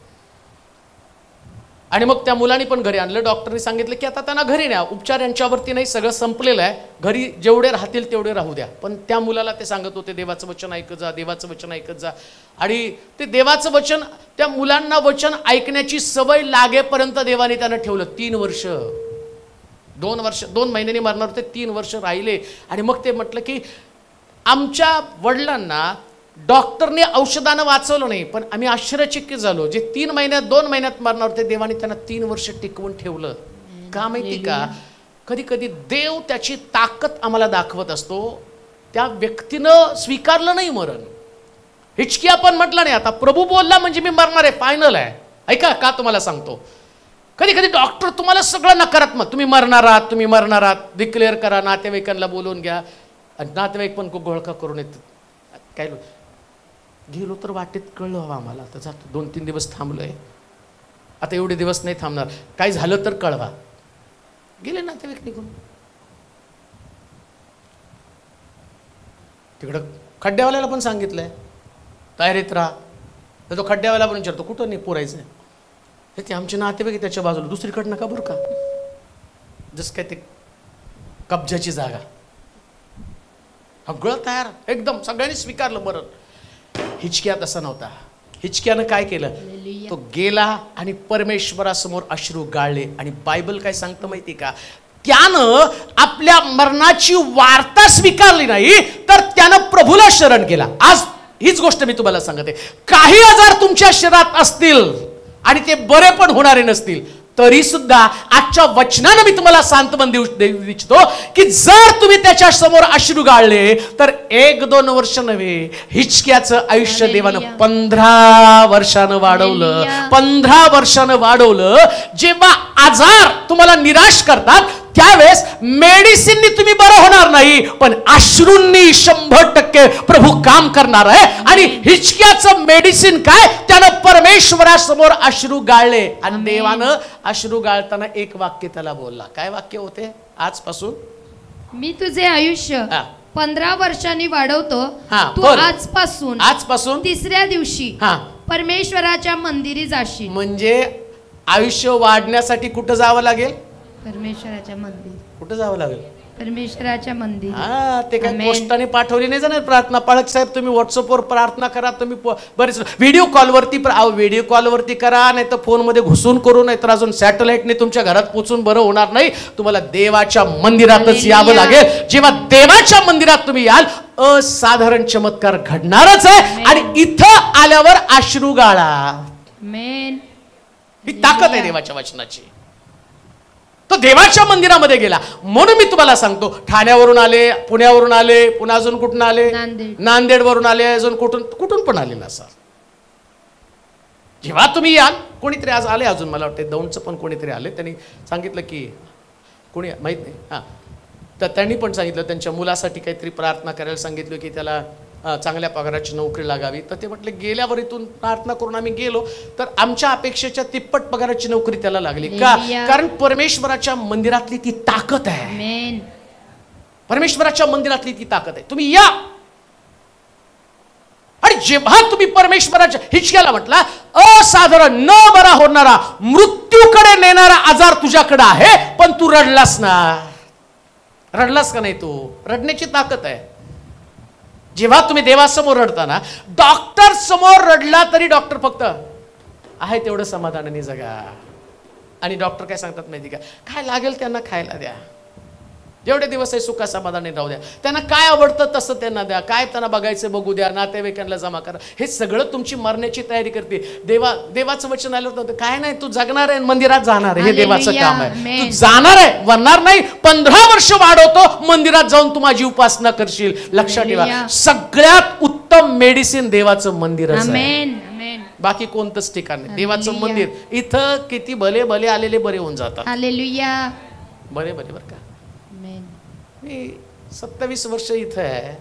आणि मग त्या मुलांनी पण घरी आणलं. डॉक्टरने सांगितलं की आता त्यांना घरी न्या, उपचार यांच्यावरती नाही, सगळं संपलेलं आहे, घरी जेवढे राहतील तेवढे राहू द्या. पण त्या मुलाला ते सांगत होते देवाचं वचन ऐकत जा, देवाचं वचन ऐकत जा. आणि ते देवाचं वचन, त्या मुलांना वचन ऐकण्याची सवय लागेपर्यंत देवाने त्यांना ठेवलं. 3 वर्ष, 2 महिन्यांनी मरणार होते, 3 वर्ष राहिले. आणि मग ते म्हटलं की आमच्या वडिलांना डॉक्टरने औषधानं वाचवलं नाही, पण आम्ही आश्चर्यचकित झालो. जे 3 महिन्यात 2 महिन्यात मरणार होते, देवाने त्यांना 3 वर्ष टिकवून ठेवलं. का माहिती का, कधी कधी देव त्याची ताकद आम्हाला दाखवत असतो. त्या व्यक्तीनं स्वीकारलं नाही मरण. हिचकिया पण म्हटलं नाही आता प्रभू बोलला म्हणजे मी मरणार आहे, फायनल आहे. ऐका का तुम्हाला सांगतो, कधी कधी डॉक्टर तुम्हाला सगळं नकारात्मक, तुम्ही मरणार आहात, तुम्ही मरणार आहात, डिक्लेअर करा, नातेवाईकांना बोलवून घ्या. आणि नातेवाईक पण गोळका करून येतात. काय गेलो तर वाटेत कळलं हवं आम्हाला, आता जातो 2-3 दिवस थांबलोय, आता एवढे दिवस नाही थांबणार, काय झालं तर कळवा. गेले नातेवाईक निघून. तिकडं खड्ड्यावाल्याला पण सांगितलंय तयारीत राहा. तर तो खड्ड्यावाला पण विचारतो कुठं नाही पुरायचं. ते आमचे नातेवाईक त्याच्या बाजूला, दुसरीकडनं का बरं का, जसं काय ते कब्जाची जागा. सगळं तयार, एकदम सगळ्यांनी स्वीकारलं मरण. हिचकिया तसा नव्हता. हिचकियानं काय केलं, तो गेला आणि परमेश्वरासमोर अश्रू गाळले. आणि बायबल काय सांगतं माहिती का, त्यानं आपल्या मरणाची वार्ता स्वीकारली नाही, तर त्यानं प्रभूला शरण केला. आज हीच गोष्ट मी तुम्हाला सांगते, काही आजार तुमच्या शरीरात असतील आणि ते बरे पण होणारे नसतील, तरी सुद्धा आजच्या वचनानं मी तुम्हाला सांत्वन देऊ इच्छितो की जर तुम्ही त्याच्या समोर अश्रू गाळले तर 1-2 वर्ष नव्हे, हिचक्याचं आयुष्य देवानं 15 वर्षानं वाढवलं. 15 वर्षानं वाढवलं. जेव्हा आजार तुम्हाला निराश करतात त्यावेळेस मेडिसिननी तुम्ही बरं होणार नाही, पण अश्रूंनी 100% प्रभू काम करणार आहे. आणि हिचक्याचं मेडिसिन काय, त्यानं परमेश्वरासमोर अश्रू गाळले. आणि देवानं अश्रू गाळताना एक वाक्य त्याला बोलला. काय वाक्य होते, आजपासून मी तुझे आयुष्य 15 वर्षांनी वाढवतो, तू आजपासून 3ऱ्या दिवशी परमेश्वराच्या मंदिरी जाशील. म्हणजे आयुष्य वाढण्यासाठी कुठं जावं लागेल, परमेश्वराच्या मंदिर. कुठं जावं लागेल? परमेश्वराच्या मंदिर. हा, ते काय आमेन. पोस्टाने पाठवली नाही जाणार प्रार्थना. पाळक साहेब तुम्ही व्हॉट्सअपवर प्रार्थना करा, तुम्ही बरेच व्हिडिओ कॉलवरती व्हिडिओ कॉलवरती करा, नाही तर फोनमध्ये घुसून करू, नाही तर अजून सॅटेलाइटने तुमच्या घरात पोचून बरं होणार नाही. तुम्हाला देवाच्या मंदिरातच यावं लागेल. जेव्हा देवाच्या मंदिरात तुम्ही याल असाधारण चमत्कार घडणारच आहे. आणि इथं आल्यावर अश्रू गाळा. आमेन. ही ताकद आहे देवाच्या वचनाची. तो देवाच्या मंदिरामध्ये गेला. म्हणून मी तुम्हाला सांगतो, ठाण्यावरून आले, पुण्यावरून आले, पुन्हा अजून कुठून आले, नांदेड वरून आले, अजून कुठून पण आले ना सर. जेव्हा तुम्ही याल, कोणीतरी आज आले, अजून मला वाटतं दौंडचं पण कोणीतरी आले, त्यांनी सांगितलं की कोणी माहित नाही, हां, तर त्यांनी पण सांगितलं त्यांच्या मुलासाठी काहीतरी प्रार्थना करायला सांगितलं की त्याला चांगल्या पगाराची नोकरी लागावी. तर ते म्हटले गेल्यावर इथून प्रार्थना करून आम्ही गेलो तर आमच्या अपेक्षेच्या तिप्पट पगाराची नोकरी त्याला लागली. का? कारण परमेश्वराच्या मंदिरातली ती ताकद आहे. परमेश्वराच्या मंदिरातली ती ताकद आहे. तुम्ही या. आणि जेव्हा तुम्ही परमेश्वराच्या, हिचक्याला म्हटला असाधारण न बरा होणारा, मृत्यूकडे नेणारा आजार तुझ्याकडे आहे, पण तू रडलास ना. रडलास का नाही? तू रडण्याची ताकद आहे. जेव्हा तुम्ही देवासमोर रडताना, डॉक्टर समोर रडला तरी डॉक्टर फक्त आहे तेवढं समाधानाने जगा. आणि डॉक्टर काय सांगतात माहिती का? काय लागेल त्यांना खायला द्या, जेवढे दिवस आहे सुखा समाधानाने राहू द्या, त्यांना काय आवडतं तसं त्यांना द्या, काय त्यांना बघायचं बघू द्या, नातेवाईकांना जमा करा. हे सगळं तुमची मरण्याची तयारी करते. देवाचं वचन आलं होतं, काय नाही, तू जगणार आहे, मंदिरात जाणार आहे, हे देवाचं काम आहे. तू जाणार आहे, वरणार नाही, 15 वर्ष वाढवतो, मंदिरात जाऊन तू माझी उपासना करशील. लक्षात ठेवा, सगळ्यात उत्तम मेडिसिन देवाचं मंदिर आहे. बाकी कोणतंच ठिकाण नाही. देवाचं मंदिर. इथं किती भले भले आलेले बरे होऊन जातात. बरे बरे बरं का. मी 27 वर्ष इथं आहे.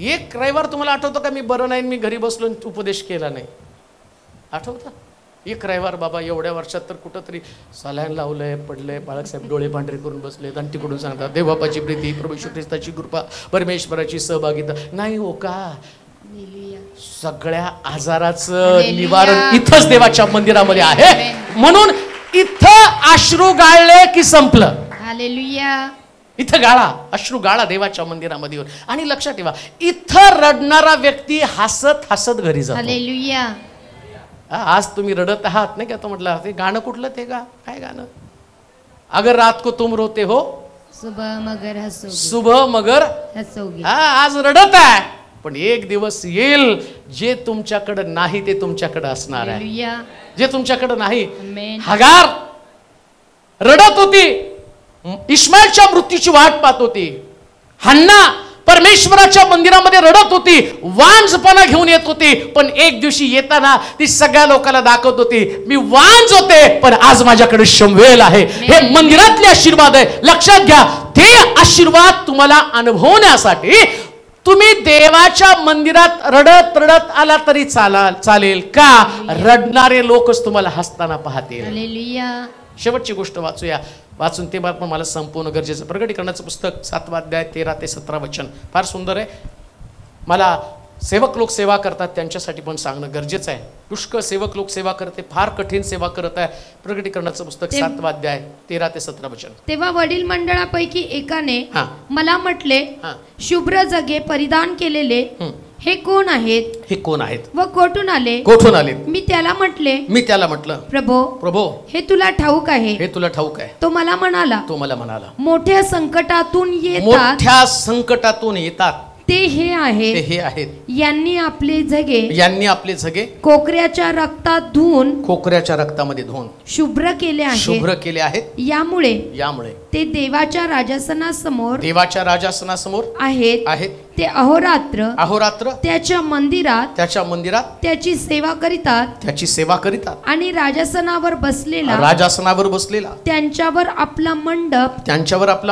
एक रविवार तुम्हाला आठवतं का मी बरं नाही, मी घरी बसलो उपदेश केला नाही? आठवतं? एक रविवार बाबा एवढ्या वर्षात तर कुठंतरी सलाईन लावलंय, पडलंय, बाळासाहेब डोळे पांढरे करून बसलेत आणि तिकडून सांगतात देवबापाची प्रीती, प्रभू येशू ख्रिस्ताची कृपा, परमेश्वराची सहभागिता. नाही हो का? सगळ्या आजाराचं निवारण इथंच देवाच्या मंदिरामध्ये आहे. म्हणून इथं अश्रू गाळले की संपलं. इथं गाळा, अश्रू गाळा देवाच्या मंदिरामध्ये. आणि लक्षात ठेवा, इथं रडणारा व्यक्ती हसत हसत घरी जातो. आज तुम्ही रडत आहात नाही का? तो म्हटलं ते गाणं कुठलं, ते का काय गाणं? अगर रात को तुम रोते हो सुबह मगर हसोगे. आज रडत आहे, पण एक दिवस येईल जे तुमच्याकडे नाही ते तुमच्याकडे असणार आहे. जे तुमच्याकडे नाही. हगार रडत होती, इस्माईलच्या मृत्यूची वाट पाहत होती. हन्ना परमेश्वराच्या मंदिरामध्ये रडत होती, वांझपणा घेऊन येत होती, पण एक दिवशी येताना ती सगळ्या लोकांना दाखवत होती, मी वांझ होते पण आज माझ्याकडे शमूएल आहे. हे मंदिरातले आशीर्वाद आहे. लक्षात घ्या, ते आशीर्वाद तुम्हाला अनुभवण्यासाठी तुम्ही देवाच्या मंदिरात रडत रडत आला तरी चालेल का? रडणारे लोकच तुम्हाला हसताना पाहतील. शेवटची गोष्ट वाचून ते पण मला संपवणं गरजेचं. प्रकटीकरणाचं पुस्तक 7वा अध्याय 13 ते 17 वचन फार सुंदर आहे. मला सेवक लोक सेवा करतात त्यांच्यासाठी पण सांगणं गरजेचं आहे. पुष्कळ सेवक लोक सेवा करते, फार कठीण सेवा करत आहे. प्रकटीकरणाचं पुस्तक 7वा अध्याय 13 ते 17 वचन. तेव्हा वडील मंडळापैकी एकाने मला म्हटले, शुभ्र जगे परिधान केलेले हे कोण आहेत? हे कोण आहेत व कोठून आले? कोठून आले? मी त्याला म्हटलं, प्रभो हे तुला ठाऊक आहे? हे तुला ठाऊक आहे. तो मला म्हणाला, मोठ्या संकटातून येतात ते हे आहेत. यांनी आपले झगे कोकऱ्याच्या रक्तामध्ये धुवून शुभ्र केले आहेत. यामुळे ते देवाच्या राजासनासमोर आहेत. ते अहोरात्र त्याच्या मंदिरात त्याची सेवा करीतात. आणि राजासनावर बसलेला त्यांच्यावर आपला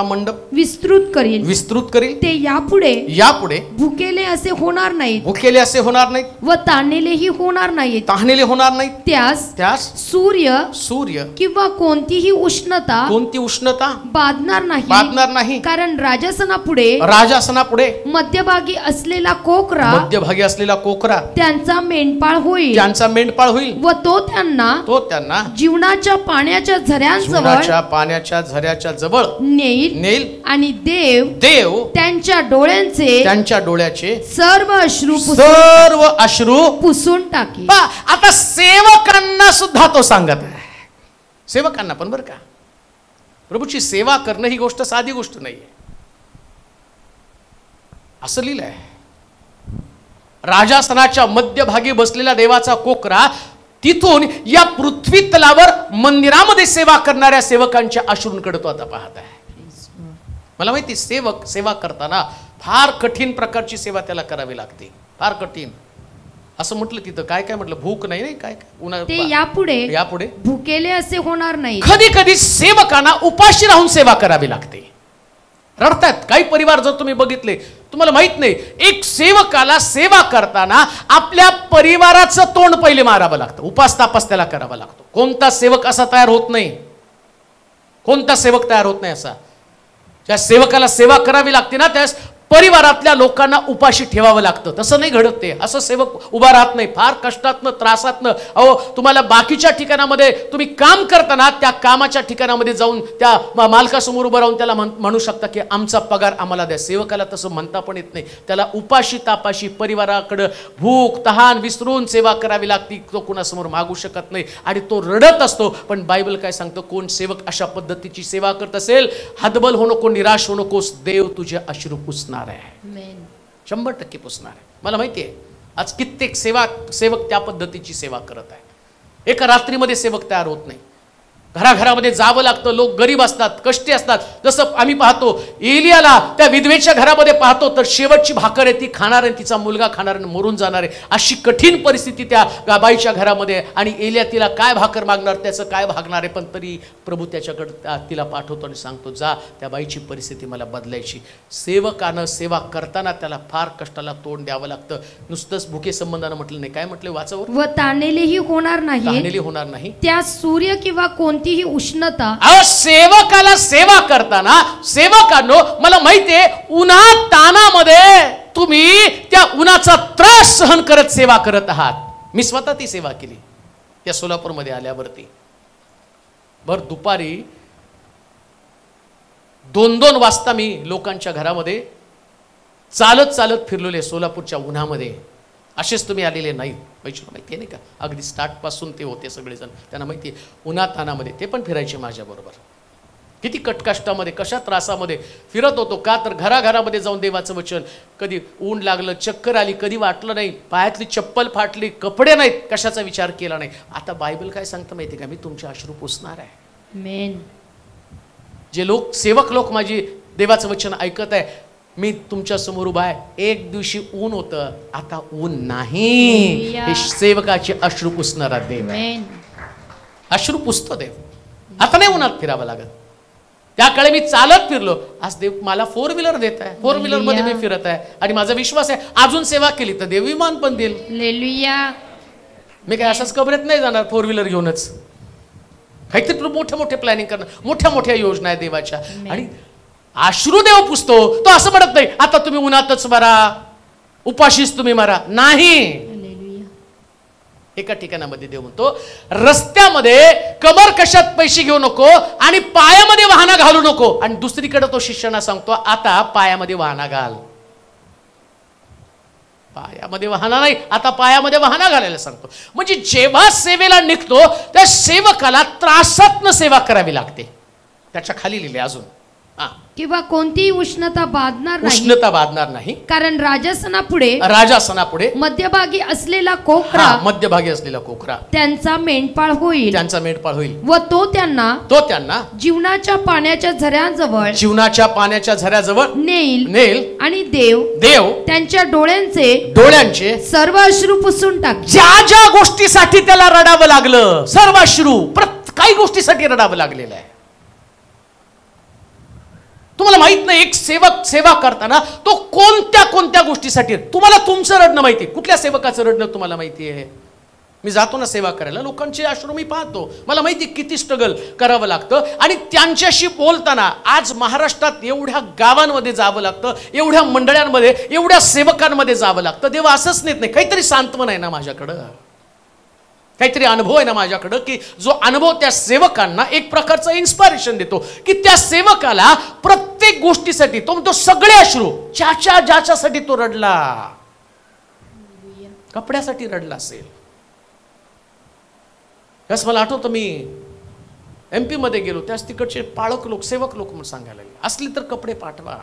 मंडप विस्तृत करील. ते यापुढे भुकेले असे होणार नाहीत व ताणलेही होणार नाहीत. त्यास सूर्य किंवा कोणतीही उष्णता बाधणार नाही. कारण राजासनापुढे मध्यभागी असलेला कोकरा मध्यभागी असलेला कोकरा त्यांचा मेंढपाळ होईल, त्यांचा मेंढपाळ होईल, व तो त्यांना जीवनाच्या पाण्याच्या जीवनाच्या पाण्याच्या झऱ्याच्या जवळ नेईल आणि देव त्यांच्या डोळ्याचे सर्व अश्रू पुसून टाकेल. आता सेवकांना सुद्धा तो सांगत आहे, सेवकांना पण बरं का. प्रभूची सेवा करणं ही गोष्ट साधी गोष्ट नाहीये. असं लिहिलंय, राजासनाच्या मध्यभागी बसलेला देवाचा कोकरा तिथून या पृथ्वी तलावर मंदिरामध्ये सेवा करणाऱ्या सेवकांच्या अश्रूंकडे तो आता पाहत आहे. मला माहिती सेवक सेवा करताना फार कठीण प्रकारची सेवा त्याला करावी लागते, फार कठीण. असं म्हटलं तिथं काय काय म्हटलं, भूक नाही काय ते यापुढे भुकेले असे होणार नाही. कधी कधी सेवकांना उपाशी राहून सेवा करावी लागते. रडतात काही परिवार जर तुम्ही बघितले, तुम्हाला माहित नाही, एक सेवकाला सेवा करताना आपल्या परिवाराचं तोंड पहिले मारावं लागतं, उपास तापास त्याला करावा लागतो. कोणता सेवक असा तयार होत नाही, कोणता सेवक तयार होत नाही असा. ज्या सेवकाला सेवा करावी लागते ना, त्यास परिवारातल्या लोकांना उपाशी ठेवावं लागतं. तसं नाही घडत ते. असं सेवक उभा राहत नाही, फार कष्टातनं त्रासातनं. अहो तुम्हाला बाकीच्या ठिकाणामध्ये तुम्ही काम करताना त्या कामाच्या ठिकाणामध्ये जाऊन त्या मालकासमोर उभं राहून त्याला म्हणू शकता की आमचा पगार आम्हाला द्या. सेवकाला तसं म्हणता पण येत नाही. त्याला उपाशी तापाशी परिवाराकडं भूक तहान विसरून सेवा करावी लागती. तो कुणासमोर मागू शकत नाही आणि तो रडत असतो. पण बायबल काय सांगतो, कोण सेवक अशा पद्धतीची सेवा करत असेल, हतबल हो नको, निराश हो नकोस, देव तुझे अश्रू पुसणार आहे, 100% पुसणार आहे. मला माहिती आहे आज कित्येक सेवक त्या पद्धतीची सेवा करत आहे. एका रात्रीमध्ये सेवक तयार होत नाही. घराघरामध्ये जावं लागतं. लोक गरीब असतात, कष्टी असतात. जसं आम्ही पाहतो एलियाला त्या विधवेच्या घरामध्ये पाहतो, तर शेवटची भाकर आहे ती खाणार आहे, तिचा मुलगा खाणार आणि मरून जाणार आहे. अशी कठीण परिस्थिती त्या बाईच्या घरामध्ये. आणि एलिया तिला काय भाकर मागणार, त्याचं काय भागणार आहे. पण तरी प्रभू त्याच्याकडे तिला पाठवतो आणि सांगतो, जा, त्या बाईची परिस्थिती मला बदलायची. सेवकानं सेवा करताना त्याला फार कष्टाला तोंड द्यावं लागतं. नुसतंच भुके संबंधानं म्हटलं नाही, काय म्हटलं वाचावर, व ताणलेली होणार नाही, त्या सूर्य किंवा कोणतीही उष्णता. सेवकाला सेवा करताना सेवकांनो, मला माहितीये उन्हात तानामध्ये तुम्ही त्या उन्हाचा त्रास सहन करत सेवा करत आहात. मी स्वतः ती सेवा केली त्या सोलापूरमध्ये आल्यावरती. भर दुपारी 2-2 वाजता मी लोकांच्या घरामध्ये चालत फिरलेले सोलापूरच्या उन्हामध्ये. असेच तुम्ही आलेले नाहीत, वैष्णव माहिती नाही का, अगदी स्टार्ट पासून ते होते सगळेजण. त्यांना माहिती आहे उन्हातानामध्ये ते पण फिरायचे माझ्याबरोबर. किती कटकष्टामध्ये कशा त्रासामध्ये फिरत होतो. का तर घराघरामध्ये जाऊन देवाचं वचन. कधी ऊन लागलं, चक्कर आली, कधी वाटलं नाही, पायातली चप्पल फाटली, कपडे नाहीत, कशाचा विचार केला नाही. आता बायबल काय सांगतं माहिती का, मी तुमचे अश्रू पुसणार आहे. जे लोक सेवक लोक माझी देवाचं वचन ऐकत आहे, मी तुमच्या समोर उभा आहे. एक दिवशी ऊन होतं, आता ऊन नाही. हे सेवकाचे अश्रू पुसणारा देव आहे. अश्रू पुसतो देव. आता नाही उन्हात फिरावं लागत. त्या काळी मी चालत फिरलो, आज देव मला 4 व्हीलर देत आहे, 4 व्हीलर मध्ये मी फिरत आहे. आणि माझा विश्वास आहे अजून सेवा केली तर देव विमान पण देईल. मी काय असंच कबरेत नाही जाणार 4 व्हीलर घेऊनच. काहीतरी मोठे प्लॅनिंग करणं, मोठ्या योजना आहे देवाच्या. आणि अश्रू देव पुसतो. तो असं म्हणत नाही आता तुम्ही उन्हातच मरा, उपाशीच तुम्ही मरा, नाही. एका ठिकाणामध्ये देव म्हणतो, रस्त्यामध्ये कमर कशात पैसे घेऊ नको आणि पायामध्ये वाहना घालू नको. आणि दुसरीकडे तो शिष्याना सांगतो, आता पायामध्ये वाहना घाल. पायामध्ये वाहना नाही, आता पायामध्ये वाहना घालायला सांगतो. म्हणजे जेव्हा सेवेला निघतो त्या सेवकाला त्रासातनं सेवा करावी लागते. त्याच्या खाली लिहिले अजून, किंवा कोणतीही उष्णता बाधणार नाही, कारण राजासनापुढे मध्यभागी असलेला कोकरा त्यांचा मेंढपाळ होईल, व तो त्यांना जीवनाच्या पाण्याच्या झऱ्याजवळ नेईल आणि देव त्यांच्या डोळ्यांचे सर्व अश्रू पुसून टाकेल. ज्या गोष्टीसाठी त्याला रडावं लागलं, सर्व अश्रू काही गोष्टीसाठी रडावं लागलेलं आहे. तुम्हाला माहित नाही, एक सेवक सेवा करताना तो कोणत्या गोष्टीसाठी. तुम्हाला तुमचं रडणं माहिती, कुठल्या सेवकाचं रडणं तुम्हाला माहिती आहे. मी जातो ना सेवा करायला, लोकांचे अश्रू मी पाहतो, मला माहिती किती स्ट्रगल करावं लागतं. आणि त्यांच्याशी बोलताना आज महाराष्ट्रात एवढ्या गावांमध्ये जावं लागतं, एवढ्या मंडळांमध्ये, एवढ्या सेवकांमध्ये जावं लागतं. देव असंच नेत नाही, काहीतरी सांत्वन आहे ना माझ्याकडं, काहीतरी अनुभव आहे ना माझ्याकडं, की जो अनुभव त्या सेवकांना एक प्रकारचं इन्स्पिरेशन देतो, की त्या सेवकाला प्रत्येक गोष्टीसाठी तो सगळे अश्रू ज्याच्यासाठी तो रडला, कपड्यासाठी रडला असेल. यास मला आठवतं मी MP मध्ये गेलो, त्याच तिकडचे पाळक लोक, सेवक लोक म्हणून सांगायला लागले, असली तर कपडे पाठवा,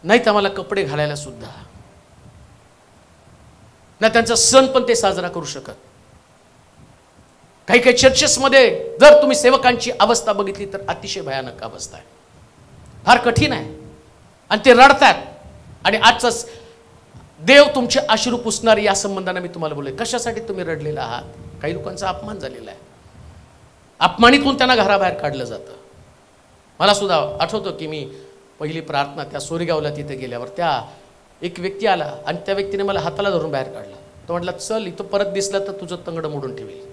नाही तर आम्हाला कपडे घालायला सुद्धा ना, त्यांचा सण पण ते साजरा करू शकत. काही काही चर्चेसमध्ये जर तुम्ही सेवकांची अवस्था बघितली तर अतिशय भयानक अवस्था आहे, फार कठीण आहे. आणि ते रडतात. आणि आजच देव तुमचे अश्रू पुसणार या संबंधाने मी तुम्हाला बोलले, कशासाठी तुम्ही रडलेला आहात. काही लोकांचा अपमान झालेला आहे, अपमानितून त्यांना घराबाहेर काढलं जातं. मला सुद्धा आठवतं की मी पहिली प्रार्थना त्या सोरीगावला तिथे गेल्यावर त्या एक व्यक्ती आला आणि त्या व्यक्तीने मला हाताला धरून बाहेर काढला. तो म्हटला, चल इथं परत दिसला तर तुझं तंगड मोडून ठेवेल.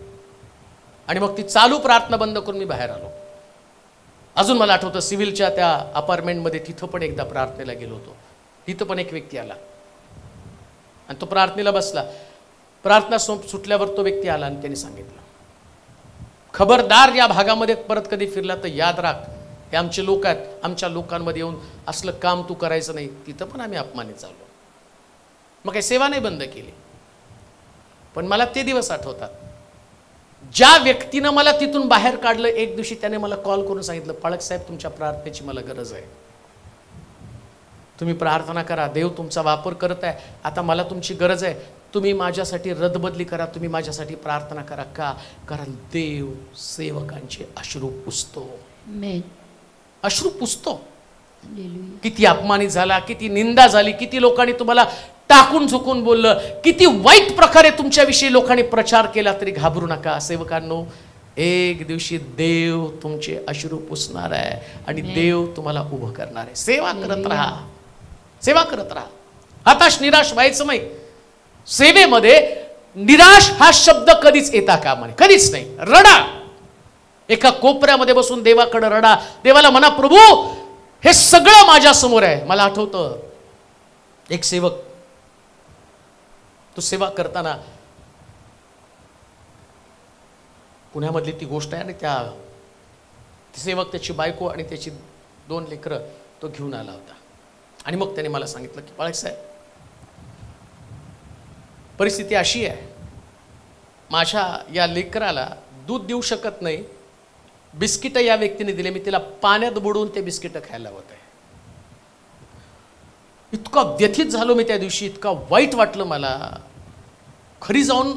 आणि मग ती चालू प्रार्थना बंद करून मी बाहेर आलो. अजून मला आठवतं सिव्हिलच्या त्या अपार्टमेंटमध्ये तिथं पण एकदा प्रार्थनेला गेलो होतो. तिथं पण एक व्यक्ती आला आणि तो प्रार्थनेला बसला. प्रार्थना सुटल्यावर तो व्यक्ती आला आणि त्याने सांगितलं, खबरदार या भागामध्ये परत कधी फिरला तर याद राख, हे आमचे लोक आहेत, आमच्या लोकांमध्ये येऊन असलं काम तू करायचं नाही. तिथं पण आम्ही अपमानित झालो. मग काही सेवा नाही बंद केली, पण मला ते दिवस आठवतात ज्या व्यक्तीनं मला तिथून बाहेर काढलं. एक दिवशी त्याने मला कॉल करून सांगितलं, पाळक साहेब तुमच्या प्रार्थनेची मला गरज आहे, तुम्ही प्रार्थना करा, देव तुमचा वापर करत आहे, आता मला तुमची गरज आहे, तुम्ही माझ्यासाठी रदबदली करा, तुम्ही माझ्यासाठी प्रार्थना करा. का? कारण देव सेवकांचे अश्रू पुसतो, अश्रू पुसतो. किती अपमानित झाला, किती निंदा झाली, किती लोकांनी तुम्हाला टाकून झुकून बोललं, किती वाईट प्रकारे तुमच्याविषयी लोकांनी प्रचार केला, तरी घाबरू नका सेवकांनो. एक दिवशी देव तुमचे अश्रू पुसणार आहे आणि देव तुम्हाला उभं करणार आहे. सेवा करत राहा, सेवा करत राहा. हताश निराश व्हायचं नाही. सेवेमध्ये निराश हा शब्द कधीच येता कामा नये, कधीच नाही. रडा, एका कोपऱ्यामध्ये बसून देवाकडे रडा, देवाला म्हणा, प्रभू हे सगळं माझ्या समोर आहे. मला आठवतं एक सेवक, तो सेवा करताना पुण्यामधली ती गोष्ट आहे, आणि त्या सेवक, त्याची बायको आणि त्याची 2 लेकरं तो घेऊन आला होता. आणि मग त्याने मला सांगितलं की पाळक साहेब परिस्थिती अशी आहे, माझ्या या लेकराला दूध देऊ शकत नाही, बिस्किट या व्यक्तीने दिले, मी तिला पाण्यात बुडवून ते बिस्किट खायला होत आहे. इतका व्यथित झालो मी त्या दिवशी, इतका वाईट वाटलं मला. खरी जाऊन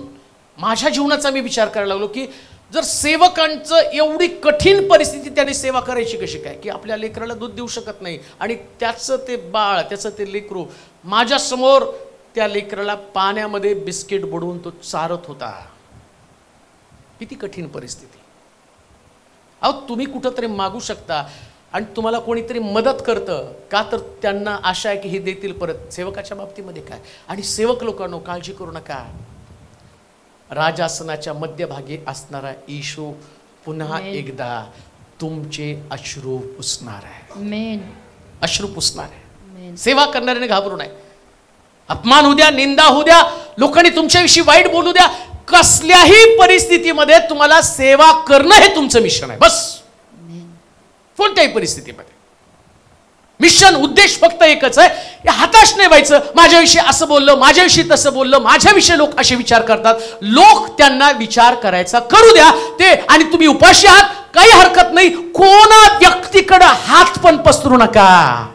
माझ्या जीवनाचा मी विचार करायला लागलो की जर सेवकांचं एवढी कठीण परिस्थिती, त्याने सेवा करायची कशी काय, की आपल्या लेकराला दूध देऊ शकत नाही आणि त्याचं ते बाळ, त्याचं ते लेकरू माझ्या समोर त्या लेकराला पाण्यामध्ये बिस्किट बुडवून तो चारत होता. किती कठीण परिस्थिती. अहो तुम्ही कुठंतरी मागू शकता आणि तुम्हाला कोणीतरी मदत करतं का, तर त्यांना आशा आहे की हे देतील परत. सेवकाच्या बाबतीमध्ये काय, आणि सेवक लोकांनो काळजी करू नका, राजासनाच्या मध्यभागी असणारा येशू पुन्हा एकदा तुमचे अश्रू पुसणार आहे. अश्रू पुसणार आहे. सेवा करणाऱ्याने घाबरू नये. अपमान होऊ द्या, निंदा होऊ द्या, लोकांनी तुमच्याविषयी वाईट बोलू द्या, कसल्याही परिस्थितीमध्ये तुम्हाला सेवा करणं हे तुमचं मिशन आहे. बस, कोणत्याही परिस्थितीमध्ये मिशन, उद्देश फक्त एकच आहे, हताश नाही व्हायचं. माझ्याविषयी असं बोललं, माझ्याविषयी तसं बोललं, माझ्याविषयी लोक असे विचार करतात. लोक त्यांना विचार करायचा करू द्या ते, आणि तुम्ही उपाशी आहात, काही हरकत नाही. कोणा व्यक्तीकडे हात पण पसरू नका.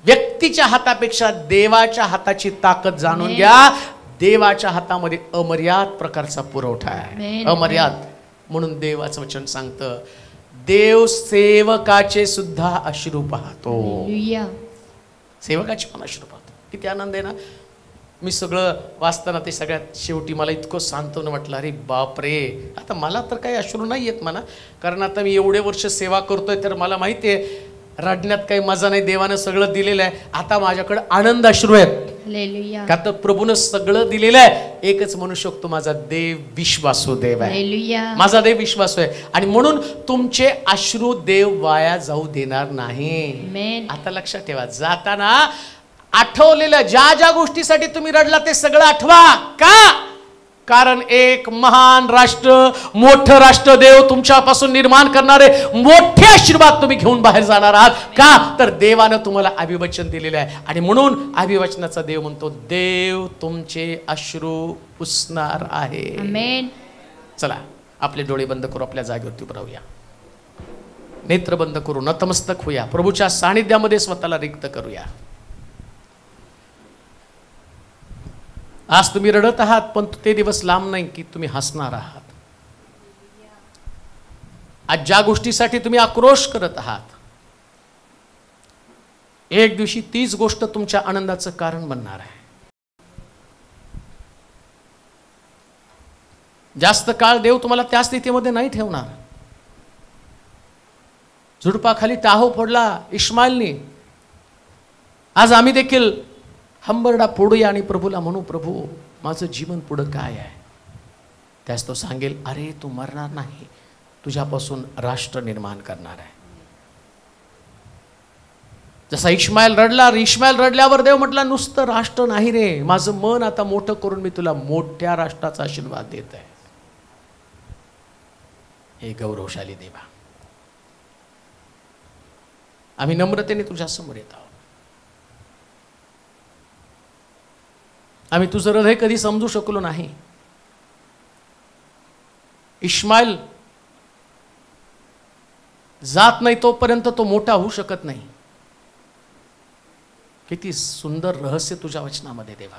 व्यक्तीच्या हातापेक्षा देवाच्या हाताची ताकद जाणून घ्या. देवाच्या हातामध्ये अमर्याद प्रकारचा पुरवठा आहे, अमर्याद. म्हणून देवाचं वचन सांगतं, देव सेवकाचे सुद्धा अश्रू पाहतो. सेवकाचे पण अश्रू पाहतो. किती आनंद आहे ना. मी सगळं वाचताना ते सगळ्यात शेवटी मला इतकं सांत्वन वाटलं, अरे बापरे, आता मला तर काही अश्रू नाही येत म्हणा, कारण आता मी एवढे वर्ष सेवा करतोय तर मला माहिती आहे रडण्यात काही मजा नाही. देवानं सगळं दिलेलं आहे. आता माझ्याकडे आनंद अश्रू आहेत. हालेलुया. का तर प्रभूनं सगळं दिलेलं आहे. एकच म्हणू शकतो, माझा देव विश्वासू देव आहे, हालेलुया. माझा देव विश्वासू आहे. आणि म्हणून तुमचे अश्रू देव वाया जाऊ देणार नाही. आमेन. आता लक्षात ठेवा, जाताना आठवलेल्या ज्या ज्या गोष्टीसाठी तुम्ही रडला ते सगळं आठवा. का? कारण एक महान राष्ट्र, मोठं राष्ट्र देव तुमच्यापासून निर्माण करणारे मोठे आशीर्वाद तुम्ही घेऊन बाहेर जाणार आहात. का? तर देवानं तुम्हाला अभिवचन दिलेलं आहे. आणि म्हणून अभिवचनाचा देव म्हणतो, देव तुमचे अश्रू पुसणार आहे. आमेन. चला आपले डोळे बंद करू, आपल्या जागेवरती उभं राहूया, नेत्र बंद करू, नतमस्तक होऊया, प्रभूच्या सानिध्यामध्ये स्वतःला रिक्त करूया. आज तुम्ही रडत आहात, पण ते दिवस लांब नाही की तुम्ही हसणार आहात. आज ज्या गोष्टीसाठी तुम्ही आक्रोश करत आहात, एक दिवशी तीच गोष्ट तुमच्या आनंदाचं कारण बनणार आहे. जास्त काळ देव तुम्हाला त्या स्थितीमध्ये नाही ठेवणार. झुडपाखाली टाहो फोडला इश्माईलनी. आज आम्ही देखील हंबरडा फोडूया आणि प्रभूला म्हणू, प्रभू माझं जीवन पुढं काय आहे. त्यास तो सांगेल, अरे तू मरणार नाही, तुझ्यापासून राष्ट्र निर्माण करणार आहे. जसा इश्माईल रडला, इश्माईल रडल्यावर देव म्हटला, नुसतं राष्ट्र नाही रे, माझं मन आता मोठं करून मी तुला मोठ्या राष्ट्राचा आशीर्वाद देत आहे. हे गौरवशाली देवा, आम्ही नम्रतेने तुझ्या समोर येत आहोत. आम्ही तुझं हृदय कधी समजू शकलो नाही. इश्माईल जात नाही तोपर्यंत तो मोठा होऊ शकत नाही. किती सुंदर रहस्य तुझ्या वचनामध्ये देवा.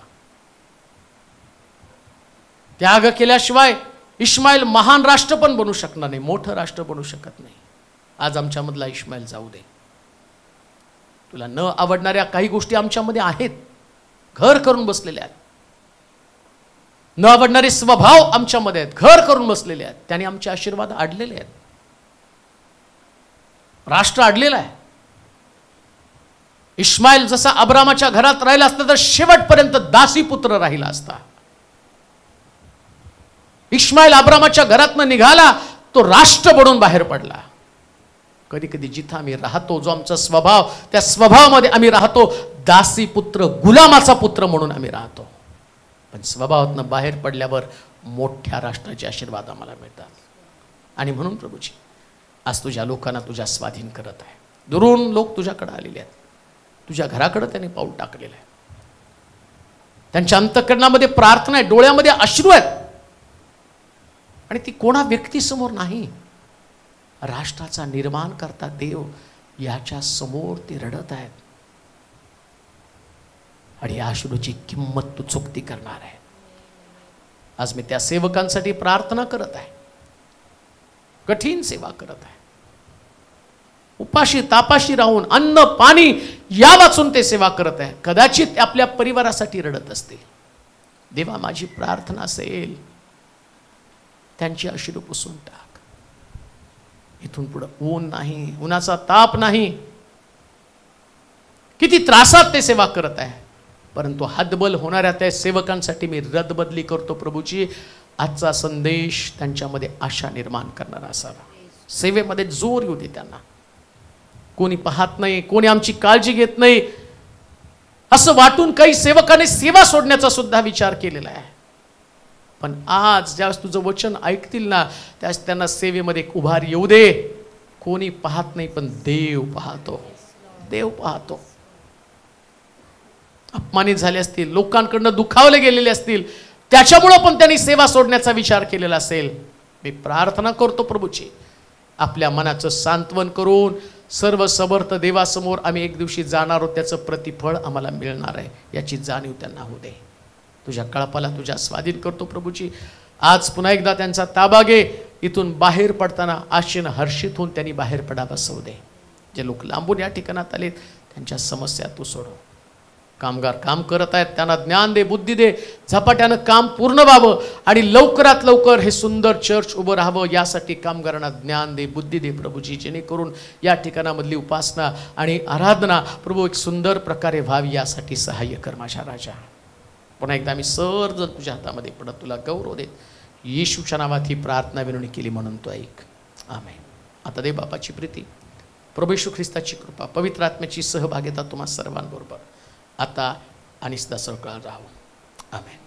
त्याग केल्याशिवाय इश्माईल महान राष्ट्र पण बनू शकणार नाही, मोठं राष्ट्र बनू शकत नाही. आज आमच्यामधला इश्माईल जाऊ दे. तुला न आवडणाऱ्या काही गोष्टी आमच्यामध्ये आहेत, घर करून बसलेल्या आहेत. न आवडणारे स्वभाव आमच्यामध्ये आहेत, घर करून बसलेले आहेत. त्याने आमचे आशीर्वाद अडलेले आहेत. राष्ट्र अडलेलं आहे. इश्माईल जसा अब्रामाच्या घरात राहिला असता तर शेवटपर्यंत दासी पुत्र राहिला असता. इश्माईल अब्रामाच्या घरातनं निघाला, तो राष्ट्र बनून बाहेर पडला. कधी कधी जिथं आम्ही राहतो, जो आमचा स्वभाव, त्या स्वभावामध्ये आम्ही राहतो दासी पुत्र, गुलामाचा पुत्र म्हणून आम्ही राहतो. पण स्वभावातनं बाहेर पडल्यावर मोठ्या राष्ट्राचे आशीर्वाद आम्हाला मिळतात. आणि म्हणून प्रभूजी आज तुझ्या लोकांना तुझ्या स्वाधीन करत आहे. दुरून लोक तुझ्याकडे आलेले आहेत, तुझ्या घराकडे त्यांनी पाऊल टाकलेलं आहे. त्यांच्या अंतःकरणामध्ये प्रार्थना आहे, डोळ्यामध्ये अश्रू आहेत. आणि ती कोणा व्यक्तीसमोर नाही, राष्ट्राचा निर्माण करता देव याच्या समोर ते रडत आहेत. आणि या अश्रूची किंमत तू चुकती करणार आहे. आज मी त्या सेवकांसाठी प्रार्थना करत आहे, कठीण सेवा करत आहे. उपाशी तापाशी राहून अन्न पाणी या वाचून ते सेवा करत आहे. कदाचित आपल्या परिवारासाठी रडत असतील. देवा माझी प्रार्थना असेल, त्यांची अश्रू पुसून टाक. इथून पुढे ऊन नाही, उन्हाचा ताप नाही. किती त्रासात ते सेवा करत आहे, परंतु हतबल होणाऱ्या त्या सेवकांसाठी मी रदबदली करतो प्रभूची. आजचा संदेश त्यांच्यामध्ये आशा निर्माण करणारा असावा. सेवेमध्ये जोर येऊ दे त्यांना. कोणी पाहत नाही, कोणी आमची काळजी घेत नाही असं वाटून काही सेवकाने सेवा सोडण्याचा सुद्धा विचार केलेला आहे. पण आज ज्यावेळेस तुझं वचन ऐकतील ना, त्यावेळेस त्यांना सेवेमध्ये एक उभार येऊ दे. कोणी पाहत नाही, पण देव पाहतो. देव पाहतो. अपमानित झाले असतील, लोकांकडनं दुखावले गेलेले असतील, त्याच्यामुळं पण त्यांनी सेवा सोडण्याचा विचार केलेला असेल. मी प्रार्थना करतो प्रभूची, आपल्या मनाचं सांत्वन करून सर्व समर्थ देवासमोर आम्ही एक दिवशी जाणार आहोत, त्याचं प्रतिफळ आम्हाला मिळणार आहे याची जाणीव त्यांना होऊ दे. तुझ्या कळपाला तुझ्या स्वाधीन करतो प्रभूची. आज पुन्हा एकदा त्यांचा ताबा घे. इथून बाहेर पडताना आशेनं हर्षित होऊन त्यांनी बाहेर पडा बसवू दे. जे लोक लांबून या ठिकाणात आलेत त्यांच्या समस्या तू सोडव. कामगार काम करत आहेत, त्यांना ज्ञान दे, बुद्धी दे, झपाट्यानं काम पूर्ण व्हावं आणि लवकरात लवकर हे सुंदर चर्च उभं राहावं, यासाठी कामगारांना ज्ञान दे, बुद्धी दे प्रभूजी, जेणेकरून या ठिकाणामधली उपासना आणि आराधना प्रभू एक सुंदर प्रकारे व्हावी, यासाठी सहाय्य कर माझ्या राजा. पुन्हा एकदा आम्ही सर्वजण तुझ्या हातामध्ये पडत तुला गौरव देत येशूच्या नावात ही प्रार्थना विनवणी केली म्हणून तो ऐक. आमेन. आता दे बापाची प्रीती, प्रभू येशू ख्रिस्ताची कृपा, पवित्र आत्म्याची सहभागिता तुम्हा सर्वांबरोबर आता आणि सदा सकाळ राहावं. आमेन.